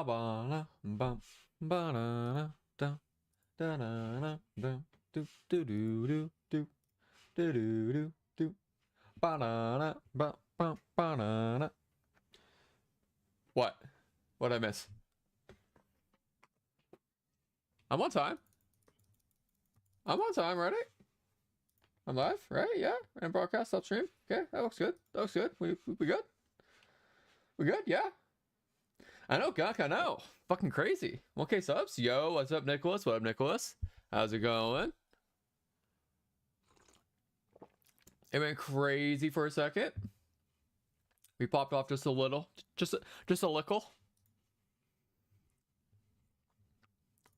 ba ba la bum ba na da da na na da do do do do do do do do do ba na na ba ba ba na na. What? What'd I miss? I'm on time. I'm on time, ready? I'm live, right? Yeah. And broadcast, stop stream. Okay, that looks good. That looks good. We good? We good? Yeah. I know, Gunk, I know. Fucking crazy. 1K subs. Yo, what's up, Nicholas? What up, Nicholas? How's it going? It went crazy for a second. We popped off just a little. Just a little.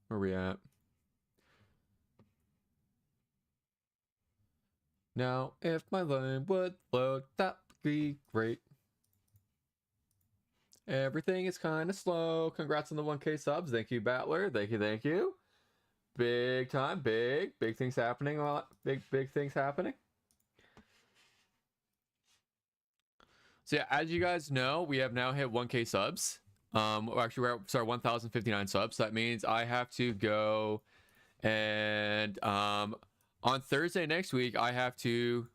Where we at? Now, if my line would load, that'd be great. Everything is kind of slow. Congrats on the 1K subs. Thank you, Battler. Thank you. Big time. Big things happening. A lot. Big things happening. So yeah, as you guys know, we have now hit 1K subs. Actually, we're at 1,059 subs. So that means I have to go and on Thursday next week, I have to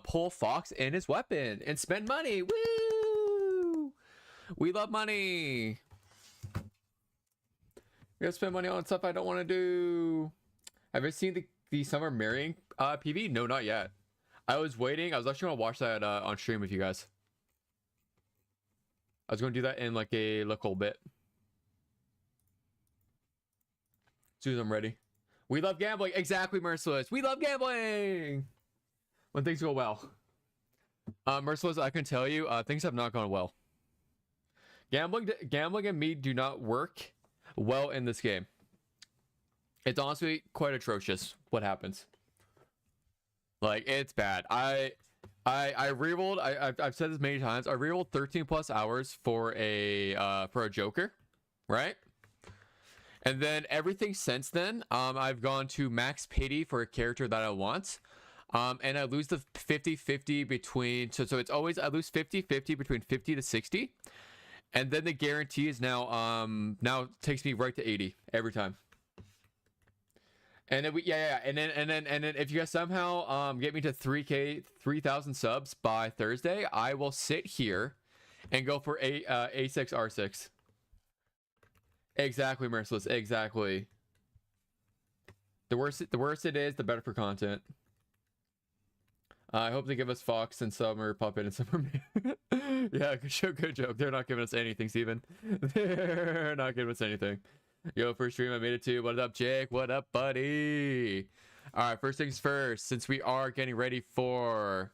pull Fox and his weapon and spend money. Woo! We love money. We gotta spend money on stuff I don't want to do. Have you seen the summer marrying PV? No, not yet. I was waiting. I was actually gonna watch that on stream with you guys. I was gonna do that in like a little bit. As soon as I'm ready. We love gambling. Exactly, Merciless. We love gambling. When things go well. Merciless, I can tell you, things have not gone well. Gambling and me do not work well in this game. It's honestly quite atrocious what happens. Like, it's bad. I rerolled. I've said this many times. I rerolled 13 plus hours for a Joker, right? And then everything since then, I've gone to max pity for a character that I want. And I lose the 50-50 between, so it's always, I lose 50-50 between 50 to 60. And then the guarantee is now takes me right to 80 every time. And then and then if you guys somehow get me to 3,000 subs by Thursday, I will sit here and go for A6 R6. Exactly, Merciless. Exactly. The worse it is, the better for content. I hope they give us Fox and Summer Puppet and Summer Man. Yeah, good joke. They're not giving us anything, Steven. They're not giving us anything. Yo, first stream I made it to. What up, Jake? What up, buddy? All right, first things first. Since we are getting ready for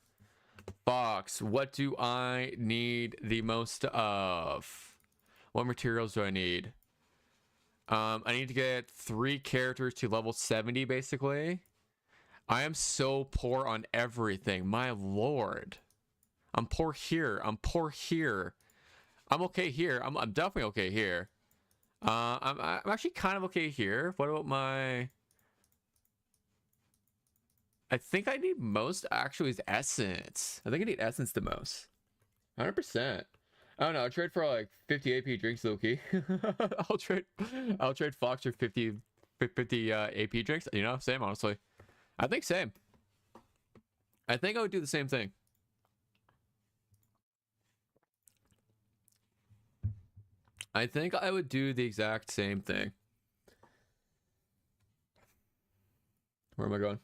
Fox, what do I need the most of? What materials do I need? I need to get 3 characters to level 70, basically. I am so poor on everything. My lord. I'm poor here. I'm poor here. I'm okay here. I'm definitely okay here. I'm actually kind of okay here. What about my... I think I need most actually is Essence. I think I need Essence the most. 100%. I don't know. I'll trade for like 50 AP drinks, Loki. I'll trade Fox for 50 AP drinks. You know, same, honestly. I think same. I think I would do the same thing. I think I would do the exact same thing. Where am I going?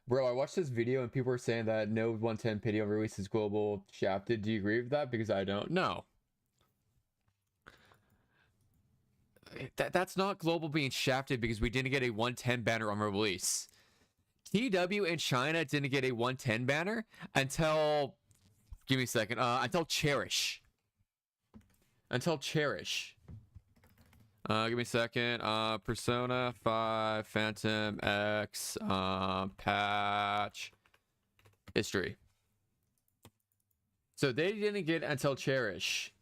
Bro, I watched this video and people were saying that no 110 pity on release is global shafted. Do you agree with that? Because I don't. No. That's not global being shafted because we didn't get a 110 banner on release. TW in China didn't get a 110 banner until, give me a second, until Cherish. Until Cherish. Give me a second. Persona 5 Phantom X patch history. So they didn't get until Cherish.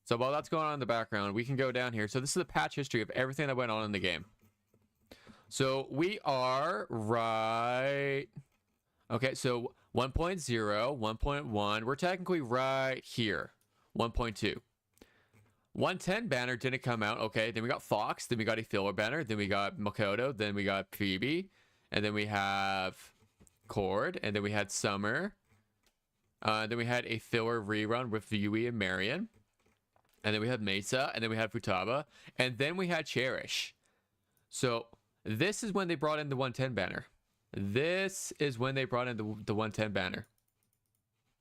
So while that's going on in the background, we can go down here. So this is the patch history of everything that went on in the game. So we are right. Okay, so 1.0, 1.1. We're technically right here. 1.2. 110 banner didn't come out. Okay, then we got Fox, then we got a filler banner, then we got Makoto, then we got Phoebe, and then we have Cord, and then we had Summer. Then we had a filler rerun with Yui and Marion. And then we had Mesa, and then we had Futaba, and then we had Cherish. So this is when they brought in the 110 banner. This is when they brought in the 110 banner.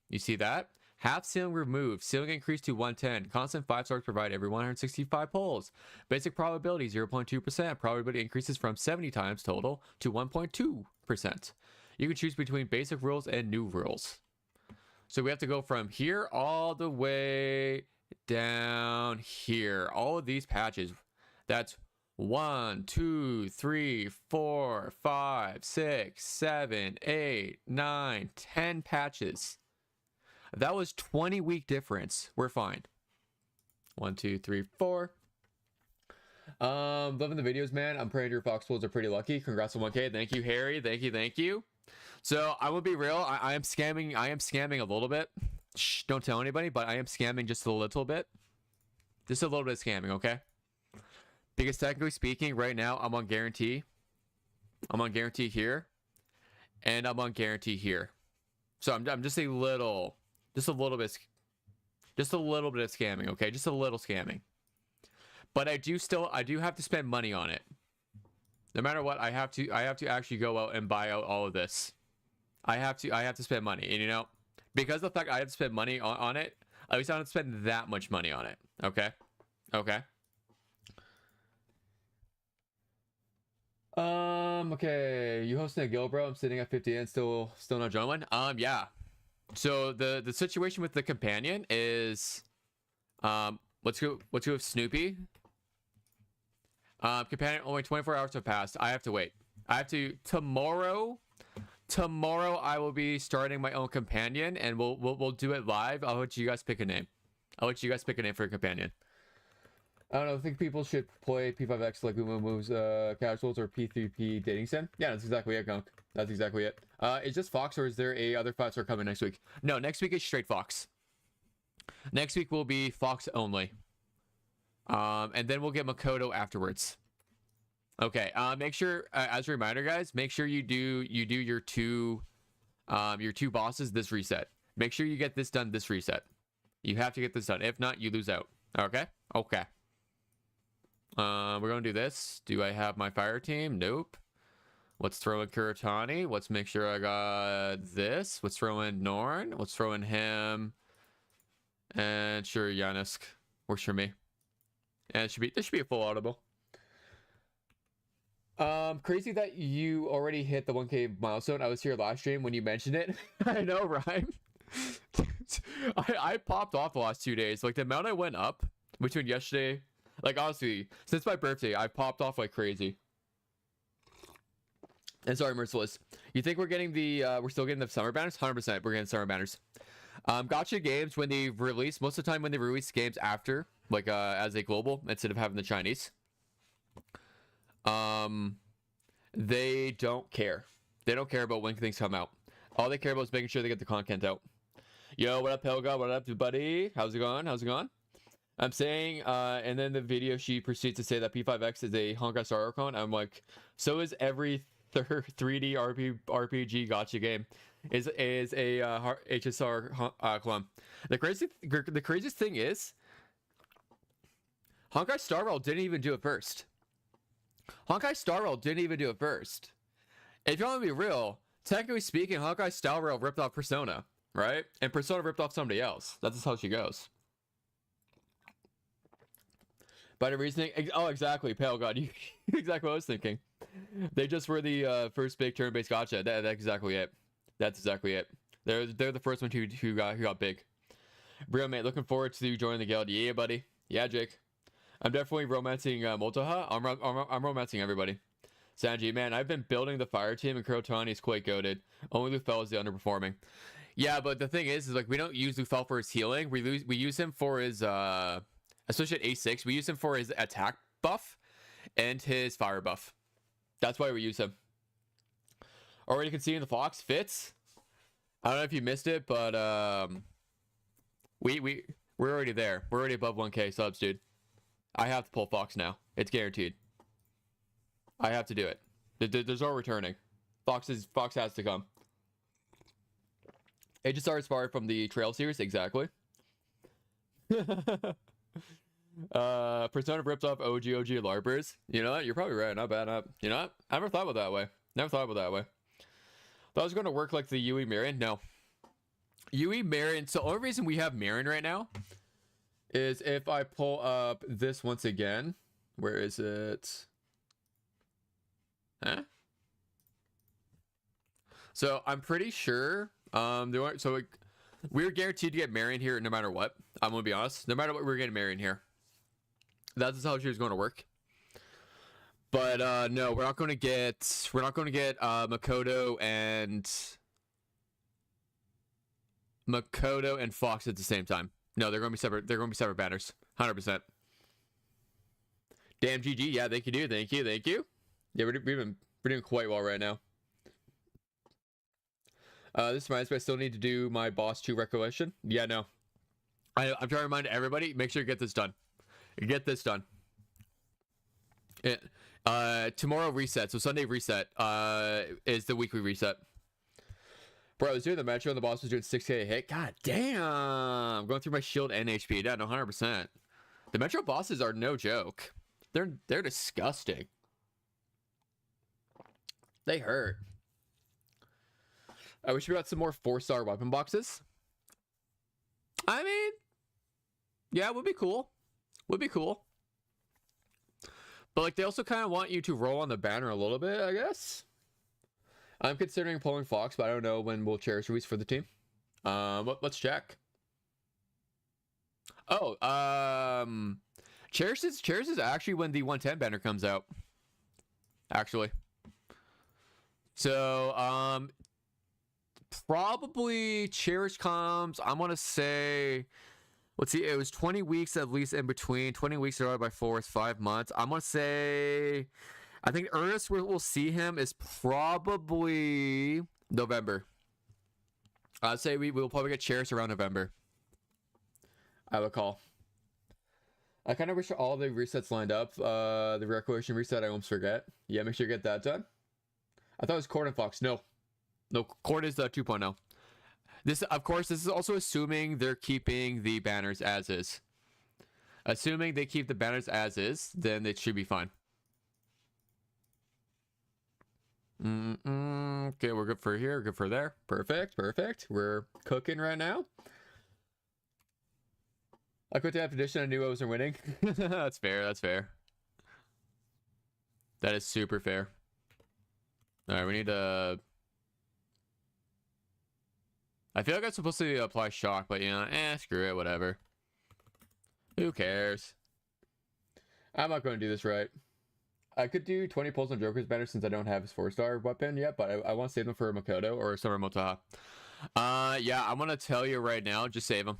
You see that? Half ceiling removed. Ceiling increased to 110. Constant 5 stars provided every 165 polls. Basic probability 0.2%. Probability increases from 70 times total to 1.2%. You can choose between basic rules and new rules. So we have to go from here all the way down here. All of these patches. That's 1, 2, 3, 4, 5, 6, 7, 8, 9, 10 patches. That was 20-week difference. We're fine. 1, 2, 3, 4. Loving the videos, man. I'm praying your Fox Wolves are pretty lucky. Congrats on 1K. Thank you, Harry. Thank you. So I will be real. I am scamming. I am scamming a little bit. Shh, don't tell anybody, but I am scamming just a little bit. Just a little bit of scamming, okay? Because technically speaking, right now I'm on guarantee. I'm on guarantee here, and I'm on guarantee here. So I'm just a little bit of scamming, okay? Just a little scamming. But I do have to spend money on it. No matter what, I have to actually go out and buy out all of this. I have to spend money, and you know, because of the fact I have to spend money on it, at least I don't spend that much money on it. Okay. Okay. You hosting a guild, bro? I'm sitting at 50 and still not joining one. Yeah. So the situation with the companion is, let's go with Snoopy. Companion, only 24 hours have passed. I have to wait. Tomorrow I will be starting my own companion, and we'll do it live. I'll let you guys pick a name. For a companion. I don't know. I think people should play P5X like Uma Moves casuals or P3P dating sim. Yeah, that's exactly it, Gunk. That's exactly it. Is just Fox, or is there a other fights are coming next week? No, next week is straight Fox. Next week will be Fox only. And then we'll get Makoto afterwards. Okay. Make sure, as a reminder, guys, make sure you do your two bosses this reset. Make sure you get this done this reset. You have to get this done. If not, you lose out. Okay. We're gonna do this. Do I have my fire team? Nope. Let's throw in Kuratani. Let's make sure I got this. Let's throw in Norn. Let's throw in him. And sure, Yanusk works for me. And this should be a full audible. Crazy that you already hit the 1K milestone. I was here last stream when you mentioned it. I know, right? I popped off the last 2 days. Like, the amount I went up between yesterday, like, honestly, since my birthday, I popped off like crazy. And sorry, Merciless. You think we're getting we're still getting the summer banners? 100% we're getting summer banners. Gotcha games, when they release, most of the time when they release games after, like, as a global, instead of having the Chinese, they don't care. They don't care about when things come out. All they care about is making sure they get the content out. Yo, what up, Helga? What up, buddy? How's it going? I'm saying, and then the video, she proceeds to say that P5X is a Honkai Star Rail clone. I'm like, so is every 3D RPG gotcha game is a HSR clone. The craziest thing is, Honkai Star Rail didn't even do it first. If you want to be real, technically speaking, Honkai Star Rail ripped off Persona, right? And Persona ripped off somebody else. That's just how she goes. By the reasoning, oh, exactly, Pale God, you exactly what I was thinking. They just were the first big turn-based gotcha. That's exactly it. They're the first one who got big. Real mate, looking forward to you joining the guild. Yeah, buddy. Yeah, Jake. I'm definitely romancing Motoha. I'm romancing everybody. Sanji, man, I've been building the fire team, and Kurotani is quite goated. Only Lufel is the underperforming. Yeah, but the thing is like, we don't use Lufel for his healing. We use him for his especially at A6. We use him for his attack buff and his fire buff. That's why we use him. Already conceding the Fox fits. I don't know if you missed it, but we We're already there. We're already above 1K subs, dude. I have to pull Fox now. It's guaranteed. I have to do it. There's no returning. Fox has to come. HSR is far from the Trail series, exactly. Persona ripped off OG LARPers. You know what? You're probably right. Not bad. You know what? I never thought about that way. Never thought about that way. Thought it was going to work like the Yui Marion. No. Yui Marion. So the only reason we have Marion right now is if I pull up this once again. Where is it? Huh? So I'm pretty sure we're guaranteed to get Marion here no matter what. I'm gonna be honest. No matter what, we're getting Marion here. That's how she's going to work. But no, we're not going to get Makoto and Fox at the same time. No, they're going to be separate. They're going to be separate banners. 100%. Damn GG. Yeah, thank you, dude. Thank you. Yeah, we're doing quite well right now. This reminds me, I still need to do my boss 2 recollection. Yeah, no. I'm trying to remind everybody, make sure you get this done. Get this done. Tomorrow reset, so Sunday reset is the weekly reset. Bro, I was doing the Metro and the boss was doing 6K a hit. God damn. I'm going through my shield and HP. Yeah, no, 100%. The Metro bosses are no joke. They're disgusting. They hurt. I wish we got some more 4-star weapon boxes. I mean, yeah, it would be cool. Would be cool. But like, they also kind of want you to roll on the banner a little bit, I guess. I'm considering pulling Fox, but I don't know when we'll cherish release for the team. Let's check. Oh, cherish is actually when the 110 banner comes out. Actually. So, probably cherish comes, I want to say, let's see, it was 20 weeks at least in between. 20 weeks divided by 4 is 5 months. I'm going to say, I think earliest we'll see him is probably November. I'd say we'll probably get chairs around November. I would call. I kind of wish all the resets lined up. The Recollection reset, I almost forget. Yeah, make sure you get that done. I thought it was Cord and Fox. No, Cord is 2.0. This, of course, this is also assuming they're keeping the banners as is. Assuming they keep the banners as is, then it should be fine. Okay, we're good for here, good for there. Perfect. We're cooking right now. I quit the edition. I knew I wasn't winning. That's fair. That is super fair. All right, we need to... I feel like I'm supposed to apply shock, but you know, screw it, whatever. Who cares? I'm not going to do this right. I could do 20 pulls on Joker's banner since I don't have his 4-star weapon yet, but I want to save them for Makoto or Summer Motaha. Yeah, I'm going to tell you right now, just save him.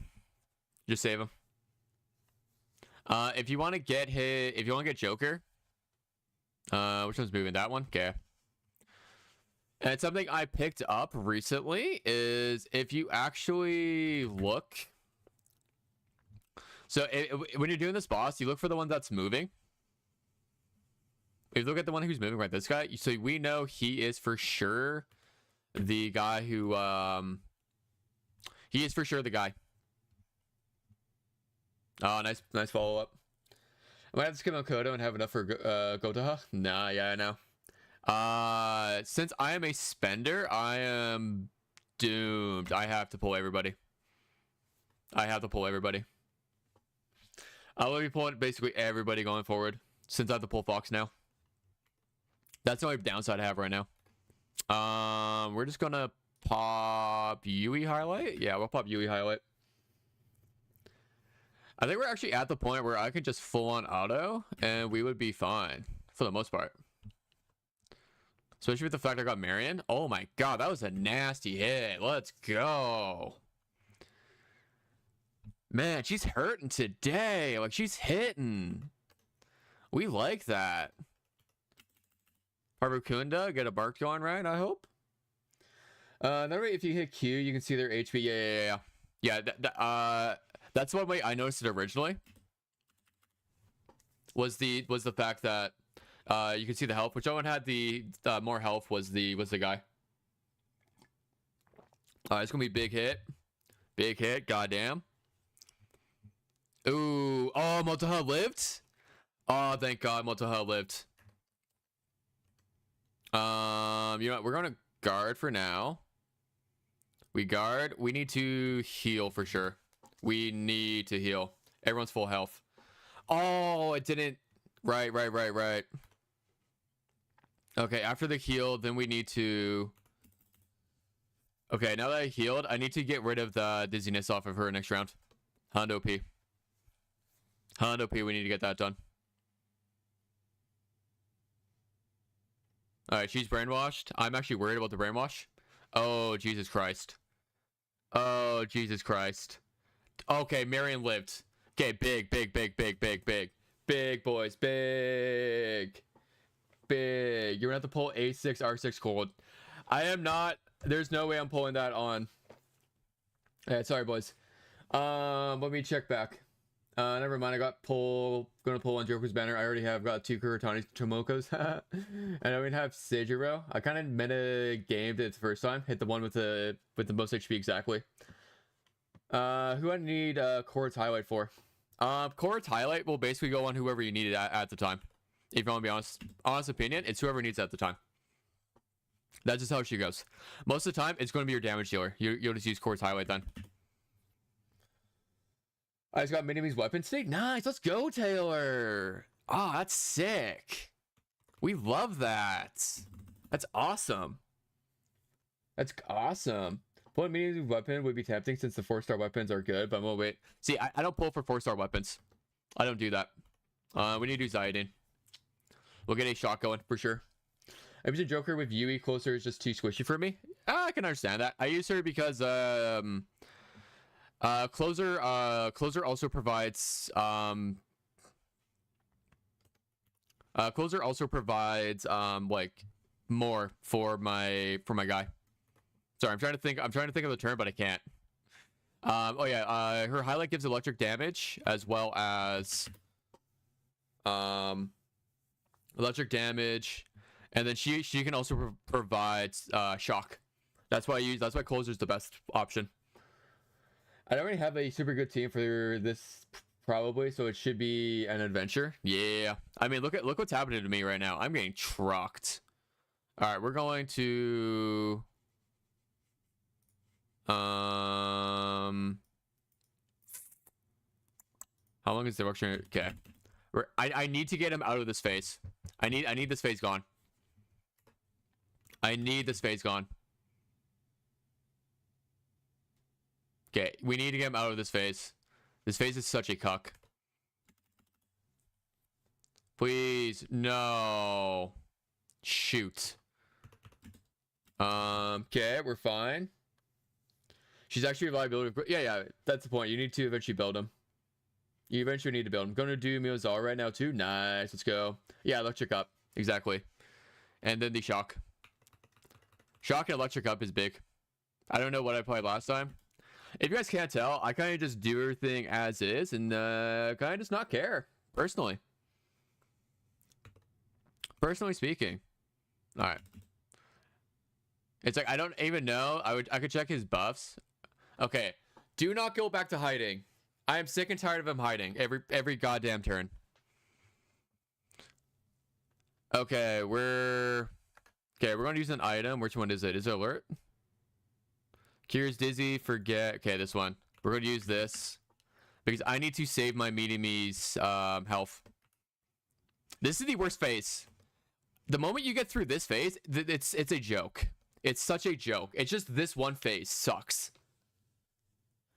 Just save him. If you want to get Joker, which one's moving? That one? Okay. And something I picked up recently is if you actually look. So when you're doing this boss, you look for the one that's moving. If you look at the one who's moving, right, this guy, so we know he is for sure the guy who, he is for sure the guy. Oh, nice follow-up. I might have to skip Makoto and have enough for Gotaha. Nah, yeah, I know. Since I am a spender, I am doomed. I have to pull everybody. I will be pulling basically everybody going forward since I have to pull Fox now. That's the only downside I have right now. We're just gonna pop Yui highlight. Yeah, we'll pop Yui highlight. I think we're actually at the point where I could just full on auto and we would be fine for the most part. Especially with the fact I got Marion. Oh my god, that was a nasty hit. Let's go. Man, she's hurting today. Like, she's hitting. We like that. Harvukunda, get a bark going, right? I hope. That way, if you hit Q, you can see their HP. Yeah. That's one way I noticed it originally. Was the fact that you can see the health. Whichever one had the more health was the guy. It's gonna be big hit. Big hit. Goddamn. Ooh. Oh, Motoha lived. Oh, thank God, Motoha lived. You know what? We're gonna guard for now. We guard. We need to heal for sure. We need to heal. Everyone's full health. Oh, it didn't. Right. Okay, after the heal, then we need to... Okay, now that I healed, I need to get rid of the dizziness off of her next round. Hondo P. Hondo P, we need to get that done. Alright, she's brainwashed. I'm actually worried about the brainwash. Oh, Jesus Christ. Oh, Jesus Christ. Okay, Marion lived. Okay, big. Big, boys. Big. You're gonna have to pull A6, R6 cold. I am not. There's no way I'm pulling that on. Alright, sorry, boys. Let me check back. Never mind. I got gonna pull on Joker's banner. I already have got 2 Kuratani Tomokos. And I would have Seijiro. I kind of meta gamed it the first time. Hit the one with the most HP exactly. Who I need Chord's highlight for? Chord's highlight will basically go on whoever you need it at the time. If you want to be honest opinion, it's whoever needs it at the time. That's just how she goes. Most of the time, it's going to be your damage dealer. You'll just use Chord's highlight then. I just got Minime's weapon state. Nice, let's go, Taylor. Oh, that's sick. We love that. That's awesome. That's awesome. Pulling Minime's weapon would be tempting since the 4-star weapons are good, but I'm gonna wait. See, I don't pull for 4-star weapons. I don't do that. We need to do Zayden. We'll get a shot going for sure. I use a Joker with Yui closer is just too squishy for me. I can understand that. I use her because closer also provides like more for my guy. Sorry, I'm trying to think of the term, but I can't. Oh yeah, her highlight gives electric damage as well as electric damage, and then she can also provide shock. That's why closer's the best option. I don't really have a super good team for this probably, so it should be an adventure. Yeah, I mean look what's happening to me right now. I'm getting trucked. All right, we're going to how long is the workshop? Okay, I need to get him out of this phase. I need this phase gone. I need this phase gone. Okay, we need to get him out of this phase. This phase is such a cuck. Please, no. Shoot. Okay, we're fine. She's actually a liability. Yeah, that's the point. You need to eventually build him. You eventually need to build him. I'm going to do Miyazal right now too. Nice, let's go. Yeah, electric up. Exactly. And then the shock. Shock and electric up is big. I don't know what I played last time. If you guys can't tell, I kind of just do everything as is and kind of just not care. Personally speaking. All right. It's like I don't even know. I could check his buffs. Okay. Do not go back to hiding. I am sick and tired of him hiding every goddamn turn. Okay, we're going to use an item. Which one is it? Is it alert? Cures dizzy, forget. Okay, this one. We're going to use this because I need to save my Me's health. This is the worst phase. The moment you get through this phase, it's a joke. It's such a joke. It's just this one phase sucks.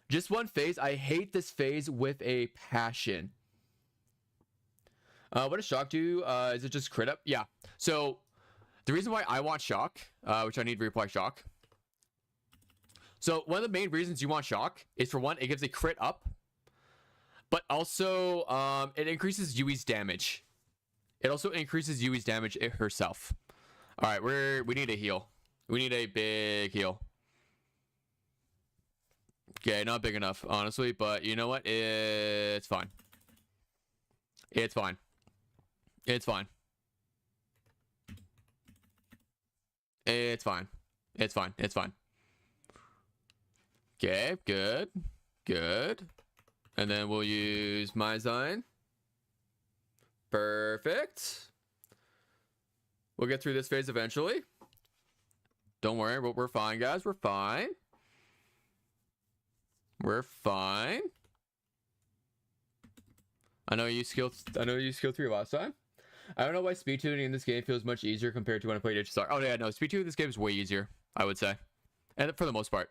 Just one phase. I hate this phase with a passion. What does shock do? Is it just crit up? Yeah. So the reason why I want shock, which I need to reapply shock. So one of the main reasons you want shock is, for one, it gives a crit up, but also it increases Yui's damage. It also increases Yui's damage herself. All right, we need a heal. We need a big heal. Okay, not big enough, honestly, but you know what? It's fine. It's fine. It's fine. It's fine. It's fine. It's fine. Okay, good. Good. And then we'll use my sign. Perfect. We'll get through this phase eventually. Don't worry, we're fine, guys. We're fine. We're fine. I know you skill 3 last time. I don't know why speed tuning in this game feels much easier compared to when I played HSR. Oh yeah, no, speed tuning in this game is way easier, I would say. And for the most part.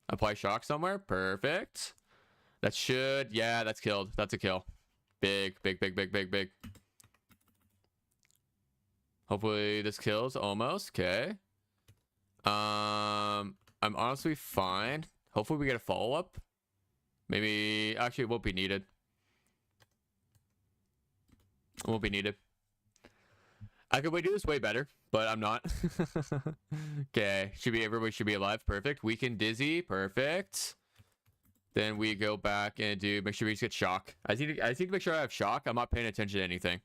Apply shock somewhere. Perfect. That should, yeah, that's killed. That's a kill. Big, big, big, big, big, big. Hopefully this kills almost. Okay. I'm honestly fine. Hopefully we get a follow-up. Maybe, actually it won't be needed. It won't be needed. I could do this way better, but I'm not. Okay, everybody should be alive. Perfect. Weaken dizzy. Perfect. Then we go back and make sure we just get shock. I need to make sure I have shock. I'm not paying attention to anything.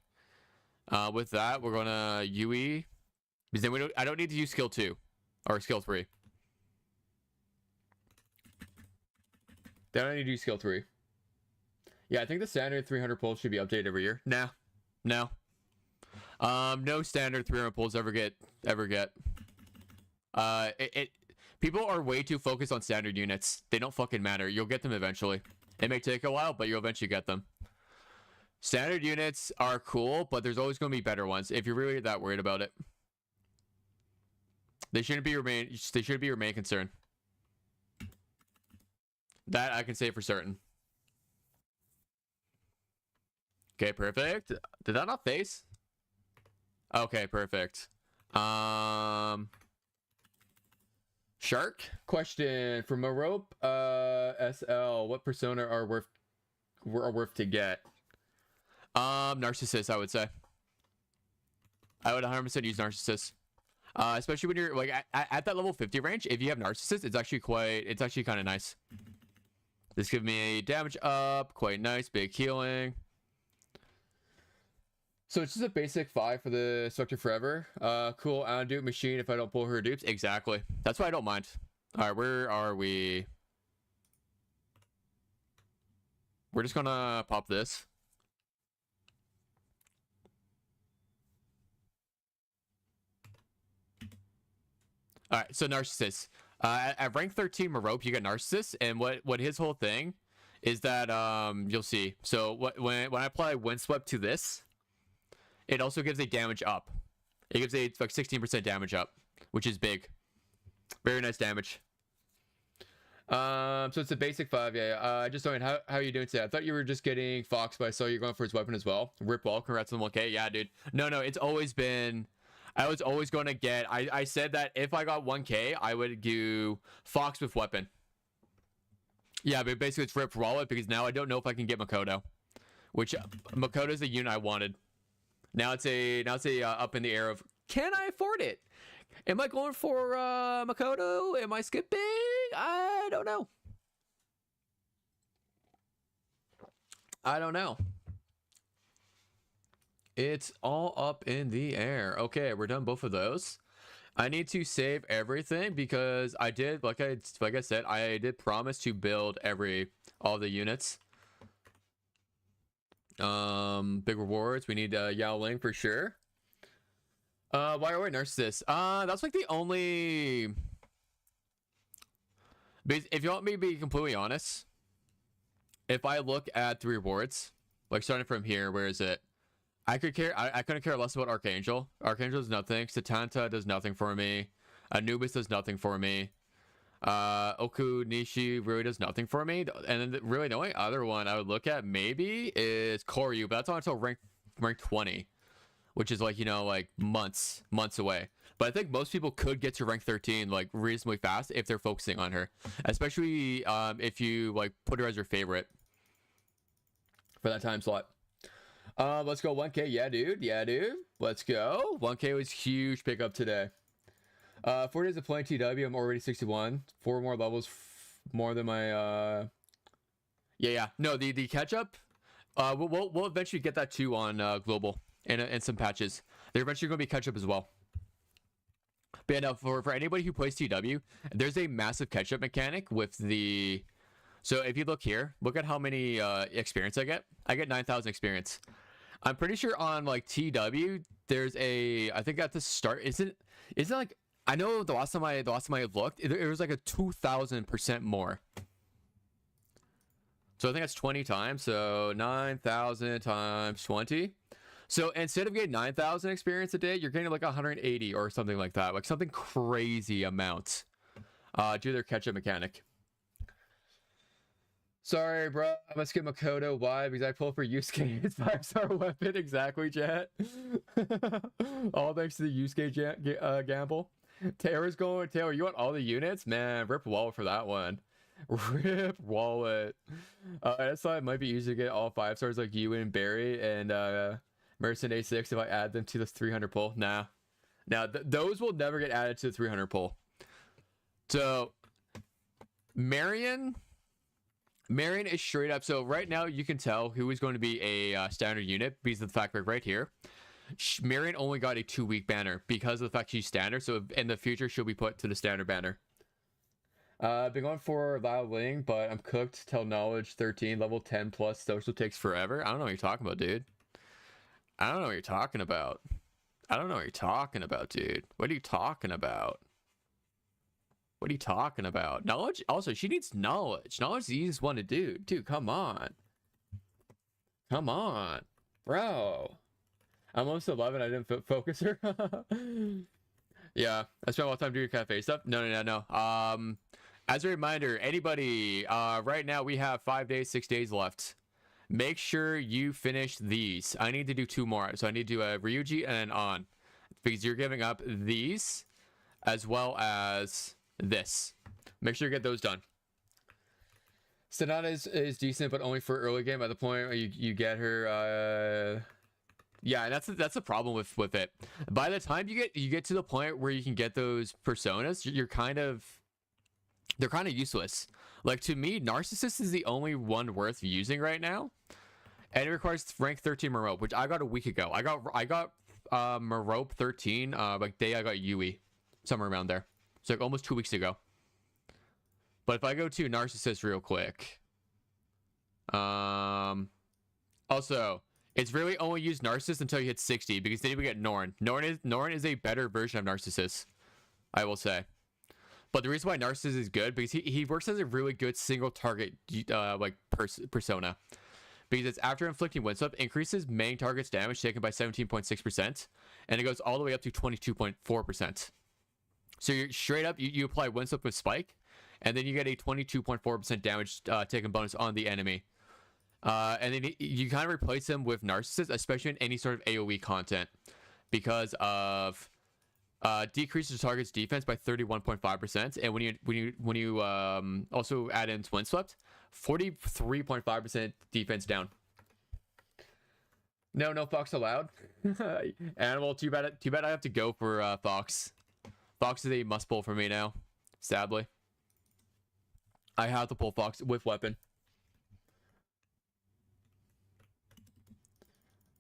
With that, we're gonna UE, because then I don't need to use skill 2 or skill 3. Then I need to use skill 3. Yeah, I think the standard 300 pulls should be updated every year. Nah, no. No standard 300 pulls ever get. People are way too focused on standard units. They don't fucking matter. You'll get them eventually. It may take a while, but you'll eventually get them. Standard units are cool, but there's always going to be better ones if you're really that worried about it. They shouldn't be your main concern. That I can say for certain. Okay, perfect. Did that not face? Okay, perfect. Shark question from a rope SL. What persona are worth to get? Narcissist, I would say. I would 100% use Narcissist. Especially when you're like at that level 50 range. If you have Narcissist, it's actually kind of nice. This gives me a damage up, quite nice, big healing. So it's just a basic 5 for the Structure Forever. Cool, I'll do machine if I don't pull her dupes. Exactly. That's why I don't mind. Alright, where are we? We're just gonna pop this. Alright, so Narcissist. At rank 13 Merope, you get Narcissist, and what his whole thing is that you'll see. So when I apply Windswept to this, it also gives a damage up. It gives a like 16% damage up, which is big. Very nice damage. So it's a basic 5, yeah. I just don't know how are you doing today? I thought you were just getting Fox, but I saw you're going for his weapon as well. Rip Wall, congrats on the 1K. Yeah, dude. No, it's always been. I was always going to get. I said that if I got 1K, I would do Fox with weapon. Yeah, but basically it's Rip Wallet because now I don't know if I can get Makoto, which Makoto is the unit I wanted. Now it's a up in the air of can I afford it? Am I going for Makoto? Am I skipping? I don't know. I don't know. It's all up in the air. Okay, we're done both of those. I need to save everything because I did, like I said, I did promise to build all the units. Big rewards. We need Yao Ling for sure. Why are we Narcissist? That's like the only. If you want me to be completely honest, if I look at the rewards, like starting from here, where is it? I couldn't care less about Archangel. Archangel does nothing. Satanta does nothing for me. Anubis does nothing for me. Oku Nishi really does nothing for me. And then really the only other one I would look at maybe is Koryu, but that's not until rank 20, which is like, you know, like months away. But I think most people could get to rank 13 like reasonably fast if they're focusing on her, especially if you like put her as your favorite for that time slot. Let's go 1K. Yeah, dude. Let's go. 1K was huge pickup today. 4 days of playing TW, I'm already 61. 4 more levels, more than my yeah. No, the catch up. We'll eventually get that too on global and some patches. They're eventually going to be catch up as well. But yeah, no, for anybody who plays TW, there's a massive catch up mechanic with the. So if you look here, look at how many experience I get. I get 9,000 experience. I'm pretty sure on like TW, there's a. I think at the start, isn't like. I know the last time I looked, it was like a 2,000% more. So I think that's 20 times. So 9,000 times 20. So instead of getting 9,000 experience a day, you're getting like 180 or something like that. Like something crazy amount. Due to their catch-up mechanic. Sorry, bro. I must skip Makoto. Why? Because I pull for Yusuke. It's 5-star weapon. Exactly, chat. All thanks to the Yusuke gamble. Taylor's going. Taylor, you want all the units? Man, rip wallet for that one. Rip wallet. I just thought it might be easier to get all 5 stars like you and Barry and Merson A6 if I add them to the 300 pull. Nah. Now, those will never get added to the 300 pull. So, Marion is straight up. So right now you can tell who is going to be a standard unit because of the fact that right here, Marion only got a 2-week banner because of the fact she's standard. So in the future, she'll be put to the standard banner. I've been going for Loud Ling, but I'm cooked till knowledge 13, level 10 plus. Social takes forever. I don't know what you're talking about, dude. I don't know what you're talking about. I don't know what you're talking about, dude. What are you talking about? What are you talking about? Knowledge? Also, she needs knowledge. Knowledge is the easiest one to do. Dude, come on. Come on. Bro. I'm almost 11. I didn't focus her. Yeah. I spent a lot of time doing cafe stuff. No. As a reminder, anybody, right now we have 5 days, 6 days left. Make sure you finish these. I need to do 2 more. So I need to do a Ryuji and an On. Because you're giving up these as well as this. Make sure you get those done. Sonata is decent, but only for early game. At the point where you get her, yeah, and that's the problem with it. By the time you get to the point where you can get those personas, they're kind of useless. Like to me, Narcissist is the only one worth using right now, and it requires rank 13 Merope, which I got a week ago. I got Merope 13 like day I got Yui, somewhere around there. So like almost 2 weeks ago. But if I go to Narcissist real quick, also it's really only use Narcissist until you hit 60 because then you get Norn. Norn is a better version of Narcissist, I will say. But the reason why Narcissist is good because he works as a really good single target like persona. Because it's after inflicting windswept, increases main target's damage taken by 17.6%, and it goes all the way up to 22.4%. So you're straight up, you apply windswept with spike, and then you get a 22.4% damage taken bonus on the enemy. And then you kind of replace them with Narcissist, especially in any sort of AoE content, because of decreases the target's defense by 31.5%, and when you also add in windswept, 43.5% defense down. No Fox allowed. Animal, too bad I have to go for Fox. Fox is a must pull for me now, sadly. I have to pull Fox with weapon.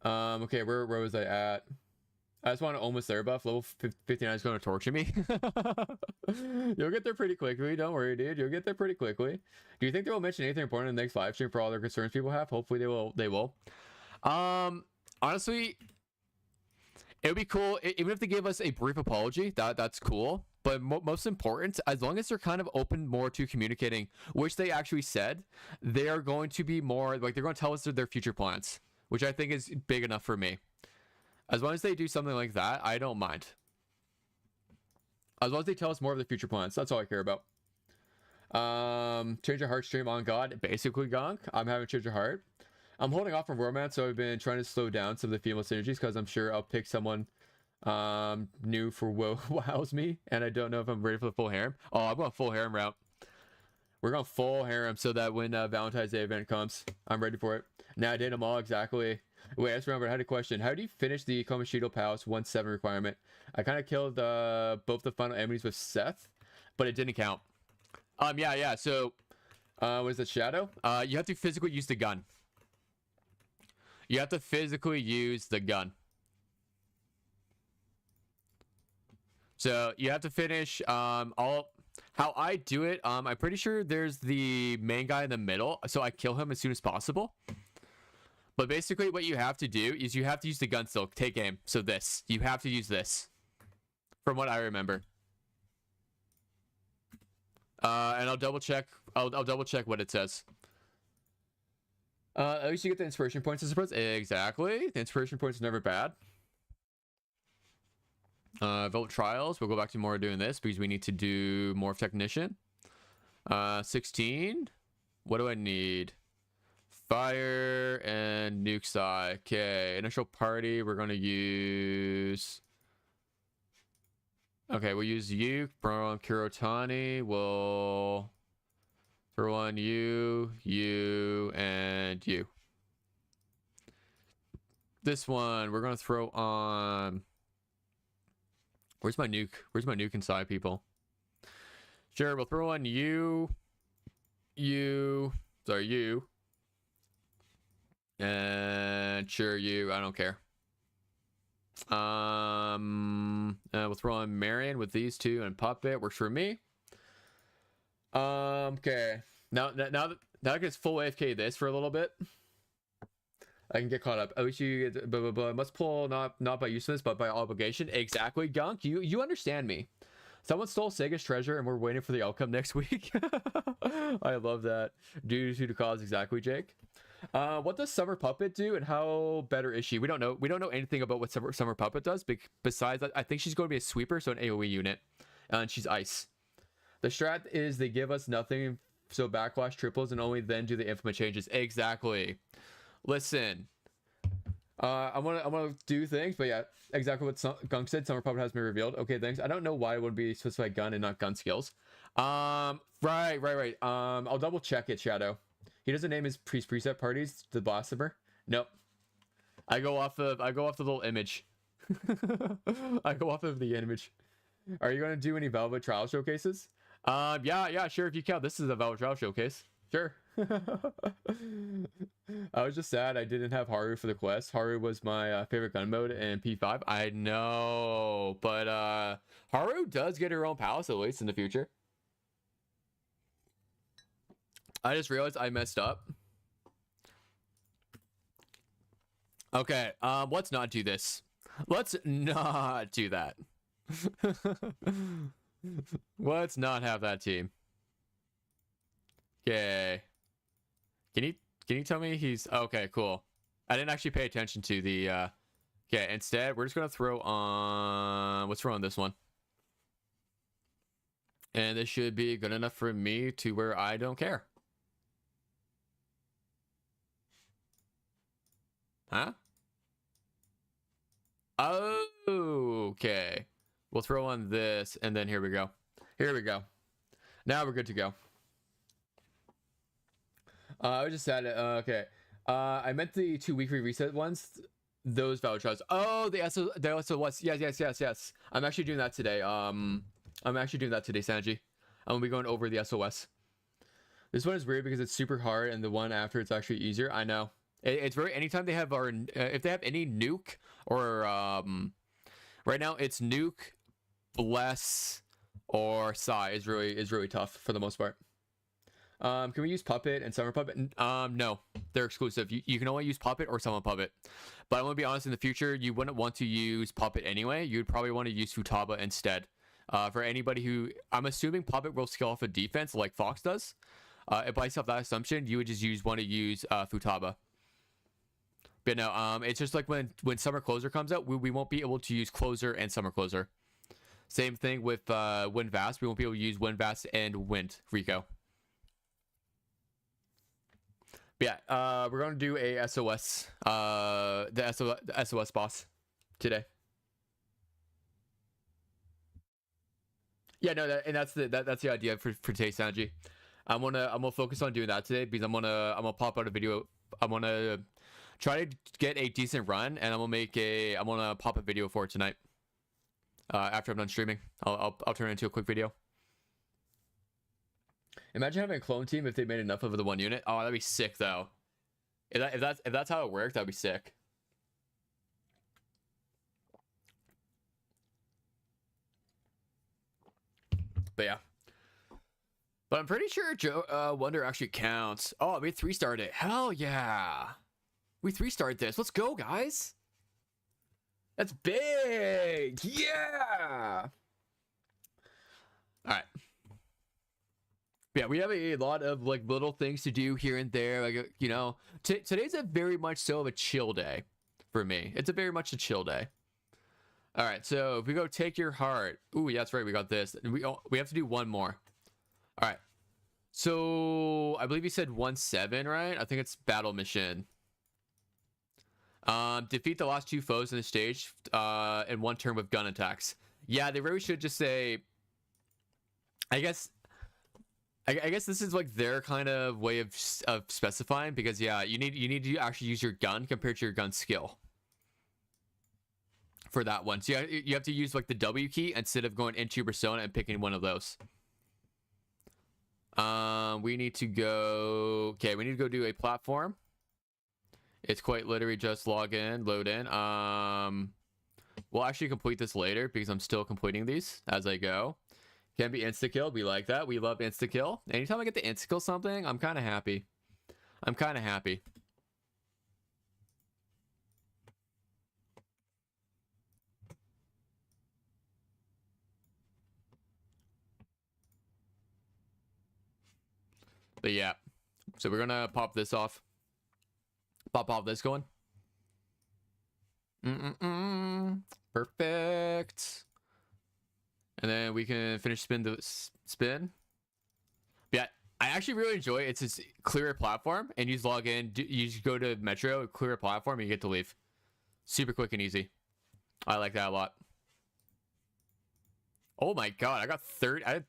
Okay, where was I at? I just want to almost there buff. Level 59 is going to torture me. You'll get there pretty quickly. Don't worry, dude. You'll get there pretty quickly. Do you think they will mention anything important in the next live stream for all their concerns people have? Hopefully they will. Honestly, it would be cool even if they give us a brief apology. That's cool. But most important, as long as they're kind of open more to communicating, which they actually said, they are going to be more like they're going to tell us their future plans, which I think is big enough for me. As long as they do something like that, I don't mind. As long as they tell us more of the future plans, that's all I care about. Change your heart stream on God, basically Gonk. I'm having change your heart. I'm holding off from romance, so I've been trying to slow down some of the female synergies because I'm sure I'll pick someone new for wows me, and I don't know if I'm ready for the full harem. Oh, I'm going full harem route. We're going full harem so that when Valentine's Day event comes, I'm ready for it. Now I did them all exactly. Wait, I just remembered. I had a question. How do you finish the Komashito Palace 1-7 requirement? I kind of killed both the final enemies with Seth, but it didn't count. Yeah. So, what is it, Shadow? You have to physically use the gun. You have to physically use the gun. So you have to finish all. How I do it, I'm pretty sure there's the main guy in the middle, so I kill him as soon as possible. But basically what you have to do is you have to use the gun still. Take aim. So this. You have to use this. From what I remember. And I'll double check. I'll double check what it says. At least you get the inspiration points, I suppose. Exactly. The inspiration points are never bad. Vote trials. We'll go back to more doing this because we need to do more technician. 16. What do I need? Fire and nuke side. Okay, initial party. We're gonna use. Okay, we'll use you. Throw on Kurotani. We'll throw on you, and you. This one we're gonna throw on. Where's my nuke? Where's my nuke inside, people? Sure, we'll throw on you. Sorry, you. And sure, you. I don't care. We'll throw on Marion with these two and Puppet. Works for me. Okay. Now I can full AFK this for a little bit. I can get caught up. At least you get blah blah blah. Must pull not by usefulness but by obligation. Exactly, Gunk. You understand me. Someone stole Sega's treasure and we're waiting for the outcome next week. I love that. Due to the cause, exactly, Jake. What does Summer Puppet do and how better is she? We don't know. We don't know anything about what Summer Puppet does. Besides that, I think she's going to be a sweeper, so an AoE unit, and she's ice. The strat is they give us nothing, so backlash triples, and only then do the implement changes. Exactly. Listen, I want to do things, but yeah, exactly what Gunk said. Summer Puppet has been revealed. Okay, thanks. I don't know why it would be specified gun and not gun skills. Right. I'll double check it, Shadow. He doesn't name his preset parties the Blasphemer. Nope. I go off the little image. I go off of the image. Are you going to do any Velvet Trial showcases? Yeah, sure. If you count, this is a Velvet Trial showcase. Sure. I was just sad I didn't have Haru for the quest. Haru was my favorite gun mode in P5. I know, but Haru does get her own palace at least in the future. I just realized I messed up. Okay, let's not do this. Let's not do that. Let's not have that team. Okay. Can you tell me he's okay, cool. I didn't actually pay attention to the okay, instead we're just gonna throw on let's throw on this one. And this should be good enough for me to where I don't care. Huh? Okay. We'll throw on this and then here we go. Here we go. Now we're good to go. I was just sad. Okay. I meant the 2 weekly reset ones. Those vouchers. Oh, the SOS. Yes. I'm actually doing that today. Sanji. I'm gonna be going over the SOS. This one is weird because it's super hard, and the one after it's actually easier. I know. It's very. Anytime they have our, if they have any nuke or right now it's nuke, bless, or Psy is really tough for the most part. Can we use Puppet and Summer Puppet? No, they're exclusive. You can only use Puppet or Summer Puppet. But I'm gonna be honest, in the future, you wouldn't want to use Puppet anyway. You'd probably want to use Futaba instead. For anybody who, I'm assuming Puppet will skill off a defense like Fox does. If I have that assumption, you would just want to use Futaba. But no, it's just like when Summer Closer comes out, we won't be able to use Closer and Summer Closer. Same thing with Wind Vast. We won't be able to use Wind Vast and Wind Rico. But yeah, we're going to do a SOS, the SOS boss today. Yeah, no, that's the idea for today, Sanji. I'm gonna focus on doing that today because I'm gonna pop out a video. I'm gonna try to get a decent run, and I'm gonna pop a video for it tonight. After I'm done streaming, I'll turn it into a quick video. Imagine having a clone team if they made enough of the one unit. Oh, that'd be sick though. If that's how it worked, that'd be sick. But yeah. But I'm pretty sure Wonder actually counts. Oh, we 3-starred it. Hell yeah. We 3-starred this. Let's go, guys. That's big. Yeah. All right. Yeah, we have a lot of like little things to do here and there. Like, you know, today's a very much so of a chill day for me. It's a very much a chill day. All right, so if we go take your heart. Ooh, yeah, that's right. We got this. We have to do one more. All right. So I believe you said 1-7, right? I think it's battle mission. Defeat the last 2 foes in the stage in 1 turn with gun attacks. Yeah, they really should just say. I guess this is like their kind of way of specifying, because yeah, you need to actually use your gun compared to your gun skill for that one. So you have to use like the W key instead of going into your persona and picking one of those. We need to go do a platform. It's quite literally just log in, load in. We'll actually complete this later because I'm still completing these as I go. Can be insta-kill. We like that. We love insta-kill. Anytime I get to insta-kill something, I'm kind of happy. But yeah. So we're going to pop this off. Pop off this going. Perfect. And then we can finish spin. Yeah, I actually really enjoy it. It's this clear platform, and you just log in. You just go to Metro, clear a platform, and you get to leave. Super quick and easy. I like that a lot. Oh my god, I got 30. I had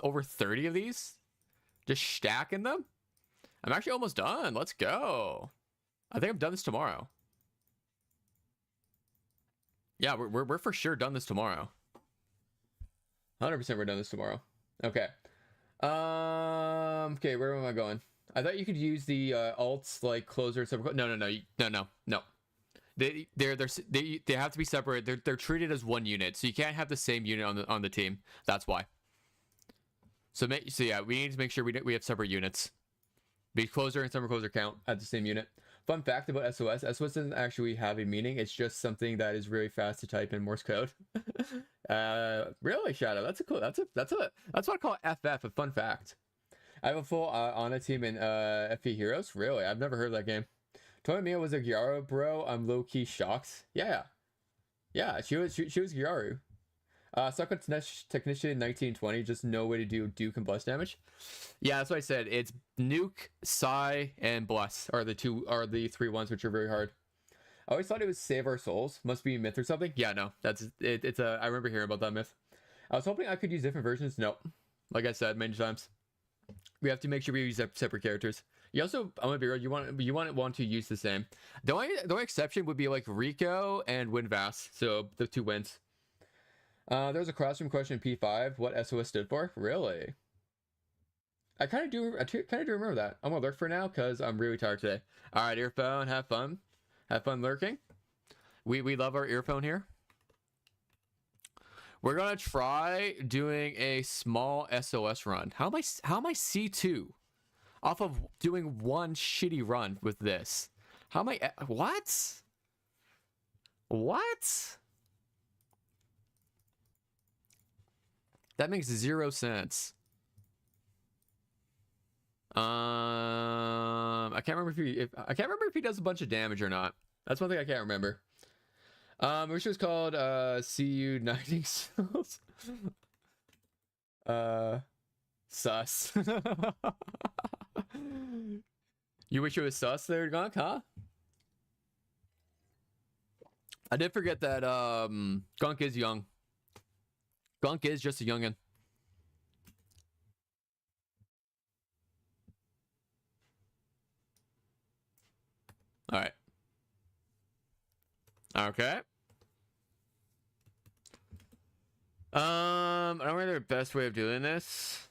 over 30 of these. Just stacking them. I'm actually almost done. Let's go. I think I'm done this tomorrow. Yeah, we're for sure done this tomorrow. 100% we're done this tomorrow. Okay. Okay, where am I going? I thought you could use the alts like closer. No. They have to be separate. They're treated as one unit, so you can't have the same unit on the team. That's why. So yeah, we need to make sure we have separate units. Be closer and summer closer count at the same unit. Fun fact about SOS: SOS doesn't actually have a meaning. It's just something that is really fast to type in Morse code. Really, Shadow? That's what I call FF. A fun fact. I have a full Ana team in FP Heroes. Really, I've never heard of that game. Tomomiya was a Gyaru bro. I'm low key shocked. Yeah, she was Gyaru. Suck with Technician 1920, just no way to do combust damage. Yeah, that's what I said. It's Nuke, Psy, and Bless are the 3 ones which are very hard. I always thought it was Save Our Souls. Must be a myth or something. Yeah, no, that's it. It's a. I remember hearing about that myth. I was hoping I could use different versions. Nope. Like I said many times, we have to make sure we use separate characters. You also, I'm gonna be real. You want to use the same. The only exception would be like Rico and Winvass. So the 2 wins. There was a classroom question in P5. What SOS stood for? Really? I kind of do remember that. I'm gonna lurk for now because I'm really tired today. All right, earphone. Have fun lurking. We love our earphone here. We're gonna try doing a small SOS run. How am I C2 off of doing one shitty run with this? How am I? What? That makes 0 sense. I can't remember if he does a bunch of damage or not. That's one thing I can't remember. Which was called CU Nighting Cells. Sus. You wish it was sus there, Gunk, huh? I did forget that Gunk is young. Gunk is just a youngin. All right. Okay. I don't remember the best way of doing this.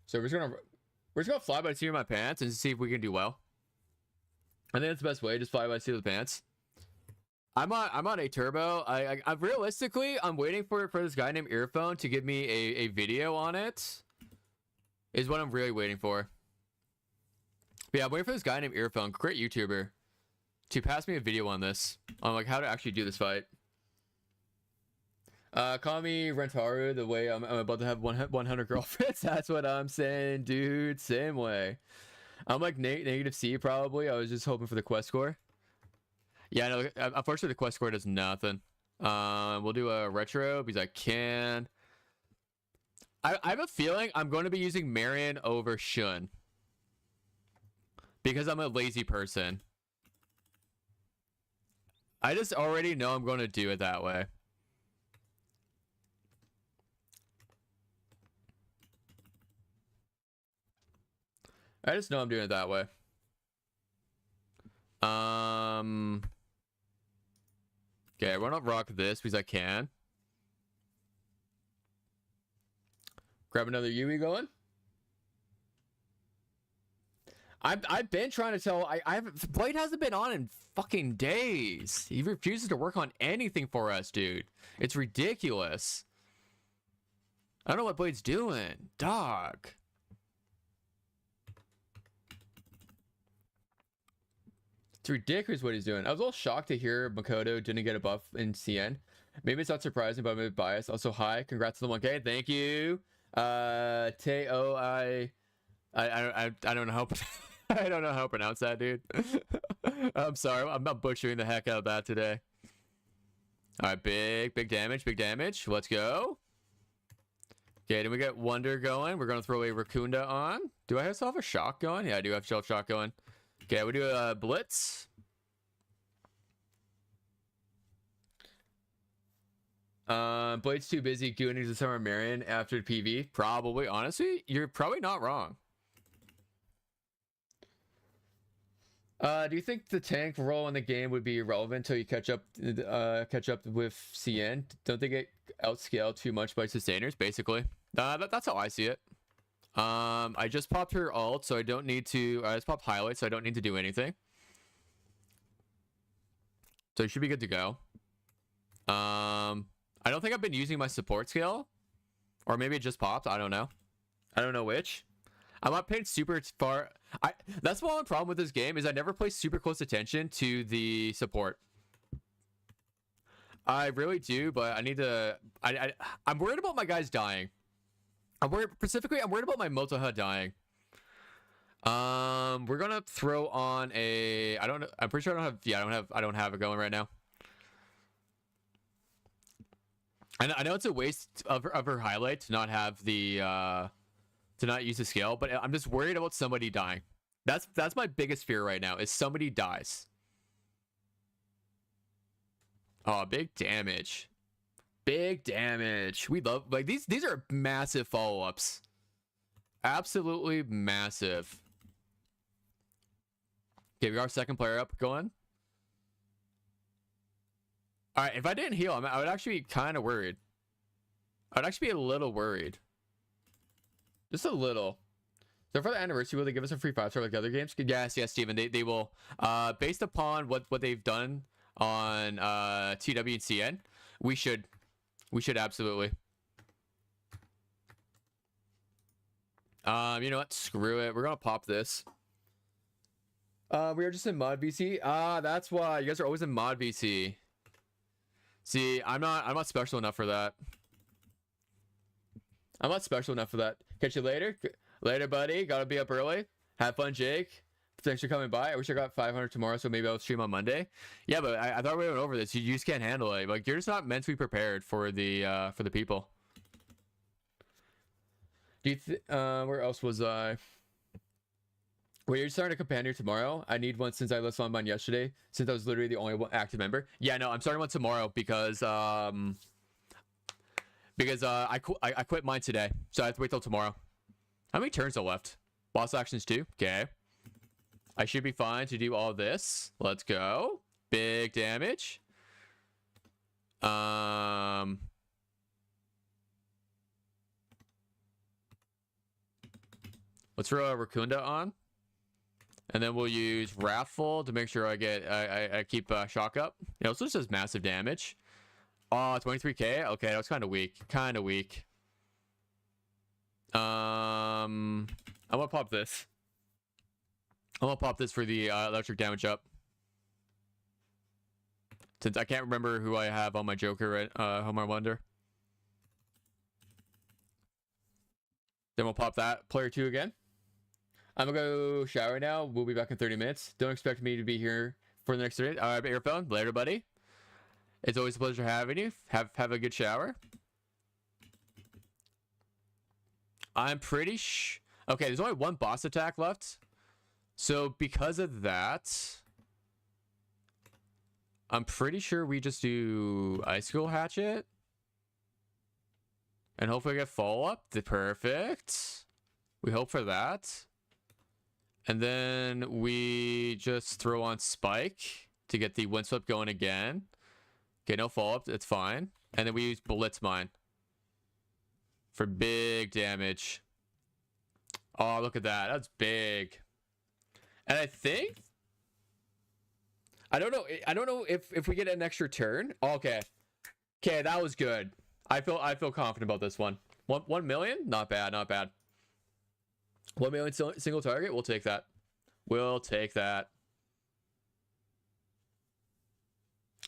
So we're just gonna fly by the seat of my pants and see if we can do well. I think that's the best way. Just fly by the seat of the pants. I'm on a turbo. I realistically, I'm waiting for this guy named Earphone to give me a video on it. Is what I'm really waiting for. But yeah, I'm waiting for this guy named Earphone, great YouTuber, to pass me a video on this, on like how to actually do this fight. Call me Rentaru the way I'm about to have 100 girlfriends. That's what I'm saying, dude. Same way. I'm like negative C probably. I was just hoping for the quest score. Yeah, no. Unfortunately, the quest score does nothing. We'll do a retro because I can. I have a feeling I'm going to be using Marion over Shun because I'm a lazy person. I just already know I'm going to do it that way. I just know I'm doing it that way. Okay, I want to rock this because I can. Grab another Yui going. I've been trying to tell. I haven't. Blade hasn't been on in fucking days. He refuses to work on anything for us, dude. It's ridiculous. I don't know what Blade's doing, dog. It's ridiculous what he's doing. I was a little shocked to hear Makoto didn't get a buff in CN. Maybe it's not surprising, but I'm a bit biased. Also, hi, congrats to the 1K. Thank you. Teo, I don't know how I don't know how to pronounce that, dude. I'm sorry. I'm not butchering the heck out of that today. All right, big damage, big damage. Let's go. Okay, then we get Wonder going. We're gonna throw a Raccoonda on. Do I still have a shock going? Yeah, I do have shelf shock going. Okay, we do a blitz. Blade's too busy gooning to Summer Marion after PV. Probably, honestly, you're probably not wrong. Do you think the tank role in the game would be irrelevant until you catch up with CN? Don't they get outscaled too much by sustainers? Basically, that's how I see it. I just popped her ult, so I don't need to. I just popped highlight, so I don't need to do anything. So you should be good to go. I don't think I've been using my support skill, or maybe it just popped. I don't know. I don't know which. I'm not paying super far. That's one problem with this game is I never pay super close attention to the support. I really do, but I need to. I'm worried about my guys dying. I'm worried about my Motoha dying. We're gonna throw on a. I don't know. I'm pretty sure I don't have. Yeah, I don't have it going right now. I know it's a waste of her highlight to not have the to not use the scale, but I'm just worried about somebody dying. That's my biggest fear right now is somebody dies. Oh, big damage. Big damage. We love like these are massive follow-ups. Absolutely massive. Okay, we got our second player up going. All right, if I didn't heal, I would actually be kind of worried. I'd actually be a little worried. Just a little. So for the anniversary, will they give us a free 5-star like the other games? Yes, Steven. They will. Based upon what they've done on TW and CN, we should absolutely. You know what? Screw it. We're gonna pop this. We are just in mod VC. That's why you guys are always in mod VC. See, I'm not special enough for that. I'm not special enough for that. Catch you later. Later, buddy. Gotta be up early. Have fun, Jake. Thanks for coming by. I wish I got 500 tomorrow, so maybe I'll stream on Monday. Yeah, but I thought we went over this. You just can't handle it. Like, you're just not mentally prepared for the people. Do you where else was I? Wait, you're starting a companion tomorrow? I need one since I listed on mine yesterday, since I was literally the only one active member. Yeah, no, I'm starting one tomorrow because I quit mine today, so I have to wait till tomorrow. How many turns are left? Boss actions 2. Okay. I should be fine to do all this. Let's go. big damage. Let's throw a Raccoonda on. And then we'll use Wrathful to make sure I keep shock up. You know, so this does massive damage. Oh, 23k? Okay, that was kind of weak. Kind of weak. I'm gonna pop this. I'm gonna pop this for the electric damage up. Since I can't remember who I have on my Joker, right? Homer Wonder. Then we'll pop that. Player 2 again. I'm gonna go shower now. We'll be back in 30 minutes. Don't expect me to be here for the next 30 minutes. Earphone. Later, buddy. It's always a pleasure having you. Have a good shower. I'm pretty okay, there's only one boss attack left. So because of that, I'm pretty sure we just do Icicle Hatchet. And hopefully get follow-up. Perfect. We hope for that. And then we just throw on Spike to get the Windswept going again. Okay, no follow-up. It's fine. And then we use Blitz Mine for big damage. Oh, look at that. That's big. And I think... I don't know if we get an extra turn. Okay. Okay, that was good. I feel confident about this one. 1 million? Not bad, not bad. 1 million single target? We'll take that. We'll take that.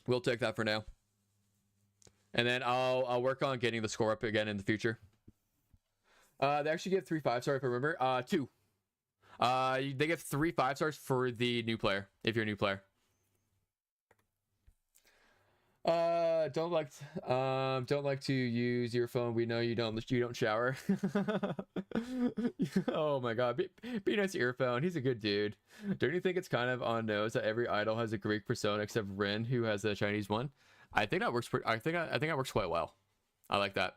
We'll take that for now. And then I'll work on getting the score up again in the future. They actually give 3 5-star if I remember. 2. They give 3 5-stars for the new player, if you're a new player. Don't like to use your phone. We know you don't shower. Oh my god, be nice to Earphone. He's a good dude. Don't you think it's kind of on nose that every idol has a Greek persona except Rin, who has a Chinese one? I think that works. I think that works quite well. I like that.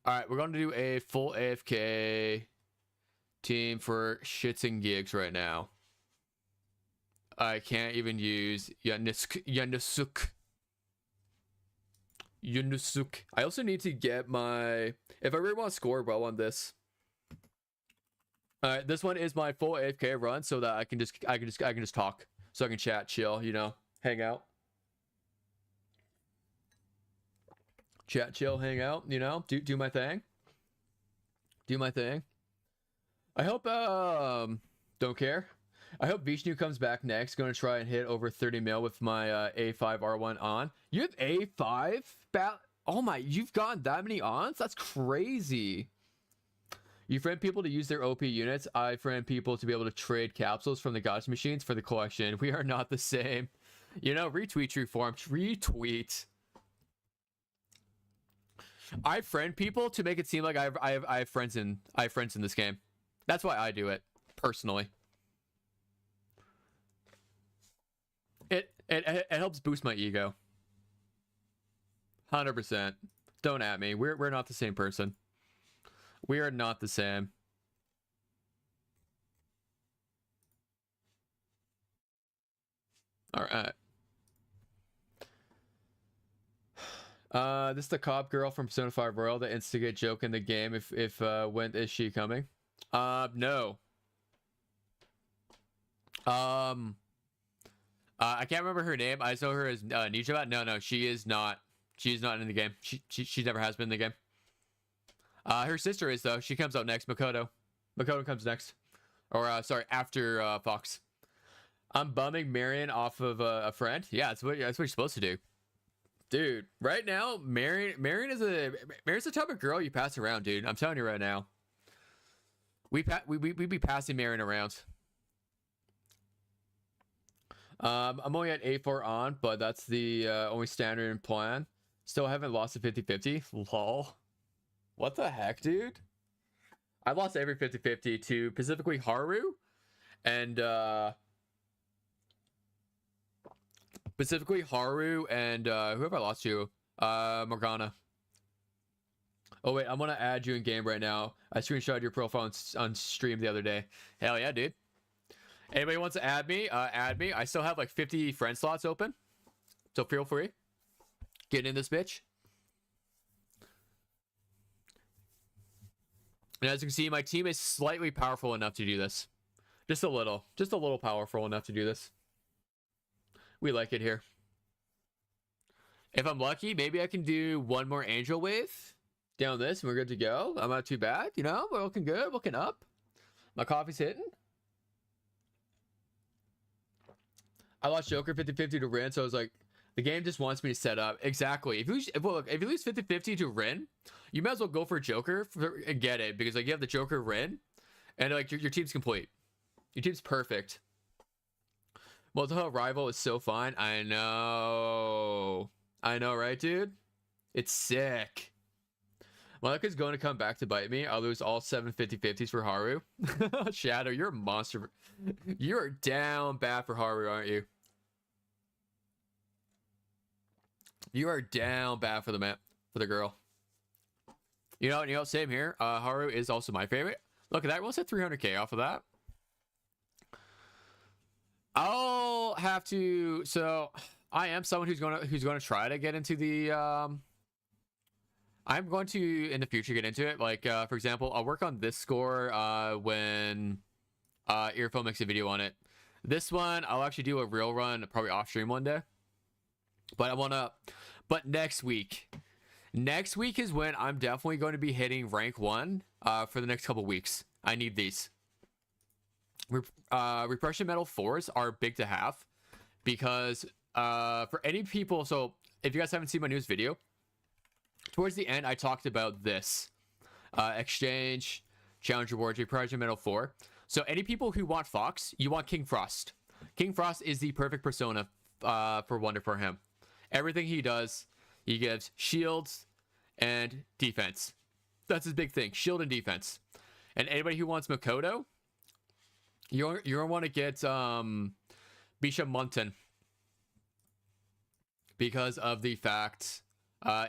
All right, we're going to do a full AFK team for shits and gigs right now. I can't even use Yanusuk. I also need to get my... If I really want to score well on this. Alright, this one is my full AFK run so that I can just talk. So I can chat, chill, you know, hang out. Chat, chill, hang out, you know, do my thing. Do my thing. I hope don't care. I hope Vishnu comes back next. Going to try and hit over 30 mil with my A5 R1 on. You have A5? Oh my, you've gotten that many ons? That's crazy. You friend people to use their OP units. I friend people to be able to trade capsules from the goddess machines for the collection. We are not the same. You know, retweet true form. Retweet. I friend people to make it seem like I have friends in this game. That's why I do it personally. It helps boost my ego. 100%. Don't at me. We're not the same person. We are not the same. All right. This is the cop girl from Persona 5 Royal that instigate joke in the game. When is she coming? No. I can't remember her name. I saw her as Nijiba. No, she is not. She is not in the game. She never has been in the game. Her sister is though. She comes out next. Makoto comes next, or sorry, after Fox. I'm bumming Marion off of a friend. Yeah, that's what you're supposed to do, dude. Right now, Marion is the type of girl you pass around, dude. I'm telling you right now. We be passing Marion around. I'm only at A4 on, but that's the only standard plan. Still haven't lost a 50-50. Lol. What the heck, dude? I lost every 50-50 to specifically Haru and who have I lost to? Morgana. Oh wait, I'm gonna add you in game right now. I screenshot your profile on stream the other day. Hell yeah, dude. Anybody wants to add me? Add me. I still have like 50 friend slots open, so feel free. Get in this bitch. And as you can see, my team is slightly powerful enough to do this. Just a little powerful enough to do this. We like it here. If I'm lucky, maybe I can do one more angel wave down this and we're good to go. I'm not too bad, you know? We're looking good, looking up. My coffee's hitting. I lost Joker 50-50 to Rin, so I was like, the game just wants me to set up. Exactly. If you lose 50-50 to Rin, you might as well go for Joker and get it, because like you have the Joker Rin, and like your team's complete. Your team's perfect. Multiple rival is so fine. I know, right, dude? It's sick. Malika is going to come back to bite me. I'll lose all 7 50-50s for Haru. Shadow, you're a monster. You're down bad for Haru, aren't you? You are down bad for the man, for the girl. You know, same here. Haru is also my favorite. Look at that. We'll set 300k off of that. I'll have to. So I am someone who's gonna try to get into the. I'm going to in the future get into it. Like for example, I'll work on this score when Earphone makes a video on it. This one I'll actually do a real run probably off stream one day. But next week is when I'm definitely going to be hitting rank 1 for the next couple weeks. I need these. Repression Metal 4s are big to have because for any people, so if you guys haven't seen my newest video, towards the end I talked about this exchange challenge rewards Repression Metal 4. So any people who want Fox, you want King Frost. King Frost is the perfect persona for Wonder for him. Everything he does, he gives shields and defense. That's his big thing, shield and defense. And anybody who wants Makoto, you're gonna want to get Bisha Munton, because of the fact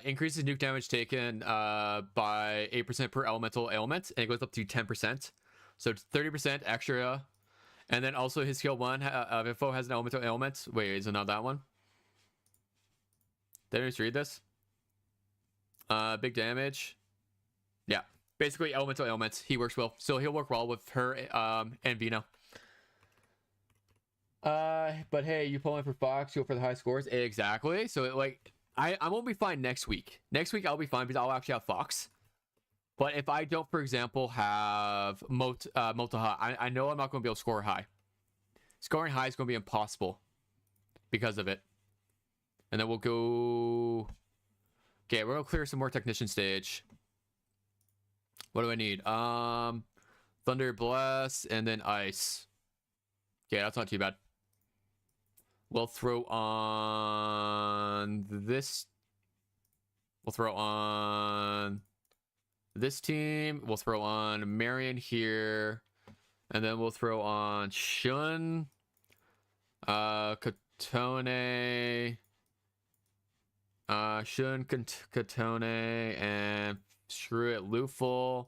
increases nuke damage taken by 8% per elemental ailment, and it goes up to 10%, so it's 30% extra. And then also his skill 1 of info has an elemental ailment. Wait, is it not that one? Did I just read this? Big damage. Yeah, basically elemental ailments. He works well, so he'll work well with her and Vino. But hey, you pulling for Fox, go for the high scores. Exactly. So like I won't be fine next week. Next week I'll be fine because I'll actually have Fox. But if I don't, for example, have Multi-High, I know I'm not going to be able to score high. Scoring high is going to be impossible because of it. And then we'll go. Okay, we're gonna clear some more technician stage. What do I need? Thunder Blast and then Ice. Okay, that's not too bad. We'll throw on this. We'll throw on this team. We'll throw on Marion here. And then we'll throw on Shun. Katone. Shun, Katone, and screw it, Luful.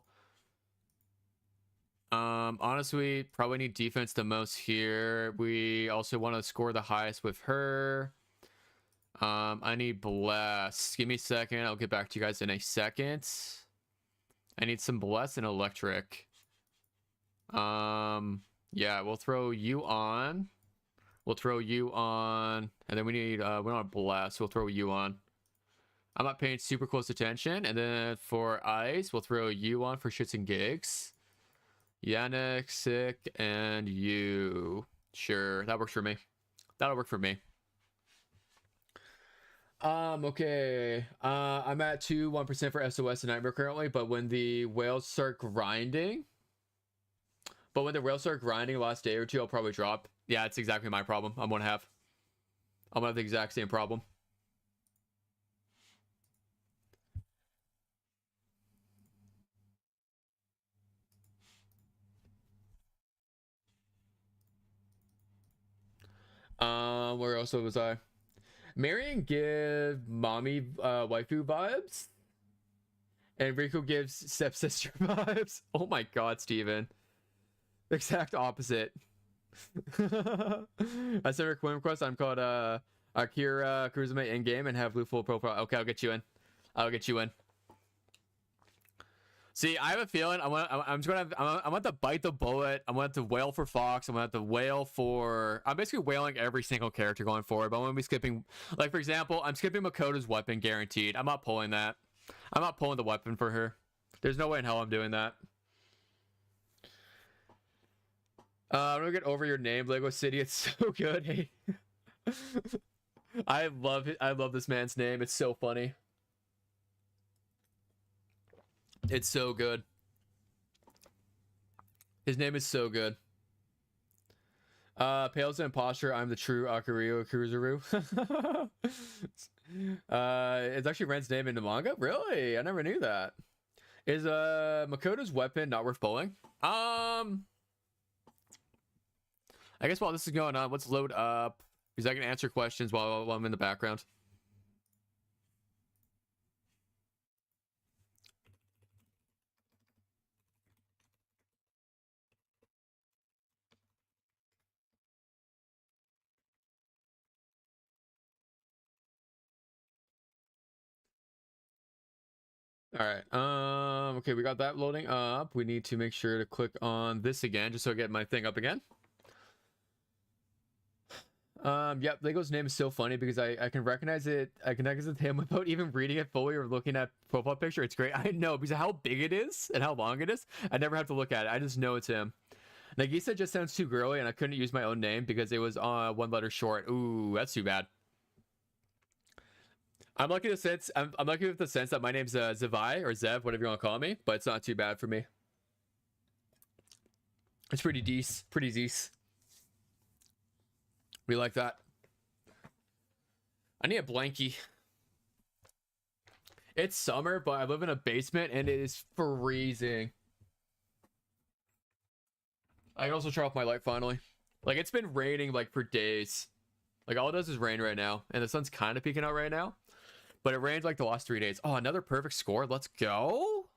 Honestly, probably need defense the most here. We also want to score the highest with her. I need Bless. Give me a second. I'll get back to you guys in a second. I need some Bless and Electric. Yeah, we'll throw you on. We'll throw you on. And then we need, we don't have Bless. We'll throw you on. I'm not paying super close attention. And then for Ice, we'll throw you on for shits and gigs. Yannick, Sick, and you. Sure, that works for me. That'll work for me. Okay. I'm at 1% for SOS and Nightmare currently, but when the whales start grinding... last day or two, I'll probably drop. Yeah, it's exactly my problem. I'm gonna have the exact same problem. Where else was I? Marion give mommy waifu vibes, and Rico gives stepsister vibes. Oh my god, Steven. Exact opposite. I sent her Quinn request. I'm called Akira Cruisermate in game and have blue full profile. Okay, I'll get you in. I'll get you in. See, I have a feeling I'm just gonna have, I want to bite the bullet. I want to wail for Fox. I'm gonna have to wail for. I'm basically wailing every single character going forward. But I'm gonna be skipping, like for example, I'm skipping Makoto's weapon guaranteed. I'm not pulling that. I'm not pulling the weapon for her. There's no way in hell I'm doing that. I'm gonna get over your name, Lego City. It's so good. Hey. I love it. I love this man's name. It's so funny. It's so good. His name is so good. Pale's an imposter. I'm the true Akario Kuruzuru. It's actually Ren's name in the manga? Really? I never knew that. Is Makoto's weapon not worth pulling? I guess while this is going on, let's load up. Because I can answer questions while I'm in the background. All right. Okay, we got that loading up. We need to make sure to click on this again, just so I get my thing up again. Yep, Lego's name is so funny because I can recognize it. I can recognize him without even reading it fully or looking at profile picture. It's great. I know because of how big it is and how long it is. I never have to look at it. I just know it's him. Nagisa just sounds too girly, and I couldn't use my own name because it was one letter short. Ooh, that's too bad. I'm lucky in the sense I'm lucky with the sense that my name's Zevai or Zev, whatever you want to call me, but it's not too bad for me. It's pretty decent, pretty decent. We like that. I need a blankie. It's summer, but I live in a basement and it is freezing. I can also turn off my light finally. Like it's been raining like for days. Like all it does is rain right now, and the sun's kind of peeking out right now. But it rained like the last 3 days. Oh, another perfect score. Let's go.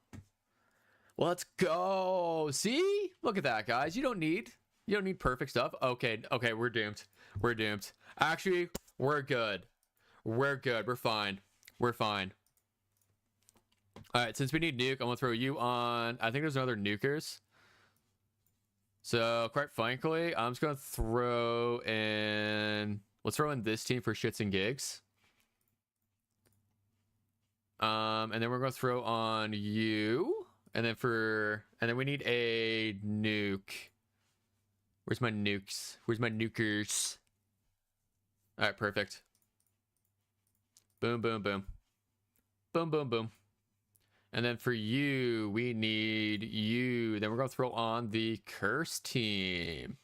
Let's go. See? Look at that, guys. You don't need perfect stuff. Okay, we're doomed. We're doomed. Actually, we're good. We're good. We're fine. We're fine. All right, since we need nuke, I'm gonna throw you on. I think there's another nukers. So quite frankly, I'm just gonna throw in. Let's throw in this team for shits and gigs. And then we're gonna throw on you, and then we need a nuke. Where's my nukes? Where's my nukers? All right, perfect. Boom, boom, boom, boom, boom, boom. And then for you, we need you. Then we're gonna throw on the curse team.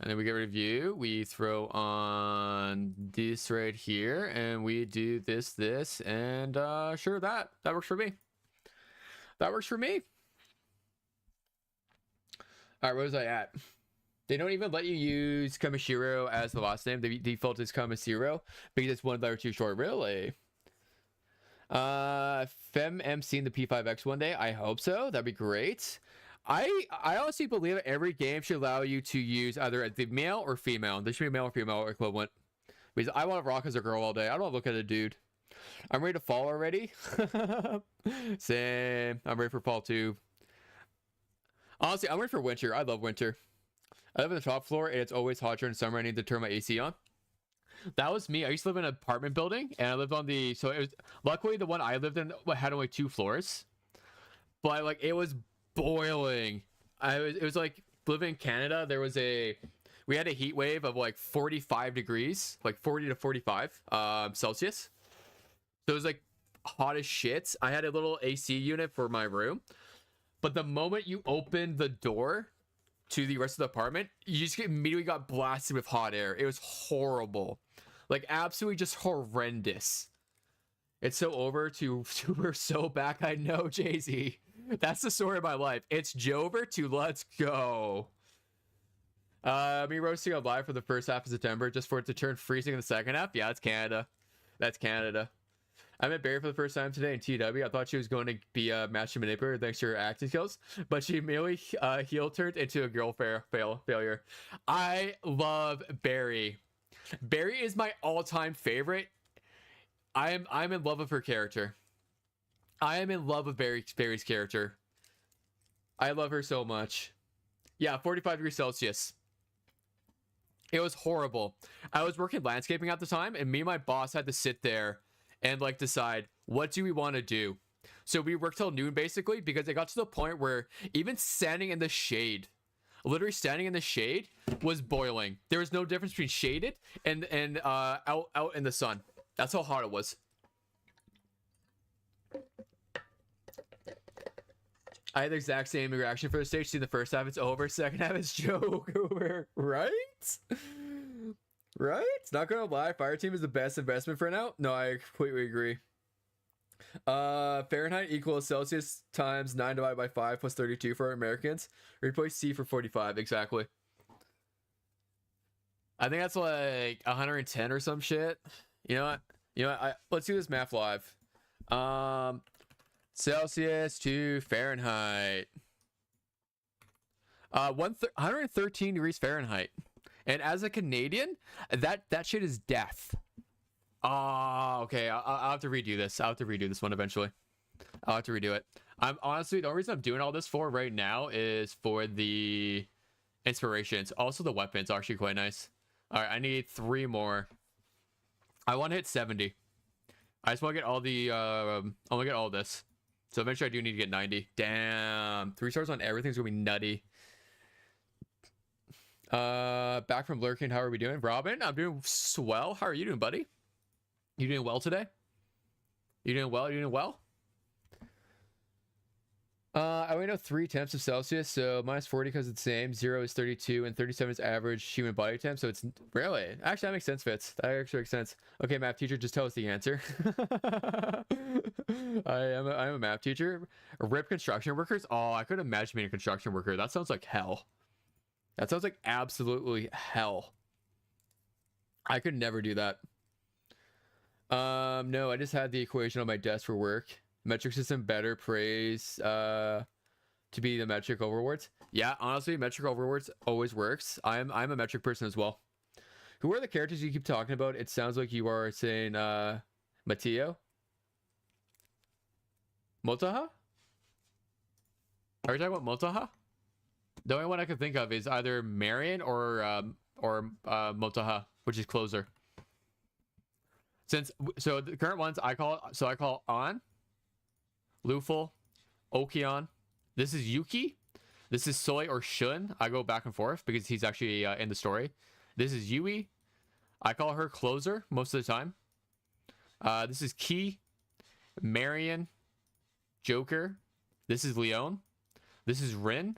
And then we get rid of you. We throw on this right here, and we do this, and sure, that works for me. That works for me. All right, where was I at? They don't even let you use Kamishiro as the last name. The default is Kamishiro because it's one letter too short. Really? Fem MC in the P5X one day. I hope so. That'd be great. I honestly believe that every game should allow you to use either the male or female. There should be male or female equivalent. Because I want to rock as a girl all day. I don't want to look at a dude. I'm ready to fall already. Same. I'm ready for fall too. Honestly, I'm ready for winter. I love winter. I live on the top floor and it's always hot during summer. I need to turn my AC on. That was me. I used to live in an apartment building and I lived on the, so it was, luckily the one I lived in had only 2 floors. But like it was boiling. It was like living in Canada. We had a heat wave of like 45 degrees, like 40 to 45 Celsius. So it was like hot as shit. I had a little AC unit for my room, but the moment you opened the door to the rest of the apartment, you just immediately got blasted with hot air. It was horrible, like absolutely just horrendous. It's so over to we're so back. I know, Jay-Z. That's the story of my life. It's Jover to let's go. Me roasting on live for the first half of September just for it to turn freezing in the second half. Yeah, it's Canada. That's Canada. I met Barry for the first time today in TW. I thought she was going to be a master manipulator thanks to her acting skills, but she immediately heel turned into a girl failure. I love Barry. Barry is my all-time favorite. I'm in love with her character. I am in love with Barry's character. I love her so much. Yeah, 45 degrees Celsius. It was horrible. I was working landscaping at the time, and me and my boss had to sit there and like decide, what do we want to do? So we worked till noon basically, because it got to the point where even standing in the shade, literally standing in the shade, was boiling. There was no difference between shaded and out in the sun. That's how hot it was. I had the exact same reaction for the stage. See, the first half it's over, second half it's joke over. Right? Right? Not gonna lie, Fire Team is the best investment for now. No, I completely agree. Fahrenheit equals Celsius times 9 divided by 5 plus 32 for Americans. Replace C for 45, exactly. I think that's like 110 or some shit. You know what? Let's do this math live. Celsius to Fahrenheit. 113 degrees Fahrenheit. And as a Canadian, that shit is death. Oh, okay. I'll have to redo this. I'll have to redo this one eventually. I'll have to redo it. I'm honestly, the only reason I'm doing all this for right now is for the inspirations. Also, the weapons are actually quite nice. All right, I need 3 more. I want to hit 70. I just want to get all the I want to get all this. So eventually I do need to get 90. Damn. 3 stars on everything's gonna be nutty. Back from lurking. How are we doing? Robin, I'm doing swell. How are you doing, buddy? You doing well today? You doing well? You doing well? I only know 3 temps of Celsius, so minus 40 because it's the same. 0 is 32, and 37 is average human body temp. So it's really actually that makes sense, Fitz. That actually makes sense. Okay, math teacher, just tell us the answer. I'm a math teacher. RIP construction workers. Oh, I couldn't imagine being a construction worker. That sounds like hell. That sounds like absolutely hell. I could never do that. No, I just had the equation on my desk for work. Metric system better praise to be the metric overwords. Yeah, honestly, metric overwords always works. I'm a metric person as well. Who are the characters you keep talking about? It sounds like you are saying Mateo. Motaha? Are you talking about Motaha? The only one I can think of is either Marion or Motaha, which is closer. So the current ones I call On, Luful, Okion. This is Yuki. This is Soy or Shun. I go back and forth because he's actually in the story. This is Yui. I call her Closer most of the time. This is Ki, Marion, Joker. This is Leon. This is Rin.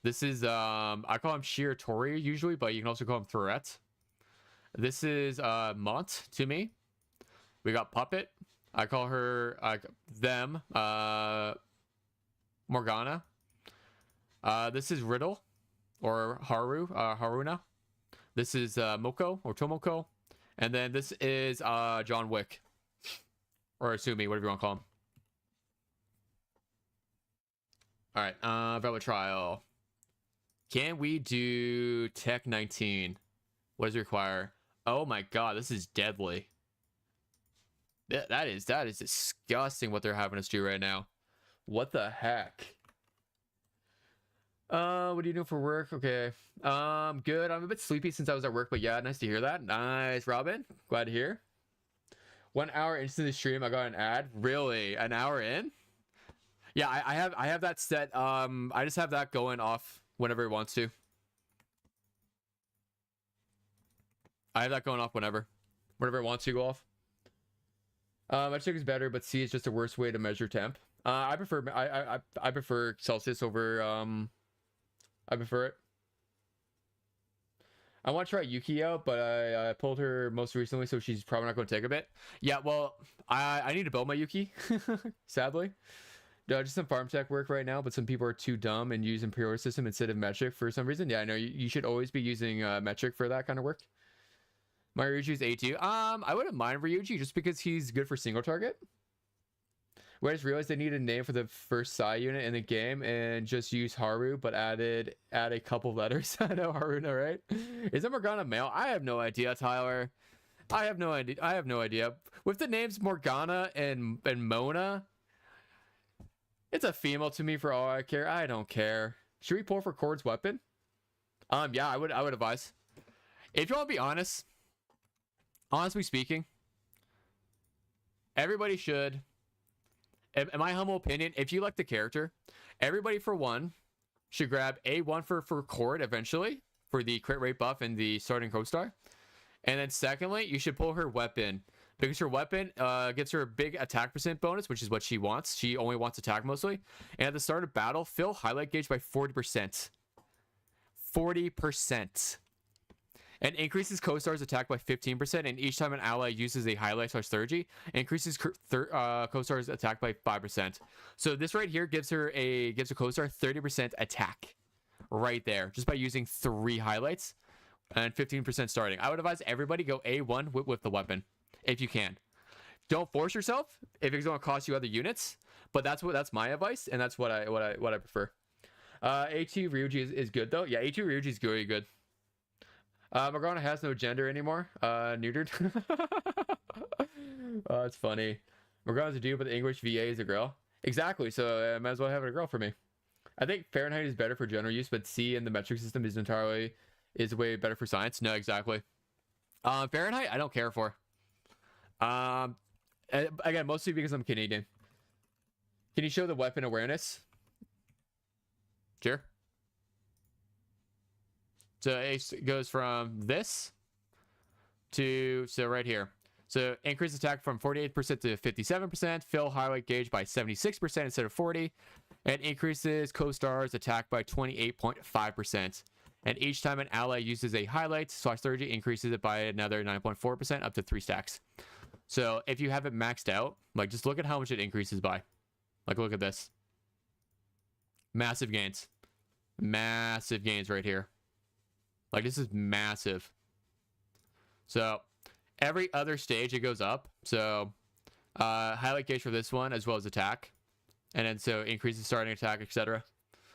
This is I call him Shiratori usually, but you can also call him Threat. This is Mont to me. We got Puppet. I call her them Morgana. This is Riddle or Haruna. This is Moko or Tomoko. And then this is John Wick. Or Asumi, whatever you want to call him. Alright, Velvet Trial. Can we do Tech 19? What does it require? Oh my god, this is deadly. That is disgusting what they're having us do right now. What the heck? What are you doing for work? Okay. Good. I'm a bit sleepy since I was at work, but yeah, nice to hear that. Nice, Robin. Glad to hear. 1 hour into the stream, I got an ad. Really? An hour in? Yeah, I have that set. I just have that going off whenever it wants to. I have that going off whenever it wants to go off. Metric is better, but C is just a worse way to measure temp. I prefer Celsius over I prefer it. I want to try Yuki out, but I pulled her most recently, so she's probably not going to take a bit. Yeah, well, I need to build my Yuki, sadly. Just some farm tech work right now, but some people are too dumb and use Imperial system instead of metric for some reason. Yeah, I know you should always be using metric for that kind of work. My Ryuji's A2. I wouldn't mind Ryuji just because he's good for single target. Where I just realized they need a name for the first Sai unit in the game and just use Haru, but add a couple letters. I know Haru, no, right? Is it Morgana male? I have no idea, Tyler. I have no idea. With the names Morgana and Mona, it's a female to me for all I care. I don't care. Should we pull for Cord's weapon? Yeah, I would advise. If you want to be honest, honestly speaking, everybody should, in my humble opinion, if you like the character, everybody for one should grab A1 for Cord eventually for the crit rate buff and the starting co-star. And then secondly, you should pull her weapon because her weapon gets her a big attack percent bonus, which is what she wants. She only wants attack mostly. And at the start of battle, fill highlight gauge by 40%. 40%. And increases co-star's attack by 15%. And each time an ally uses a highlight / Sturgy, increases co-star's attack by 5%. So this right here gives a co-star 30% attack right there just by using 3 highlights and 15% starting. I would advise everybody go A1 with the weapon if you can. Don't force yourself if it's going to cost you other units, but that's my advice, and that's what I prefer. A2 Ryuji is good though. Yeah, A2 Ryuji is very good. Morgana has no gender anymore. Neutered. Oh, it's funny. Morgana's a dude, but the English VA is a girl. Exactly. So I might as well have it a girl for me. I think Fahrenheit is better for general use, but C in the metric system is way better for science. No, exactly. Fahrenheit, I don't care for. Again, mostly because I'm Canadian. Can you show the weapon awareness? Sure. So it goes from this to right here. So increase attack from 48% to 57%, fill highlight gauge by 76% instead of 40, and increases co-star's attack by 28.5%. And each time an ally uses a highlight / Sturgy, increases it by another 9.4% up to 3 stacks. So if you have it maxed out, like just look at how much it increases by. Like look at this. Massive gains. Massive gains right here. Like this is massive. So every other stage it goes up. So highlight gauge for this one as well as attack. And then so increases starting attack, etc.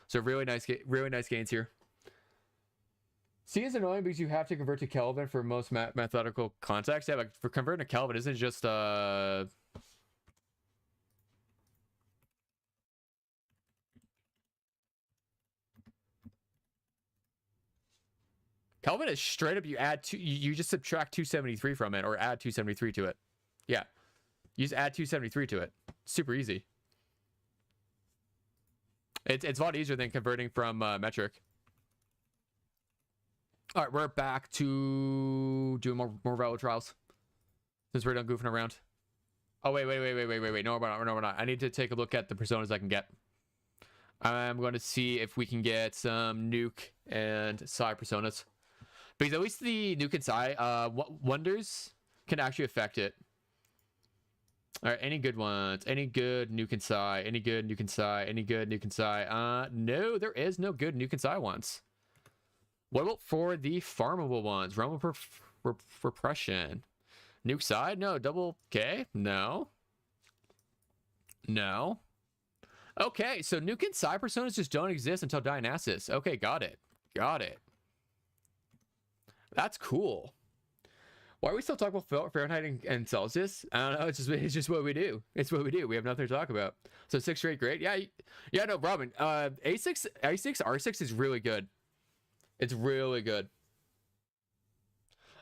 So really nice gains here. C is annoying because you have to convert to Kelvin for most mathematical context. Yeah, like for converting to Kelvin, isn't it just Kelvin is straight up you add you just subtract 273 from it or add 273 to it. Yeah. You just add 273 to it. Super easy. It's a lot easier than converting from metric. All right, we're back to doing more Velo trials since we're done goofing around. Oh wait. No, we're not. I need to take a look at the personas I can get. I'm going to see if we can get some Nuke and Psy personas. Because at least the Nuke and Psy, Wonders can actually affect it. All right, any good ones? Any good Nuke and Psy? Any good Nuke and Psy? Any good Nuke and Psy? No, there is no good Nuke and Psy ones. What about for the farmable ones? Realm of Repression. Nuke Psy? No. Double K? No. No. Okay, so Nuke and Psy personas just don't exist until Dionysus. Okay, got it. Got it. That's cool. Why are we still talking about Fahrenheit and Celsius? I don't know. It's just what we do. It's what we do. We have nothing to talk about. So 6 straight grade. Yeah, no problem. A6 R6 is really good. It's really good.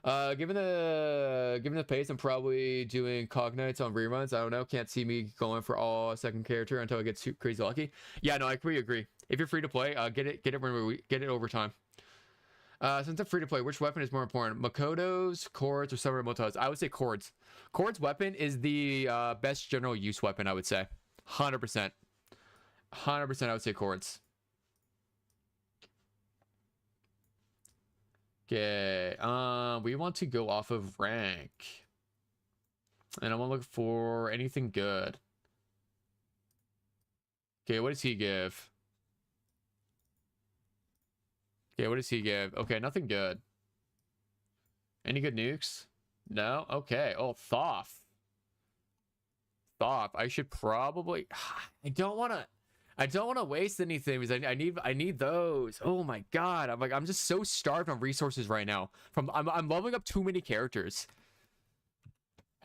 Given the pace, I'm probably doing Cognites on reruns. I don't know. Can't see me going for all second character until I get too crazy lucky. Yeah, no, I completely agree. If you're free to play, get it over time. Since I'm free to play, which weapon is more important? Makoto's, Cords, or Summermoto's? I would say Cords. Cords weapon is the best general use weapon, I would say. 100%. 100% I would say Cords. Okay, we want to go off of rank. And I want to look for anything good. Okay, what does he give? Okay, what does he give? Okay, nothing good. Any good nukes? No? Okay. Oh, Thoth. Thoth. I should probably... I don't want to waste anything because I need those. Oh my god. I'm just so starved on resources right now. I'm leveling up too many characters.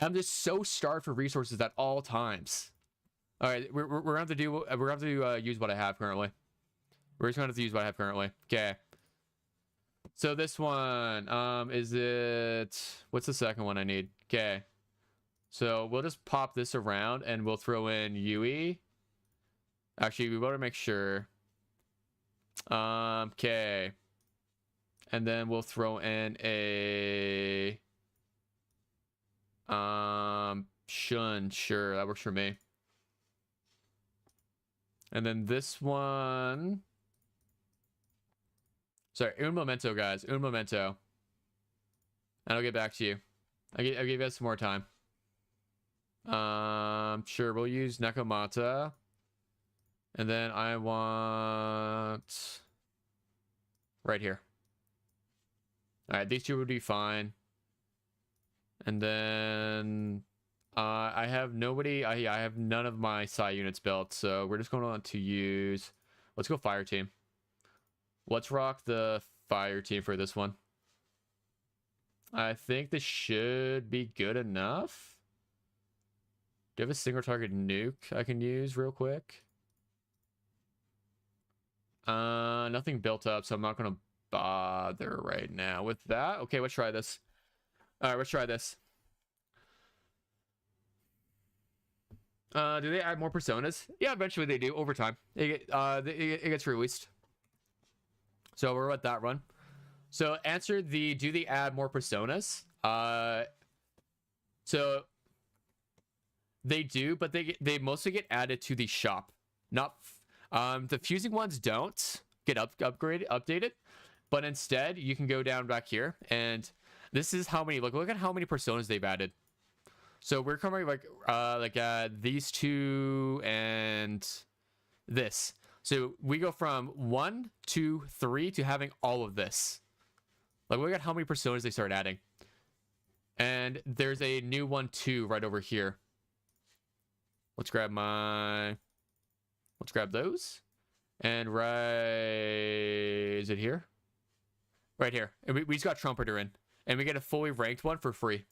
I'm just so starved for resources at all times. All right, we're gonna have to do use what I have currently. We're just gonna have to use what I have currently. Okay. So this one, is it? What's the second one I need? Okay. So we'll just pop this around and we'll throw in UE. Actually, we better make sure. Okay. And then we'll throw in a Shun. Sure, that works for me. And then this one. Sorry, un momento, guys. Un momento. And I'll get back to you. I'll give you guys some more time. Sure, we'll use Nakamata. And then I want right here. All right, these two would be fine. And then I have nobody. I have none of my Psy units built, so we're just going on to use. Let's go fire team. Let's rock the fire team for this one. I think this should be good enough. Do you have a single target nuke I can use real quick? Nothing built up, so I'm not gonna bother right now with that. Okay, let's try this. All right, let's try this. Do they add more personas? Yeah, eventually they do over time. It gets released. So we're at that run. So answer the, do they add more personas? So they do, but they mostly get added to the shop. Not the fusing ones don't get updated, but instead you can go down back here and this is how many, look at how many personas they've added. So we're covering like these two and this. So we go from 1, 2, 3 to having all of this. Like look at how many personas they start adding. And there's a new one too right over here. Let's grab those. And is it here? Right here. And we just got Trumpeter in. And we get a fully ranked one for free.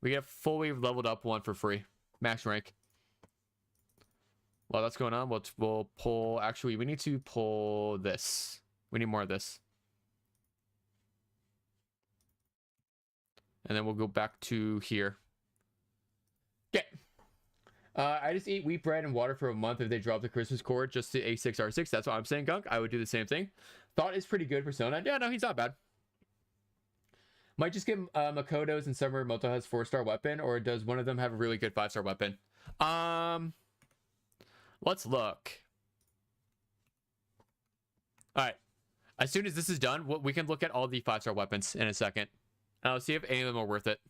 We get a fully leveled up one for free. Max rank. While that's going on, we'll pull... Actually, we need to pull this. We need more of this. And then we'll go back to here. Okay. I just eat wheat bread and water for a month if they drop the Christmas cord just to A6R6. That's what I'm saying, Gunk. I would do the same thing. Thought is pretty good Persona. Yeah, no, he's not bad. Might just get Makoto's and Summer Moto has 4-star weapon, or does one of them have a really good 5-star weapon? Let's look. All right. As soon as this is done, we can look at all the 5-star weapons in a second. And I'll see if any of them are worth it.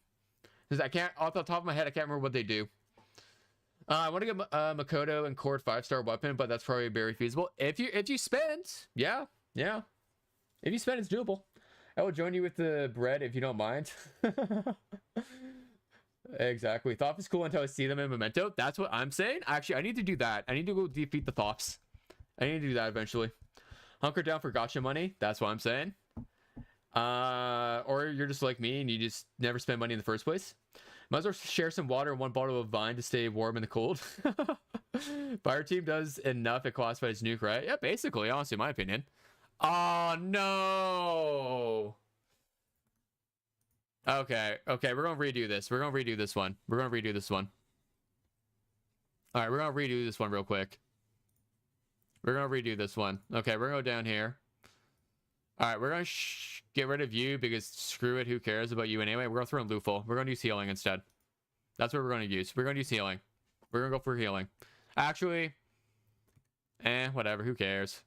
Because I can't, off the top of my head, I can't remember what they do. I want to get Makoto and Cord 5-star weapon, but that's probably very feasible. If you spend, yeah. If you spend, it's doable. I will join you with the bread if you don't mind. Exactly. Thoth is cool until I see them in Memento. That's what I'm saying. Actually, I need to do that. I need to go defeat the Thoths. I need to do that eventually. Hunker down for gotcha money. That's what I'm saying. Or you're just like me and you just never spend money in the first place. Might as well share some water and 1 bottle of Vine to stay warm in the cold. Fire team does enough. It classified as nuke, right? Yeah, basically, honestly, in my opinion. Oh, no. Okay, we're gonna redo this. We're gonna redo this one. All right, we're gonna redo this one real quick. We're gonna redo this one. Okay, we're gonna go down here. All right, we're gonna get rid of you because screw it, who cares about you anyway? We're gonna throw in Luful. We're gonna use healing instead. That's what we're gonna use. We're gonna use healing. We're gonna go for healing. Actually, whatever, who cares?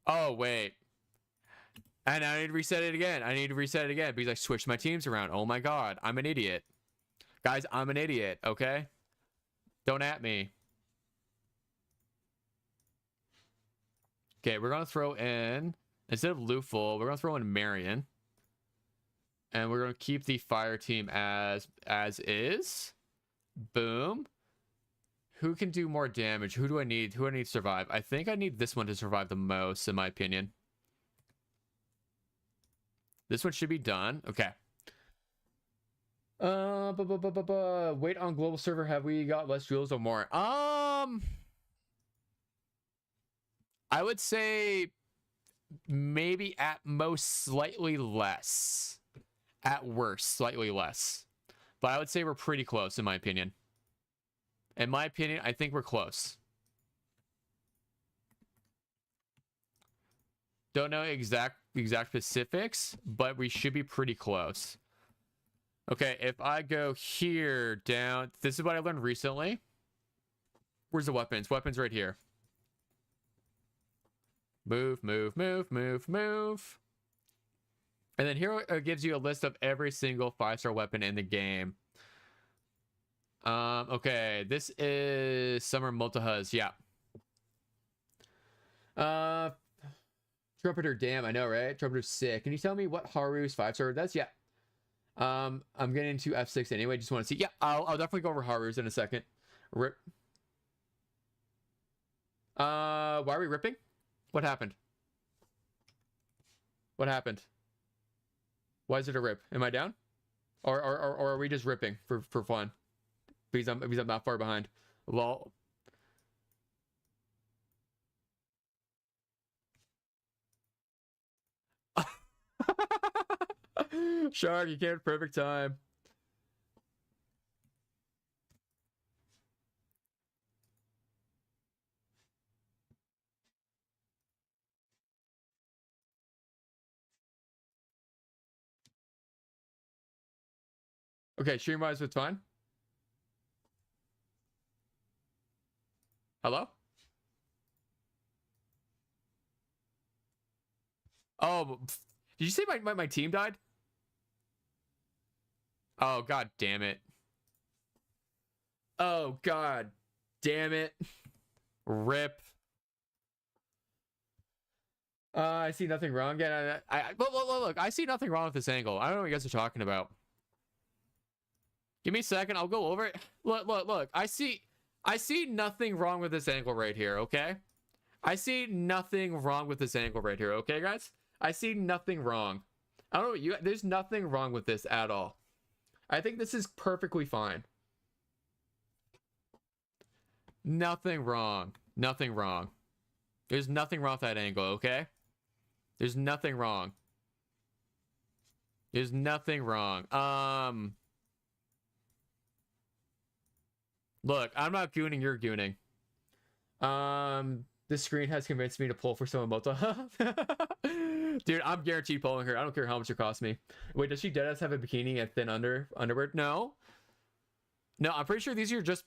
Oh, wait. And I need to reset it again. Because I switched my teams around. Oh my god, I'm an idiot. Guys, I'm an idiot, okay? Don't at me. Okay, we're gonna throw in, instead of Luful, we're gonna throw in Marion. And we're going to keep the fire team as is. Boom. Who can do more damage? Who do I need? Who do I need to survive? I think I need this one to survive the most, in my opinion. This one should be done. Okay. Wait on global server. Have we got less jewels or more? I would say maybe at most slightly less. At worst, slightly less. But I would say we're pretty close, in my opinion. In my opinion, I think we're close. Don't know exact specifics, but we should be pretty close. Okay, if I go here down, this is what I learned recently. Where's the weapons? Weapons right here. Move, move, move, move, move. And then here it gives you a list of every single 5-star weapon in the game. Okay, this is Summer Multihuz, yeah. Trumpeter, damn, I know, right? Trumpeter's sick. Can you tell me what Haru's 5-star does? Yeah. I'm getting into F6 anyway. Just want to see. Yeah, I'll definitely go over Haru's in a second. Rip. Why are we ripping? What happened? What happened? Why is it a rip? Am I down? Or are we just ripping for fun? Because I'm not far behind. Lol. Shark, you came at perfect time. Okay, stream wise, it's fine. Hello? Oh, did you say my team died? Oh, god damn it. Oh, god damn it. Rip. I see nothing wrong. Yeah, look, I see nothing wrong with this angle. I don't know what you guys are talking about. Give me a second. I'll go over it. Look. I see nothing wrong with this angle right here, okay? I see nothing wrong with this angle right here, okay, guys? I see nothing wrong. I don't know what you... There's nothing wrong with this at all. I think this is perfectly fine. Nothing wrong. Nothing wrong. There's nothing wrong with that angle, okay? There's nothing wrong. There's nothing wrong. Look, I'm not gooning, you're gooning. This screen has convinced me to pull for Somamoto. Dude, I'm guaranteed pulling her. I don't care how much it costs me. Wait, does she deadass have a bikini and thin underwear? No. No, I'm pretty sure these are just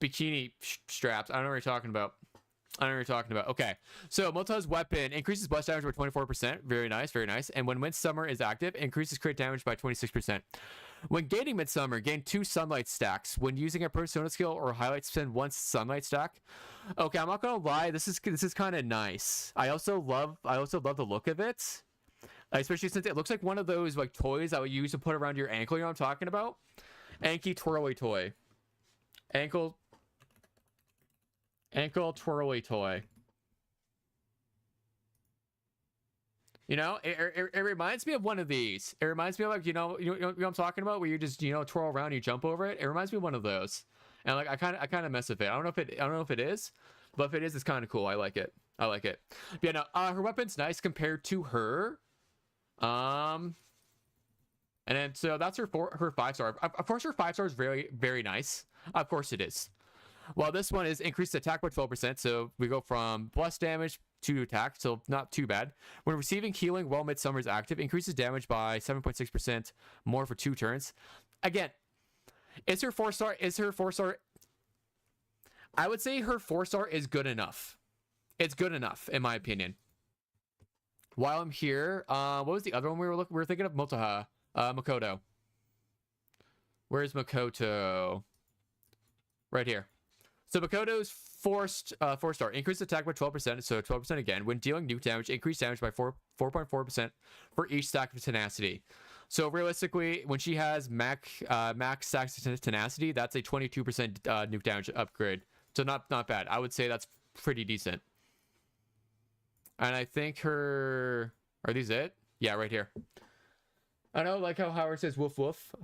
bikini straps. I don't know what you're talking about. Okay, so Multi's weapon increases blast damage by 24%. Very nice, very nice. And when Midsummer is active, increases crit damage by 26%. When gaining Midsummer, gain 2 sunlight stacks. When using a persona skill or highlight, spend 1 sunlight stack. Okay, I'm not gonna lie, this is kind of nice. I also love the look of it, especially since it looks like one of those like toys that we use to put around your ankle. You know what I'm talking about? Anky twirly toy. Ankle twirly toy. You know, it reminds me of one of these. It reminds me of like, you know what I'm talking about, where you just, you know, twirl around, you jump over it. It reminds me of one of those. And like I kind of mess with it. I don't know if it is, but if it is, it's kind of cool. I like it. But yeah, no, her weapon's nice compared to her. And then so that's her 5-star. Of course, her 5-star is very, very nice. Of course it is. Well, this one is increased attack by 12%, so we go from blast damage to attack, so not too bad. When receiving healing while Midsummer is active, increases damage by 7.6% more for 2 turns. Again, is her 4-star? I would say her 4-star is good enough. It's good enough, in my opinion. While I'm here, what was the other one we were thinking of? Makoto. Where's Makoto? Right here. So Makoto's 4-star. Increased attack by 12%, so 12% again. When dealing nuke damage, increased damage by 4.4% for each stack of tenacity. So realistically, when she has max stack tenacity, that's a 22% nuke damage upgrade. So not bad. I would say that's pretty decent. And I think her... Are these it? Yeah, right here. I know, like how Howard says woof woof.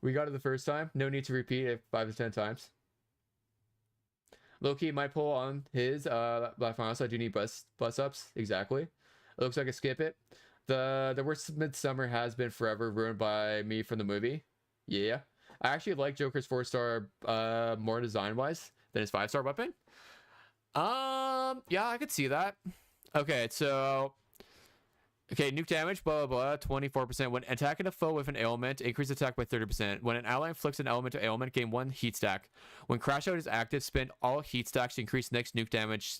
We got it the first time. No need to repeat it 5 to 10 times. Loki might pull on his Black Final, so I do need bus ups. Exactly. It looks like I skip it. The worst Midsummer has been forever ruined by me from the movie. Yeah. I actually like Joker's 4-star more design-wise than his 5-star weapon. Yeah, I could see that. Okay, so... Okay, nuke damage, blah, blah, blah, 24%. When attacking a foe with an ailment, increase attack by 30%. When an ally inflicts an element to ailment, gain 1 heat stack. When Crash Out is active, spend all heat stacks to increase next nuke damage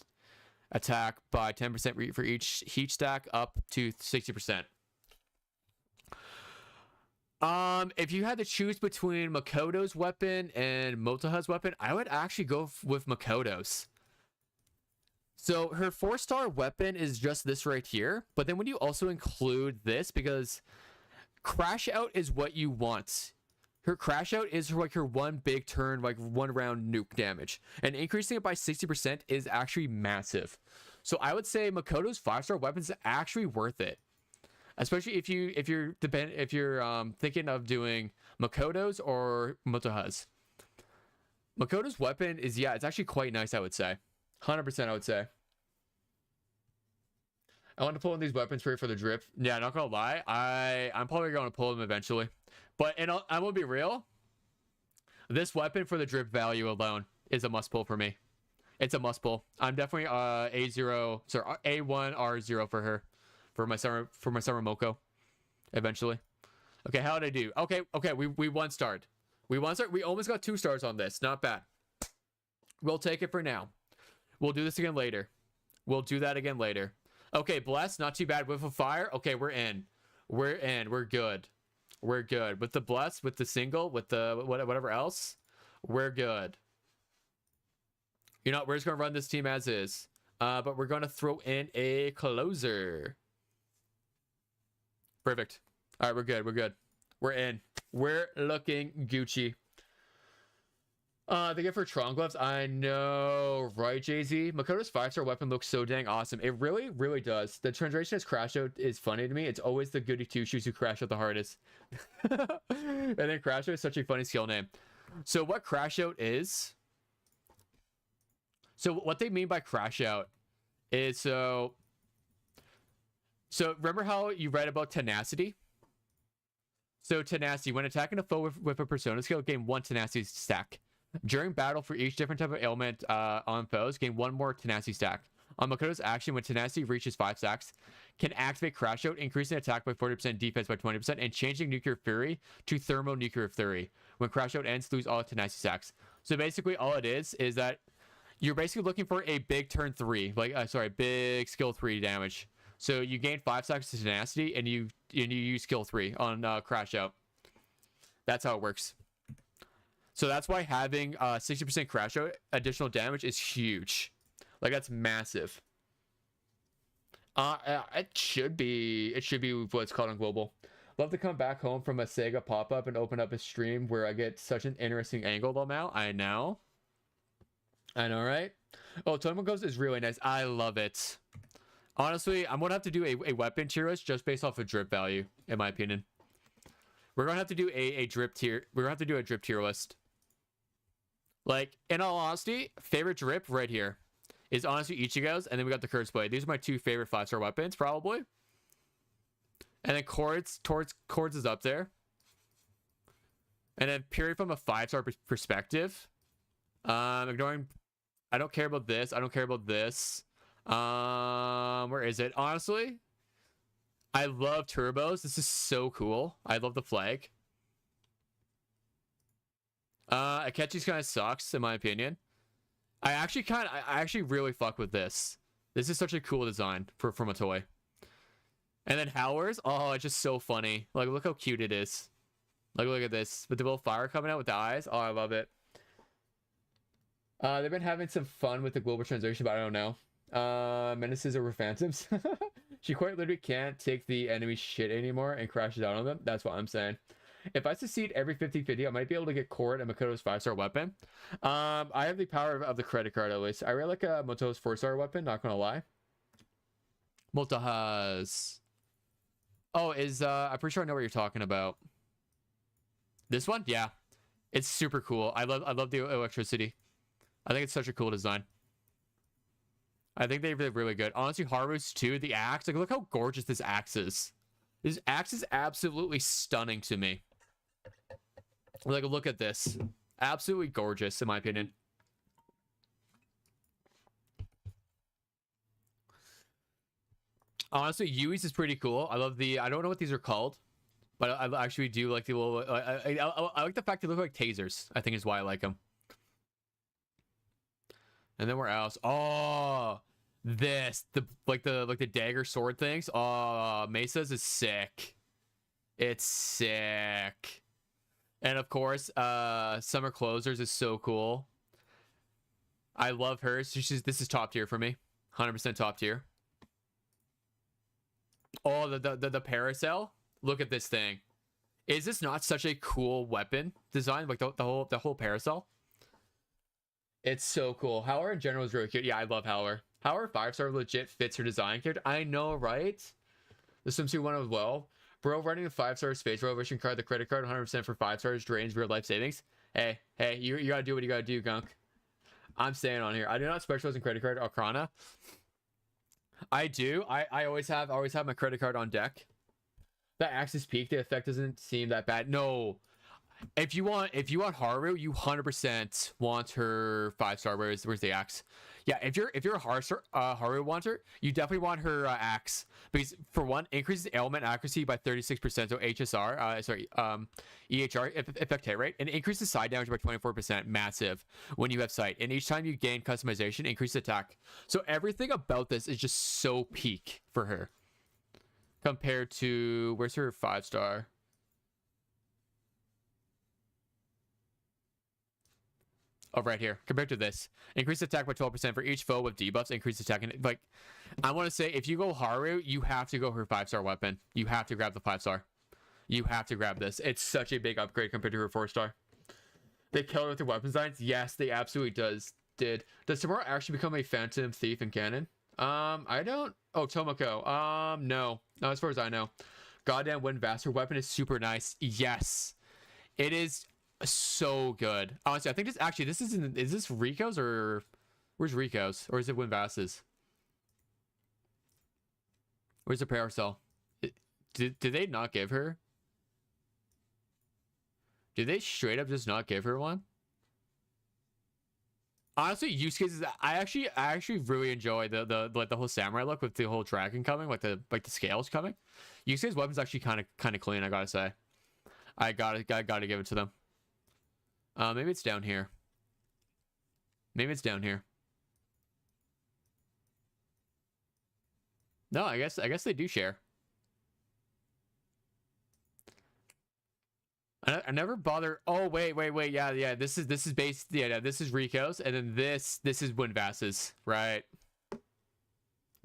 attack by 10% for each heat stack up to 60%. If you had to choose between Makoto's weapon and Motoha's weapon, I would actually go with Makoto's. So her 4-star weapon is just this right here, but then when you also include this, because Crash Out is what you want. Her Crash Out is like her one big turn, like 1 round nuke damage, and increasing it by 60% is actually massive. So I would say Makoto's 5-star weapon is actually worth it, especially if you're thinking of doing Makoto's or Motoha's. Makoto's weapon is, yeah, it's actually quite nice, I would say. 100% I would say. I want to pull in these weapons for the drip. Yeah, not gonna lie, I'm probably gonna pull them eventually, but I won't be real. This weapon for the drip value alone is a must pull for me. It's a must pull. I'm definitely A1 R0 for her, for my summer Moko eventually. Okay, how did I do? Okay, we 1-starred. We almost got 2 stars on this. Not bad. We'll take it for now. We'll do this again later. We'll do that again later. Okay, Bless, not too bad. With a fire, okay, we're in. We're good. We're good. With the Bless, with the single, with the whatever else, we're good. You know, we're just going to run this team as is. But we're going to throw in a closer. Perfect. All right, we're good. We're good. We're in. We're looking Gucci. They get for Tron gloves. I know, right, Jay-Z? Makoto's 5-star weapon looks so dang awesome. It really, really does. The translation as Crash Out is funny to me. It's always the goody two-shoes who crash out the hardest. And then Crash Out is such a funny skill name. So what Crash Out is... So what they mean by Crash Out is so remember how you read about tenacity? So tenacity, when attacking a foe with a persona skill, gain 1 tenacity stack. During battle, for each different type of ailment on foes, gain 1 more tenacity stack. On Makoto's action, when tenacity reaches 5 stacks, can activate Crash Out, increasing attack by 40%, defense by 20%, and changing Nuclear Fury to Thermonuclear Fury. When Crash Out ends, lose all tenacity stacks. So basically, all it is that you're basically looking for a big turn 3, big skill 3 damage. So you gain 5 stacks of tenacity, and you use skill 3 on Crash Out. That's how it works. So that's why having 60% Crash Out additional damage is huge. Like, that's massive. It should be what's called on global. Love to come back home from a SEGA pop-up and open up a stream where I get such an interesting angle though now. I know, right? Oh, Totem Ghost is really nice. I love it. Honestly, I'm gonna have to do a weapon tier list just based off of drip value, in my opinion. We're gonna have to do a drip tier. We're gonna have to do a drip tier list. Like, in all honesty, favorite drip right here is honestly Ichigo's, and then we got the Curse Blade. These are my 2 favorite 5-star weapons, probably. And then Cords is up there. And then purely from a 5-star perspective, ignoring, I don't care about this. I don't care about this. Where is it? Honestly, I love turbos. This is so cool. I love the flag. Akechi's kind of sucks in my opinion. I actually really fuck with this. This is such a cool design from a toy. And then Howler's, oh, it's just so funny. Like, look how cute it is. Like, look at this with the little fire coming out with the eyes. Oh, I love it. They've been having some fun with the global translation, but I don't know. Menaces over phantoms. She quite literally can't take the enemy shit anymore and crashes out on them. That's what I'm saying. If I succeed every 50-50, I might be able to get Court and Makoto's 5-star weapon. I have the power of the credit card at least. I really like Moto's 4-star weapon, not gonna lie. Moto has... Oh, I'm pretty sure I know what you're talking about. This one? Yeah. It's super cool. I love the electricity. I think it's such a cool design. I think they did really good. Honestly, Haru's too, the axe. Like, look how gorgeous this axe is. This axe is absolutely stunning to me. Like, look at this. Absolutely gorgeous, in my opinion. Honestly, Yui's is pretty cool. I love the... I don't know what these are called, but I actually do like the little... I like the fact they look like tasers. I think is why I like them. And then where else? Oh, this the dagger sword things. Oh, Mesa's is sick. It's sick. And of course, Summer Closers is so cool. I love hers. This is top tier for me. 100% top tier. Oh, the paracel. Look at this thing. Is this not such a cool weapon design? Like the whole paracel. It's so cool. Howler in general is really cute. Yeah, I love Howler. Howler 5-star legit fits her design character. I know, right? The swimsuit one as well. Bro, running a 5-star space revolution card, the credit card, 100% for 5 stars, drains real life savings. Hey, you gotta do what you gotta do, Gunk. I'm staying on here. I do not specialize in credit card Arcana. I do. I always have my credit card on deck. The Axis Peak, the effect doesn't seem that bad. No. If you want Haru, you 100% want her 5-star. Where's the axe? Yeah, if you're a Haru wanter, you definitely want her axe, because for one, increases element accuracy by 36%. So EHR effect hit rate, and increases side damage by 24%. Massive when you have sight, and each time you gain customization, increase attack. So everything about this is just so peak for her compared to where's her 5-star. Oh, right here. Compared to this, increase attack by 12% for each foe with debuffs. Increase attack, and like, I want to say, if you go Haru, you have to go her 5-star weapon. You have to grab the 5-star. You have to grab this. It's such a big upgrade compared to her 4-star. They killed her with their weapon designs. Yes, they absolutely Does Tomorrow actually become a Phantom Thief in canon? I don't. Oh, Tomoko. No. Not as far as I know. Goddamn Wind Vassar weapon is super nice. Yes, it is. So good. Honestly, I think is this Rico's, or where's Rico's, or is it Winvass's? Where's the parasol? Did they not give her? Did they straight up just not give her one? Honestly, use cases. I actually really enjoy the whole samurai look with the whole dragon coming, like the scales coming. Use case weapons actually kind of clean. I gotta say, I gotta give it to them. Maybe it's down here. Maybe it's down here. No, I guess they do share. I never bother. Oh, wait. Yeah. This is based. Yeah. This is Rico's, and then this is Winvass's. Right.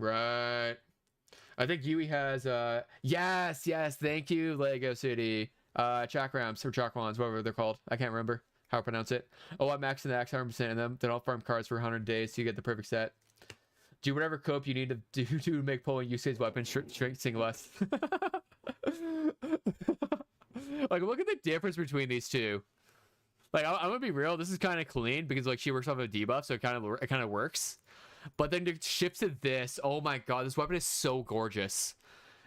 I think Yui has. Yes. Thank you, Lego City. Chakrams or Chakrons, whatever they're called. I can't remember how to pronounce it. Oh, I'm maxing the X 100% in them. Then I'll farm cards for 100 days so you get the perfect set. Do whatever cope you need to do to make pulling usage weapons shrink less. Like, look at the difference between these two. Like, I'm gonna be real. This is kind of clean because like she works off a debuff, so it kind of works. But then to shift to this, oh my god, this weapon is so gorgeous.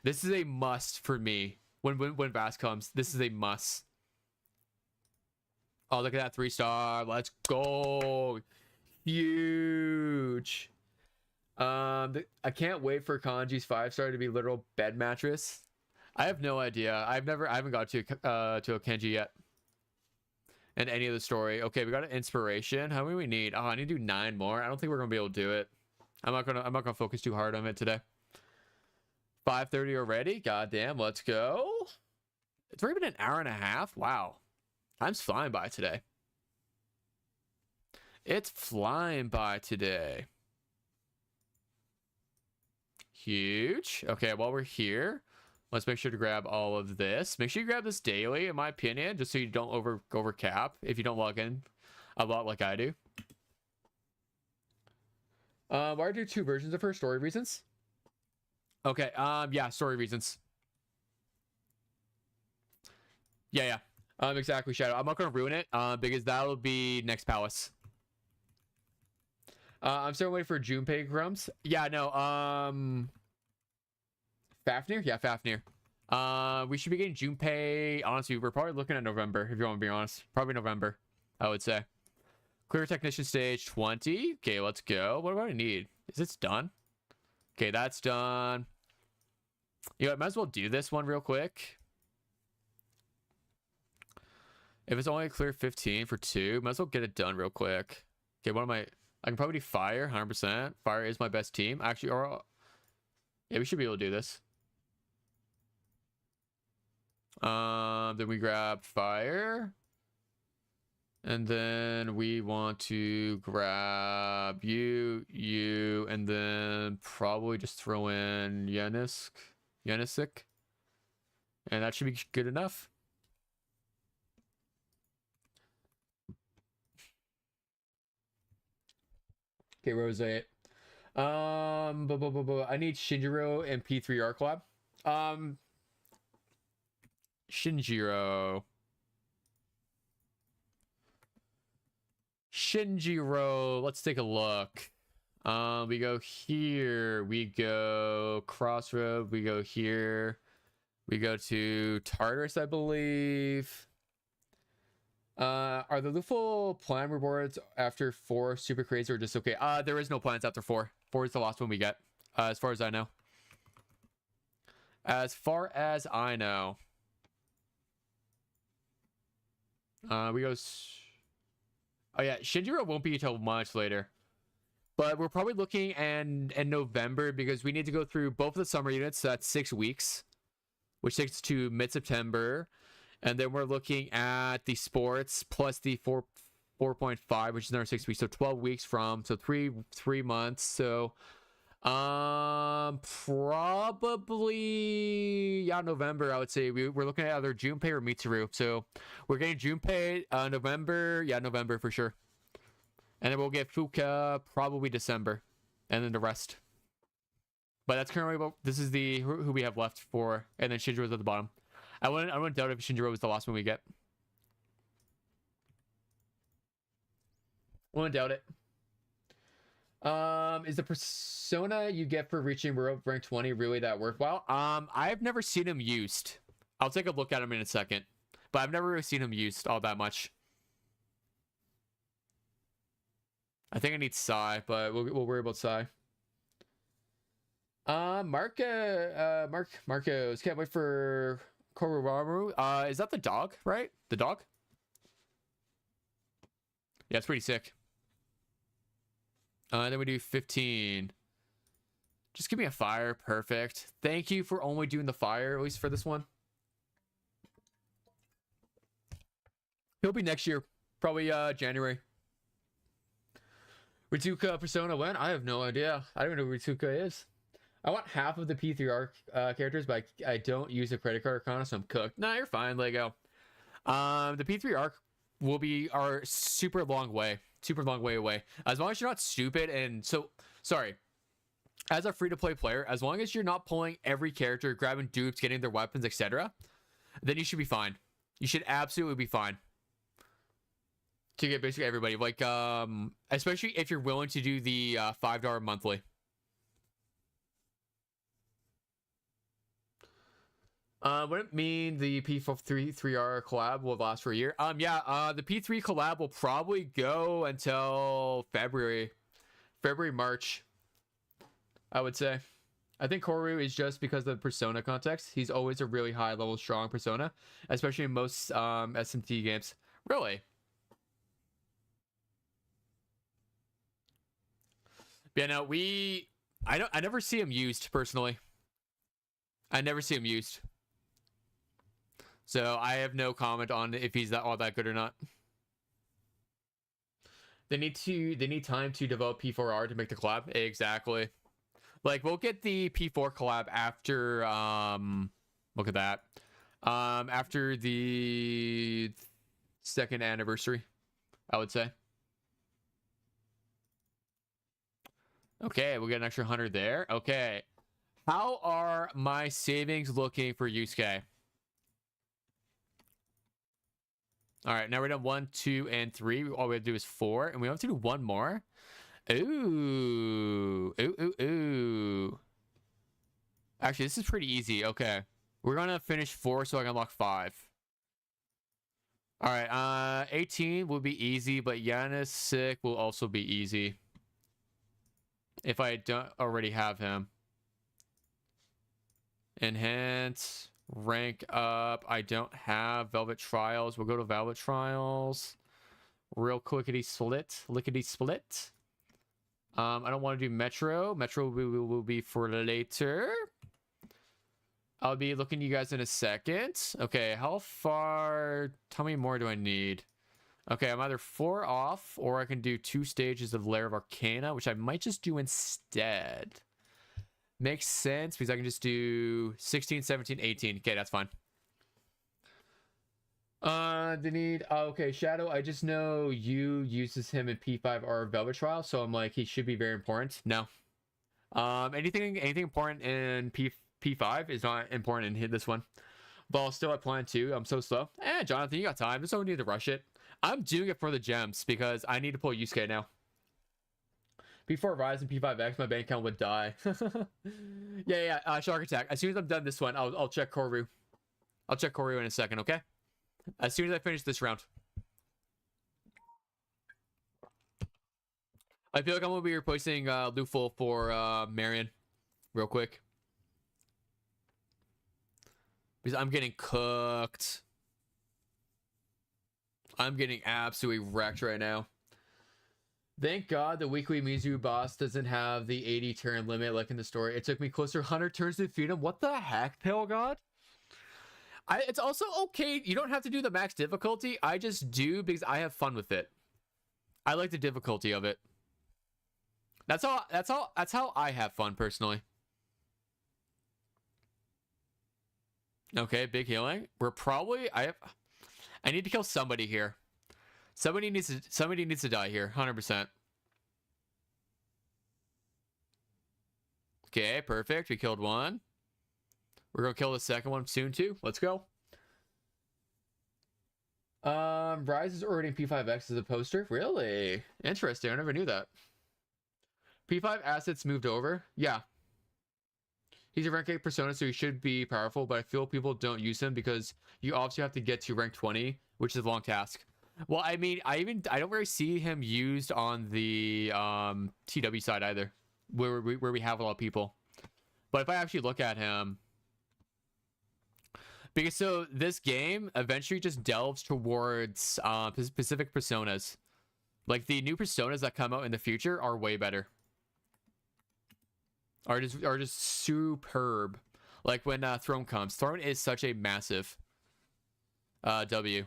This is a must for me. When Vass comes, this is a must. Oh, look at that 3-star. Let's go. Huge. I can't wait for Kanji's 5-star to be literal bed mattress. I have no idea. I haven't got to a Kenji yet. And any of the story. Okay, we got an inspiration. How many we need? Oh, I need to do 9 more. I don't think we're gonna be able to do it. I'm not gonna focus too hard on it today. 5:30 already. Goddamn, let's go. It's already been an hour and a half. Wow. Time's flying by today. It's flying by today. Huge. Okay, while we're here, let's make sure to grab all of this. Make sure you grab this daily, in my opinion, just so you don't over cap if you don't log in a lot like I do. Why do 2 versions of her? Story reasons? Okay, yeah, story reasons. Yeah. Exactly, Shadow. I'm not gonna ruin it, because that'll be next palace. I'm still waiting for Junpei Grumps. Yeah, no, Fafnir? Yeah, Fafnir. We should be getting Junpei. Honestly, we're probably looking at November, if you want to be honest. Probably November, I would say. Clear technician stage 20. Okay, let's go. What do I need? Is this done? Okay, that's done. You know, I might as well do this one real quick. If it's only a clear 15 for 2, might as well get it done real quick. Okay, what am I can probably do fire, 100%. Fire is my best team. Actually, or yeah, we should be able to do this. Then we grab fire. And then we want to grab you, and then probably just throw in Yenisic. And that should be good enough. Okay, Rose. I need Shinjiro and P3R collab. Shinjiro, let's take a look. We go here, we go Crossroad, we go here, we go to Tartarus, I believe. Are the Luful plan rewards after 4 super crazy or just okay? There is no plans after 4. 4 is the last one we get, as far as I know. As far as I know. We go. Oh yeah, Shinjiro won't be until much later, but we're probably looking in November because we need to go through both of the summer units. So that's 6 weeks, which takes us to mid-September, and then we're looking at the sports plus the 4.5, which is another 6 weeks. So 12 weeks from 3 months. So probably November, I would say. We're looking at either Junpei or Mitsuru. So we're getting Junpei November. Yeah, November for sure. And then we'll get Fuka probably December, and then the rest. But that's currently this is the who we have left for, and then Shinjiro's at the bottom. I wouldn't doubt if Shinjiro was the last one we get. Wouldn't doubt it. Is the persona you get for reaching world rank 20 really that worthwhile? I've never seen him used. I'll take a look at him in a second, but I've never really seen him used all that much. I think I need Sai, but we'll worry about Sai. Marcos, can't wait for Koruramu. Is that the dog, right? The dog? Yeah, it's pretty sick. Then we do 15. Just give me a fire. Perfect. Thank you for only doing the fire, at least for this one. He'll be next year. Probably January. Ritsuka persona when? I have no idea. I don't know who Ritsuka is. I want half of the P3R characters, but I don't use a credit card account, so I'm cooked. Nah, you're fine, Lego. The P3R will be our super long way away, as long as you're not stupid. And so sorry, as a free-to-play player, as long as you're not pulling every character, grabbing dupes, getting their weapons, etc., then you should be fine. You should absolutely be fine to get basically everybody, like especially if you're willing to do the $5 monthly. Wouldn't mean the P3R collab will last for a year. The P3 collab will probably go until February, March, I would say. I think Koru is just because of the persona context. He's always a really high level strong persona, especially in most SMT games. Really? Yeah, no, I never see him used personally. I never see him used. So I have no comment on if he's all that good or not. They need time to develop P4R to make the collab. Exactly. Like, we'll get the P4 collab after, look at that. After the 2nd anniversary, I would say. Okay, we'll get an extra 100 there. Okay. How are my savings looking for Yusuke? All right, now we're done 1, 2, and 3. All we have to do is 4, and we have to do 1 more. Ooh. Ooh. Actually, this is pretty easy. Okay. We're going to finish 4 so I can unlock 5. All right, 18 will be easy, but Yanis sick will also be easy. If I don't already have him. Enhance, rank up. I don't have Velvet Trials. We'll go to Velvet Trials. Real lickety split. I don't want to do Metro. Metro will be for later. I'll be looking at you guys in a second. Okay, how many more do I need? Okay, I'm either 4 off, or I can do 2 stages of Lair of Arcana, which I might just do instead. Makes sense, because I can just do 16, 17, 18. Okay, that's fine. The need... okay, Shadow, I just know you uses him in P5 or Velvet Trial, so I'm like, he should be very important. No. Anything important in P5 is not important in this one. But I'll still at plan 2. I'm so slow. Jonathan, you got time. There's no need to rush it. I'm doing it for the gems because I need to pull Yusuke now. Before Rise and P5X, my bank account would die. yeah. Shark Attack. As soon as I'm done this one, I'll check Koru. I'll check Koru in a second, okay? As soon as I finish this round. I feel like I'm going to be replacing Luful for Marion real quick. Because I'm getting cooked. I'm getting absolutely wrecked right now. Thank God the weekly Mizu boss doesn't have the 80 turn limit like in the story. It took me close to 100 turns to defeat him. What the heck, Pale God? It's also okay. You don't have to do the max difficulty. I just do because I have fun with it. I like the difficulty of it. That's how I have fun personally. Okay, big healing. We're probably I need to kill somebody here. Somebody needs to die here, 100%. Okay, perfect. We killed one. We're gonna kill the second one soon too. Let's go. Rise is already in P5X as a poster. Really? Interesting. I never knew that. P5 assets moved over. Yeah. He's a rank 8 persona, so he should be powerful, but I feel people don't use him because you obviously have to get to rank 20, which is a long task. Well, I mean, I don't really see him used on the TW side either, where we have a lot of people. But if I actually look at him, because so this game eventually just delves towards specific personas. Like the new personas that come out in the future are way better. Are just superb. Like when Throne comes. Throne is such a massive W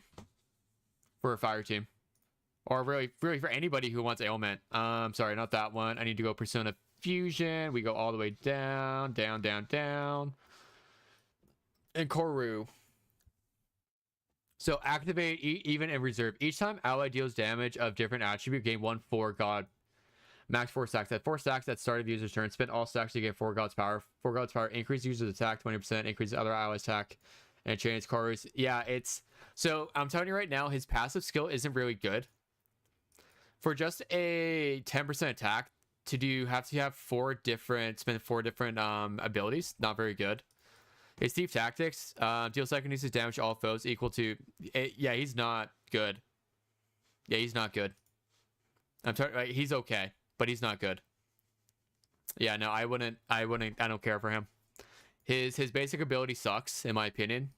for a fire team. Or really for anybody who wants ailment. Sorry, not that one. I need to go Persona Fusion. We go all the way down. And Koru. So activate even and reserve. Each time ally deals damage of different attribute, gain 1 4 god. Max 4 stacks. At 4 stacks at start of the user's turn, spend all stacks to get 4 God's Power. 4 God's Power increase user's attack 20%, increase other allies' attack, and change Koru's. Yeah, it's... So, I'm telling you right now, his passive skill isn't really good. For just a 10% attack, have to have 4 different abilities, not very good. His Thief Tactics, deal second uses damage to all foes equal to... yeah, he's not good. Yeah, he's not good. He's okay. But he's not good. Yeah, no, I don't care for him. His basic ability sucks, in my opinion.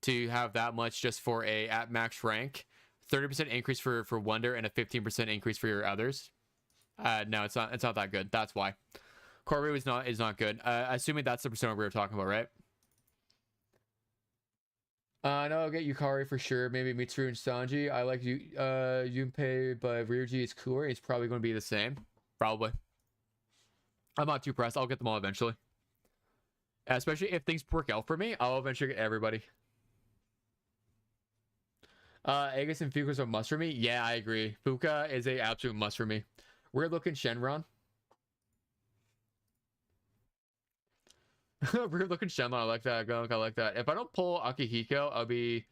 To have that much just for a at max rank. 30% increase for Wonder and a 15% increase for your others. No, it's not that good. That's why. Koru is not good. Assuming that's the persona we were talking about, right? No, I'll get Yukari for sure. Maybe Mitsuru and Sanji. I like Junpei, but Ryuji is cooler. He's probably going to be the same. Probably. I'm not too pressed. I'll get them all eventually. Especially if things work out for me, I'll eventually get everybody. Aegis and Fuka's a must for me. Yeah, I agree. Fuka is a absolute must for me. We're looking Shenron. We're looking Shenron. I like that. I like that. If I don't pull Akihiko, I'll be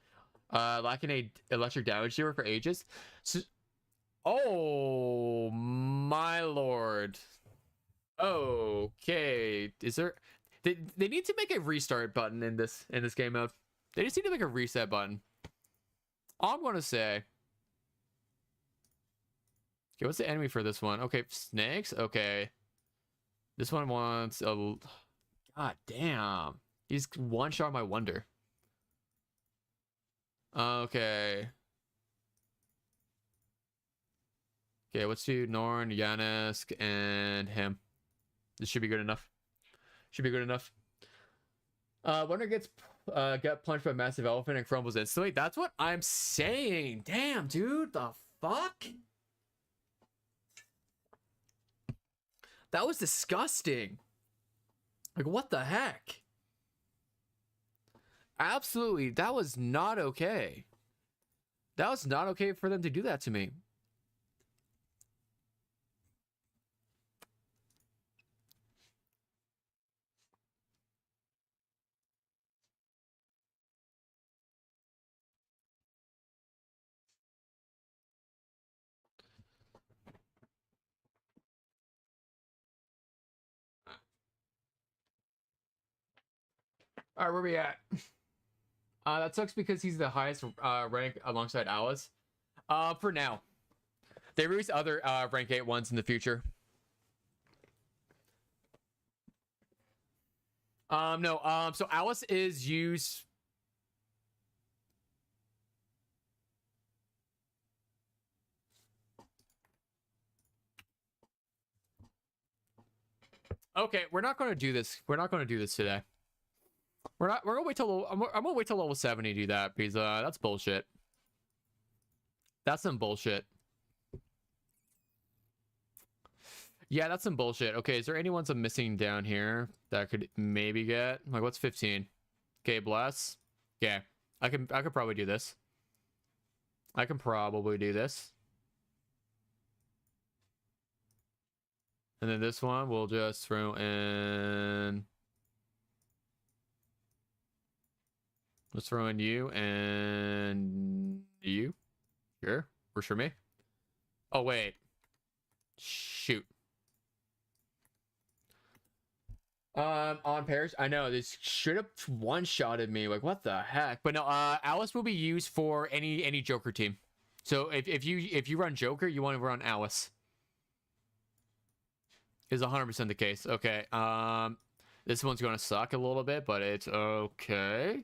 lacking a electric damage dealer for ages. So, oh my lord. Okay. Is there? They need to make a restart button in this game mode. They just need to make a reset button. All I'm gonna say. Okay, what's the enemy for this one? Okay, snakes. Okay, this one wants a. God damn, he's one shot my wonder. Okay. Okay, let's do Norn, Yanesk, and him. This should be good enough. Should be good enough. Wonder gets got punched by a massive elephant and crumbles instantly. That's what I'm saying. Damn, dude, the fuck? That was disgusting. Like, what the heck? Absolutely, that was not okay. That was not okay for them to do that to me. All right, where we at? That sucks because he's the highest rank alongside Alice. For now. They release other rank 8 ones in the future. No, so Alice is used. Okay, we're not going to do this. We're not going to do this today. We're gonna wait till I'm gonna wait till level 70 to do that because that's bullshit. That's some bullshit. Yeah, that's some bullshit. Okay, is there any ones I'm missing down here that I could maybe get? Like, what's 15? Okay, bless. Yeah, I could probably do this. I can probably do this. And then this one we'll just throw in. Let's throw in you and you. Sure. Works for me. Oh, wait. Shoot. On Parrish, I know this should have one-shotted me. Like, what the heck? But no, Alice will be used for any Joker team. So if you run Joker, you want to run Alice. Is 100% the case. Okay. This one's gonna suck a little bit, but it's okay.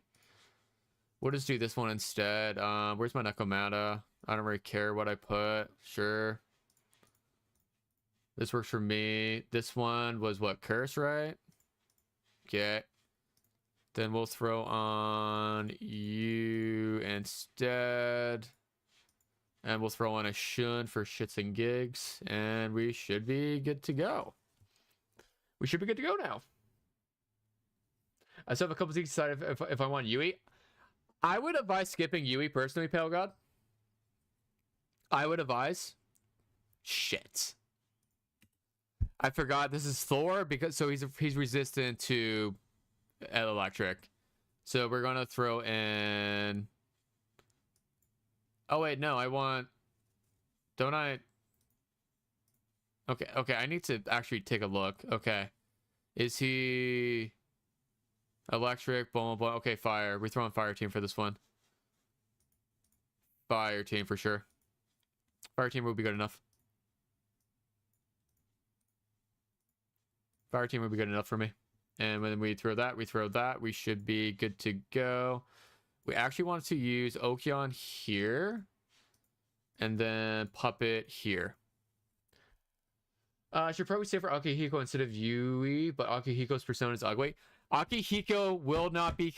We'll just do this one instead. Where's my Nakamata? I don't really care what I put. Sure. This works for me. This one was what? Curse, right? Okay. Then we'll throw on you instead. And we'll throw on a Shun for shits and gigs. And we should be good to go. We should be good to go now. I still have a couple things decided if I want Yui. I would advise skipping Yui personally, Pale God. I would advise. Shit. I forgot this is Thor because so he's resistant to electric. So we're gonna throw in. Oh wait, no, I want. Don't I? Okay, I need to actually take a look. Okay, is he electric? Blah blah blah. Okay, fire. We're throwing fire team for this one. Fire team for sure. Fire team will be good enough. Fire team would be good enough for me. And when we throw that, we should be good to go. We actually want to use Okyon here. And then Puppet here. I should probably say for Akihiko instead of Yui, but Akihiko's persona is ugly. Akihiko will not be...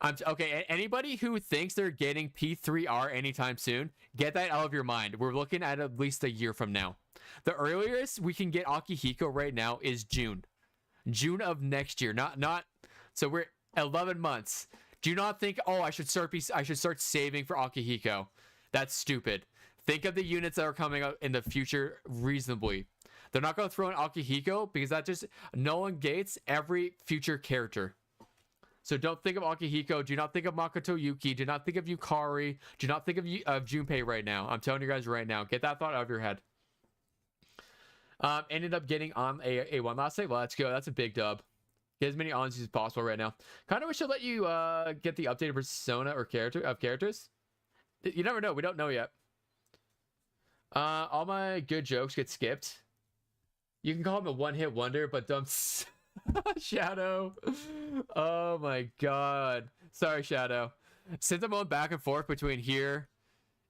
Okay. Anybody who thinks they're getting P3R anytime soon, get that out of your mind. We're looking at least a year from now. The earliest we can get Akihiko right now is June of next year. Not. So we're 11 months. Do not think, oh, I should start saving for Akihiko. That's stupid. Think of the units that are coming out in the future reasonably. They're not going to throw in Akihiko because that just negates every future character. So don't think of Akihiko. Do not think of Makoto Yuki. Do not think of Yukari. Do not think of Junpei right now. I'm telling you guys right now. Get that thought out of your head. Ended up getting on a one last day. Well, let's go. That's a big dub. Get as many ons as possible right now. Kind of wish I'd let you get the updated persona or characters. You never know. We don't know yet. All my good jokes get skipped. You can call him a one-hit wonder, but dumb Shadow. Oh my god. Sorry, Shadow. Since I'm going back and forth between here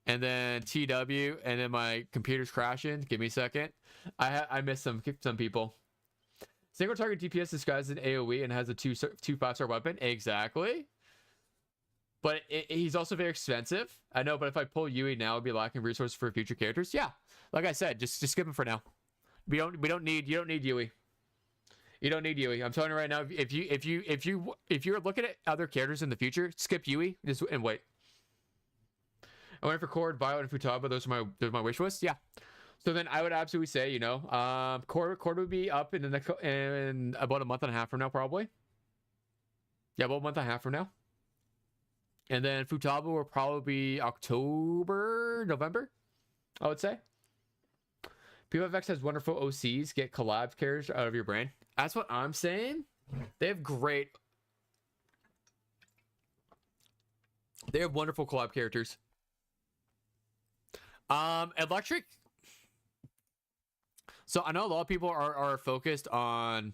and then TW and then my computer's crashing, give me a second. I missed some people. Single target DPS disguised in AoE and has a 2 5-star weapon. Exactly. But he's also very expensive. I know, but if I pull Yui now, I'd be lacking resources for future characters. Yeah, like I said, just skip him for now. You don't need Yui. You don't need Yui. I'm telling you right now. If you're looking at other characters in the future, skip Yui and wait. I went for Cord, Violet, and Futaba. Those are my wish lists. Yeah. So then I would absolutely say, you know, Cord would be up in about a month and a half from now, probably. Yeah, about a month and a half from now. And then Futaba will probably be October, November, I would say. PFX has wonderful OCs. Get collab characters out of your brain. That's what I'm saying. They have wonderful collab characters. Electric. So I know a lot of people are focused on.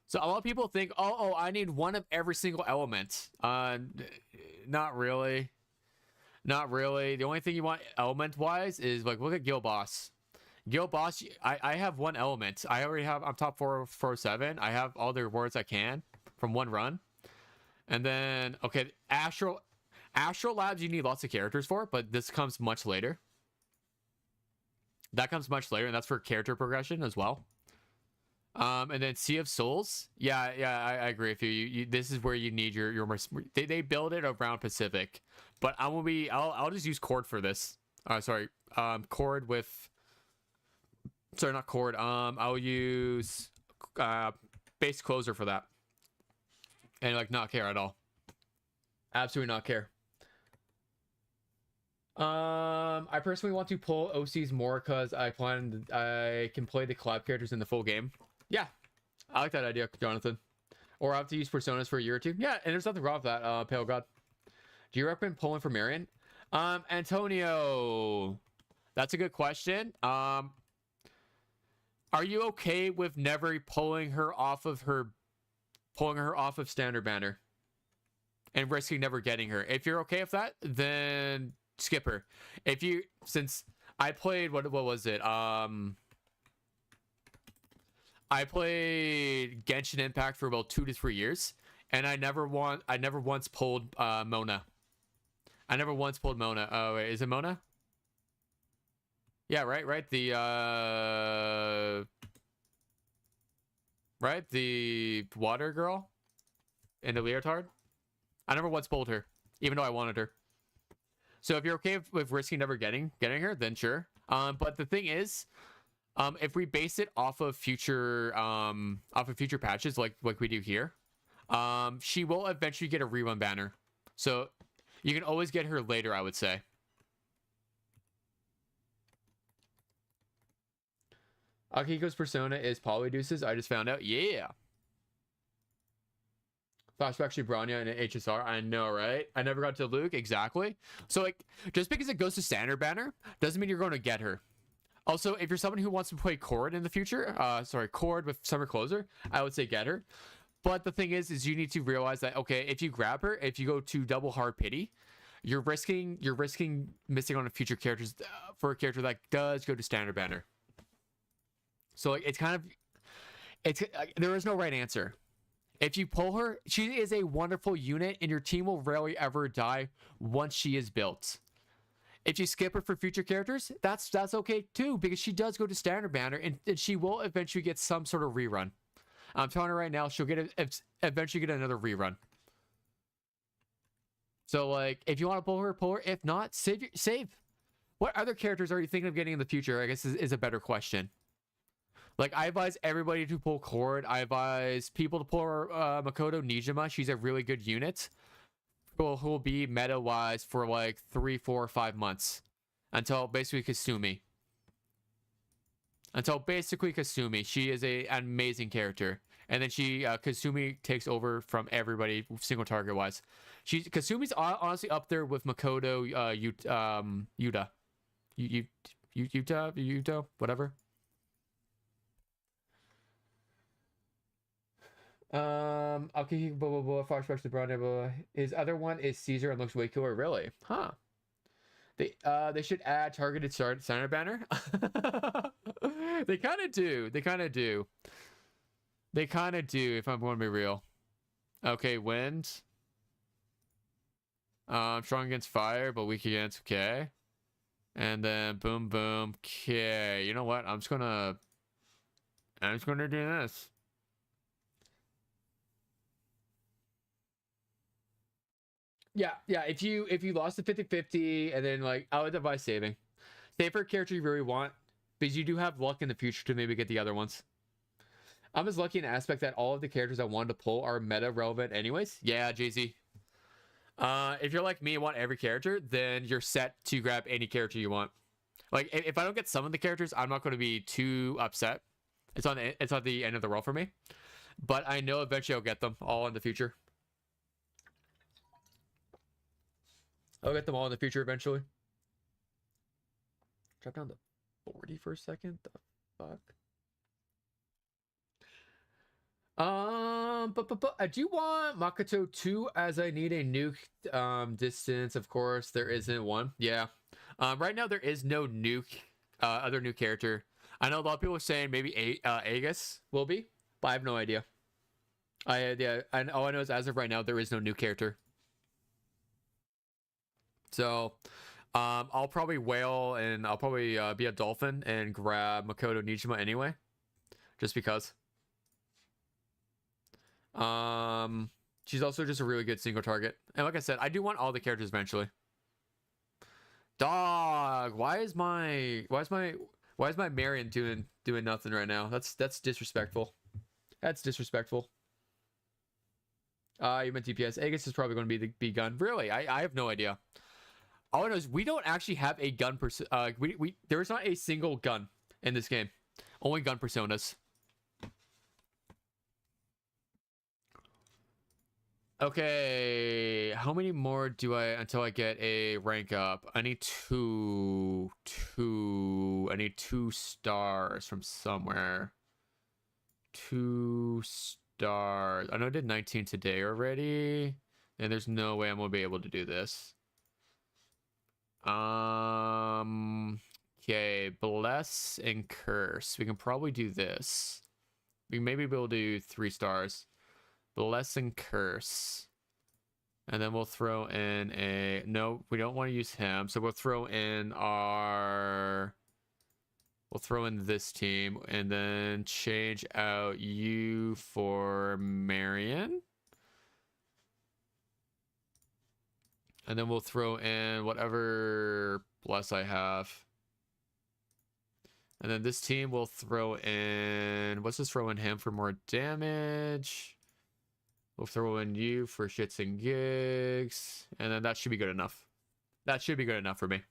So a lot of people think, oh, I need one of every single element. Not really. Not really. The only thing you want element-wise is, like, look at Gil Boss. Gil Boss, I have one element. I already have, I'm top 447. I have all the rewards I can from one run. And then, okay, Astral Labs you need lots of characters for, but this comes much later. That comes much later, and that's for character progression as well. And then Sea of Souls, yeah, I agree with you. This is where you need your they build it around Pacific, but I'll just use Cord for this. Cord with, sorry, not Cord. I'll use base closer for that, and like not care at all. Absolutely not care. I personally want to pull OCs more because I can play the collab characters in the full game. Yeah, I like that idea, Jonathan. Or I have to use personas for a year or two. Yeah, and there's nothing wrong with that, Pale God. Do you recommend pulling for Marion? Antonio, that's a good question. Are you okay with never pulling her off of standard banner and risking never getting her? If you're okay with that, then skip her. Since I played, what was it? I played Genshin Impact for about 2 to 3 years, and I never once pulled Mona. I never once pulled Mona. Oh wait, is it Mona? Yeah, right. The water girl in the leotard. I never once pulled her, even though I wanted her. So if you're okay with risking never getting her, then sure. But the thing is, if we base it off of future patches like we do here, she will eventually get a rerun banner. So you can always get her later, I would say. Akihiko's persona is Polydeuces. I just found out. Yeah. Flashback to Bronya and HSR. I know, right? I never got to Luke. Exactly. So, like, just because it goes to standard banner doesn't mean you're going to get her. Also, if you're someone who wants to play Cord in the future, Cord with Summer Closer, I would say get her. But the thing is you need to realize that, okay, if you grab her, if you go to double hard pity, you're risking missing on a future characters for a character that does go to standard banner. So, like, there is no right answer. If you pull her, she is a wonderful unit, and your team will rarely ever die once she is built. If you skip her for future characters, that's okay too, because she does go to standard banner, and she will eventually get some sort of rerun. I'm telling her right now, she'll eventually get another rerun. So like, if you want to pull her, pull her. If not, save. What other characters are you thinking of getting in the future? I guess is a better question. Like, I advise everybody to pull Cord. I advise people to pull Makoto Nijima. She's a really good unit who will be meta-wise for like 3, 4, 5 months. Until basically Kasumi. She is an amazing character. And then Kasumi takes over from everybody single target-wise. Kasumi's honestly up there with Makoto Yuta. Yuta, whatever. Okay, blah blah blah. Fox the brown. His other one is Caesar and looks way cooler. Really? Huh? They should add targeted center banner. They kind of do. If I'm going to be real. Okay, wind. Strong against fire, but weak against. Okay. And then boom boom. Okay. You know what? I'm just gonna do this. Yeah. If you lost the 50-50, and then like, I would advise saving. Save for a character you really want, because you do have luck in the future to maybe get the other ones. I'm as lucky in the aspect that all of the characters I wanted to pull are meta relevant anyways. Yeah, Jay-Z. If you're like me and want every character, then you're set to grab any character you want. Like, if I don't get some of the characters, I'm not going to be too upset. It's on the end of the world for me. But I know eventually I'll get them all in the future. I'll get them all in the future eventually. Drop down to 40 for a second. The fuck? But I do want Makoto 2, as I need a nuke distance. Of course, there isn't one. Yeah. Right now there is no nuke, other new character. I know a lot of people are saying maybe Aegis will be, but I have no idea. And all I know is as of right now there is no new character. So, I'll probably whale, and I'll probably be a dolphin and grab Makoto Nijima anyway, just because. She's also just a really good single target, and like I said, I do want all the characters eventually. Dog, why is my Marion doing nothing right now? That's disrespectful. That's disrespectful. You meant DPS. Aegis is probably going to be the B gun. Really? I have no idea. All I know is we don't actually have a gun there is not a single gun in this game. Only gun personas. Okay, how many more do I until I get a rank up? I need two stars from somewhere. 2 stars. I know I did 19 today already, and there's no way I'm gonna be able to do this. Okay, bless and curse. We can probably do this. We can maybe be able to do 3 stars. Bless and curse. And then we'll throw in a... No, we don't want to use him. So we'll throw in our... We'll throw in this team. And then change out you for Marion. And then we'll throw in whatever bless I have. And then this team will throw in... Let's just throw in him for more damage. We'll throw in you for shits and gigs. And then that should be good enough. That should be good enough for me.